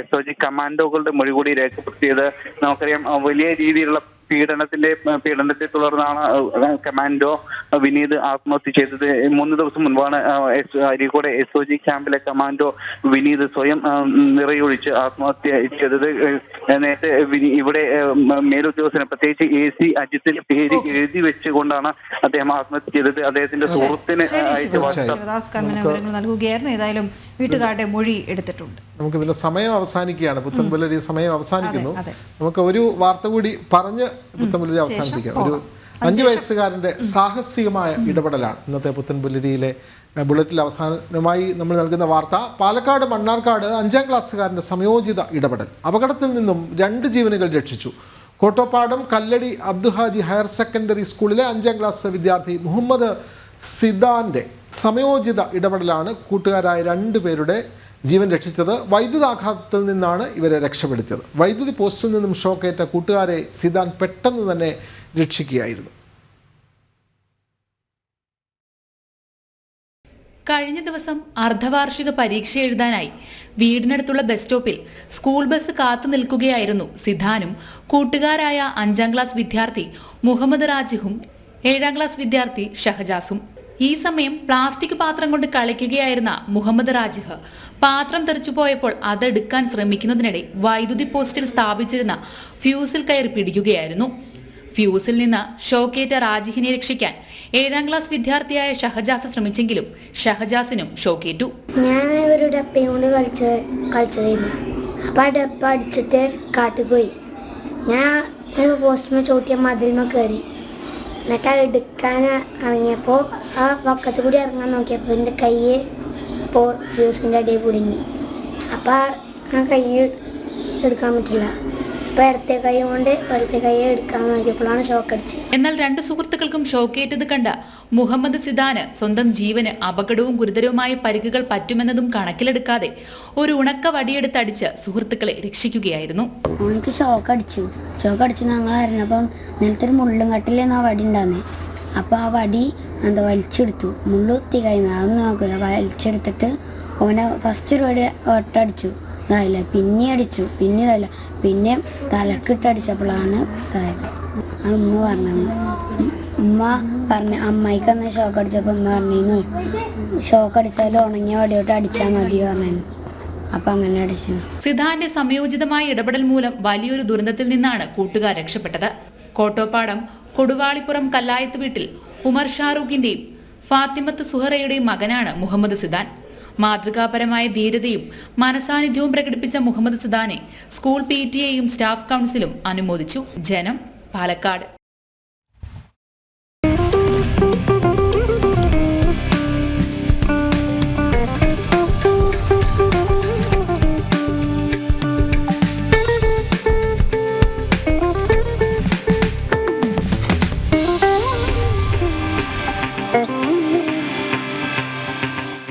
SOG കമാൻഡോകളുടെ മൊഴി കൂടി രേഖപ്പെടുത്തിയത്. നമുക്കറിയാം വലിയ രീതിയിലുള്ള പീഡനത്തെ തുടർന്നാണ് കമാൻഡോ വിനീത് ആത്മഹത്യ ചെയ്തത്. 3 ദിവസം മുൻപാണ് അരീക്കോട് SOG ക്യാമ്പിലെ കമാൻഡോ വിനീത് സ്വയം നിറയൊഴിച്ച് ആത്മഹത്യ ചെയ്തത്. നേരത്തെ ഇവിടെ മേലുദ്യോഗസ്ഥന് പ്രത്യേകിച്ച് AC അജിത്തിന്റെ പേര് എഴുതി വെച്ചുകൊണ്ടാണ് അദ്ദേഹം ആത്മഹത്യ ചെയ്തത്. അദ്ദേഹത്തിന്റെ സുഹൃത്തിന് നൽകുകയായിരുന്നു. ഏതായാലും വീട്ടുകാരുടെ മൊഴി എടുത്തിട്ടുണ്ട്. നമുക്കിതിന്റെ സമയം അവസാനിക്കുകയാണ്. പുത്തൻപുലരി സമയം അവസാനിക്കുന്നു. നമുക്ക് ഒരു വാർത്ത കൂടി പറഞ്ഞ് പുത്തൻപുലരി അവസാനിപ്പിക്കാം. ഒരു 5 വയസ്സുകാരൻ്റെ സാഹസികമായ ഇടപെടലാണ് ഇന്നത്തെ പുത്തൻപുലരിയിലെ ബുള്ളറ്റിൽ അവസാനമായി നമ്മൾ നൽകുന്ന വാർത്ത. പാലക്കാട് മണ്ണാർക്കാട് 5ാം ക്ലാസ്സുകാരൻ്റെ സംയോജിത ഇടപെടൽ. അപകടത്തിൽ നിന്നും 2 ജീവനുകൾ രക്ഷിച്ചു. കോട്ടോപ്പാടം കല്ലടി അബ്ദുഹാജി ഹയർ സെക്കൻഡറി സ്കൂളിലെ 5ാം ക്ലാസ് വിദ്യാർത്ഥി മുഹമ്മദ് സിദാന്റെ സമയോചിത ഇടപെടലാണ് കൂട്ടുകാരായ 2 പേരുടെ ജീവൻ രക്ഷിച്ചത്. വൈദ്യുതാഘാതത്തിൽ നിന്നാണ് ഇവരെ രക്ഷപ്പെടുത്തിയത്. വൈദ്യുതി പോസ്റ്റിൽ നിന്നും ഷോക്കേറ്റ കൂട്ടുകാരെ സിദാൻ പെട്ടെന്ന് തന്നെ രക്ഷിക്കുകയായിരുന്നു. കഴിഞ്ഞ ദിവസം അർദ്ധവാർഷിക പരീക്ഷ എഴുതാനായി വീടിനടുത്തുള്ള ബസ് സ്റ്റോപ്പിൽ സ്കൂൾ ബസ് കാത്തു നിൽക്കുകയായിരുന്നു സിദാനും കൂട്ടുകാരായ 5ാം ക്ലാസ് വിദ്യാർത്ഥി മുഹമ്മദ് റാജിഹും 7ാം ക്ലാസ് വിദ്യാർത്ഥി ഷഹജാസും. ഈ സമയം പ്ലാസ്റ്റിക് പാത്രം കൊണ്ട് കളിക്കുകയായിരുന്ന മുഹമ്മദ് റാജിഹ് പാത്രം തെറിച്ചു പോയപ്പോൾ അതെടുക്കാൻ ശ്രമിക്കുന്നതിനിടെ വൈദ്യുതി പോസ്റ്റിൽ സ്ഥാപിച്ചിരുന്ന ഫ്യൂസിൽ കയറി പിടിക്കുകയായിരുന്നു. ഫ്യൂസിൽ നിന്ന് ഷോക്കേറ്റ റാജിഹിനെ രക്ഷിക്കാൻ 7ാം ക്ലാസ് വിദ്യാർത്ഥിയായ ഷഹജാസ് ശ്രമിച്ചെങ്കിലും ഷഹജാസിനും ഷോക്കേറ്റു. ഞാൻ ഒരു ഡപ്പയും കൊണ്ട് കളിച്ചതായിരുന്നു. അപ്പം ആ ഡപ്പ അടിച്ചിട്ട് കാട്ടിൽ പോയി. ഞാൻ ഒരു പോസ്റ്റിന് ചോട്ടിയ മതിലിന് കയറി. എന്നിട്ട് അത് എടുക്കാൻ ഇറങ്ങിയപ്പോൾ ആ പക്കത്ത് കൂടി ഇറങ്ങാൻ നോക്കിയപ്പോൾ എൻ്റെ കൈ ഇപ്പോൾ ഫ്യൂസിൻ്റെ അടിയിൽ കുടുങ്ങി. അപ്പോൾ ആ കൈ എടുക്കാൻ പറ്റില്ല. അപ്പോൾ ഇടത്തെ കൈ കൊണ്ട് വലത്തെ കൈ എടുക്കാൻ നോക്കിയപ്പോഴാണ് ഷോക്കടിച്ചത്. എന്നാൽ 2 സുഹൃത്തുക്കൾക്കും ഷോക്കേറ്റത് കണ്ട മുഹമ്മദ് സിദാന് സ്വന്തം ജീവന് അപകടവും ഗുരുതരവുമായ പരിക്കുകൾ പറ്റുമെന്നതും കണക്കിലെടുക്കാതെ ഒരു ഉണക്ക വടിയെടുത്തടിച്ച് സുഹൃത്തുക്കളെ രക്ഷിക്കുകയായിരുന്നു. എനിക്ക് ഷോക്കടിച്ചു ഞങ്ങൾ അറിഞ്ഞപ്പം നേരത്തെ ഒരു മുള്ളും കട്ടിലെന്നാ വടി ഉണ്ടാകുന്നത്. അപ്പോൾ ആ വടി വലിച്ചെടുത്തു. മുള്ളുത്തി കൈമ അതൊന്നും നോക്കില്ല. വലിച്ചെടുത്തിട്ട് ഓനെ ഫസ്റ്റ് ഒരു വടി ഒട്ടടിച്ചു, ഇതായില്ല. പിന്നെ അടിച്ചു, പിന്നെ ഇതല്ല. പിന്നെ തലക്കിട്ടടിച്ചപ്പോഴാണ് ഇതായത്. അത് ഉമ്മ പറഞ്ഞ അമ്മായിക്ക് അന്ന് ഷോക്ക് അടിച്ചപ്പോൾ ഉമ്മ പറഞ്ഞിരുന്നു ഷോക്ക് അടിച്ചാൽ ഉണങ്ങിയ വടിയോട്ട് അടിച്ചാൽ മതി പറഞ്ഞു. അപ്പൊ അങ്ങനെ അടിച്ചു. സിദാന്റെ സംയോജിതമായ ഇടപെടൽ മൂലം വലിയൊരു ദുരന്തത്തിൽ നിന്നാണ് കൂട്ടുകാർ രക്ഷപ്പെട്ടത്. കോട്ടോപ്പാടം കൊടുവാളിപ്പുറം കല്ലായത്ത് വീട്ടിൽ ഉമർ ഷാറൂഖിന്റെയും ഫാത്തിമത്ത് സുഹറയുടെയും മകനാണ് മുഹമ്മദ് സിദാൻ. മാതൃകാപരമായ ധീരതയും മനസാന്നിധ്യവും പ്രകടിപ്പിച്ച മുഹമ്മദ് സിദാനെ സ്കൂൾ PTA യും സ്റ്റാഫ് കൗൺസിലും അനുമോദിച്ചു. ജനം, പാലക്കാട്.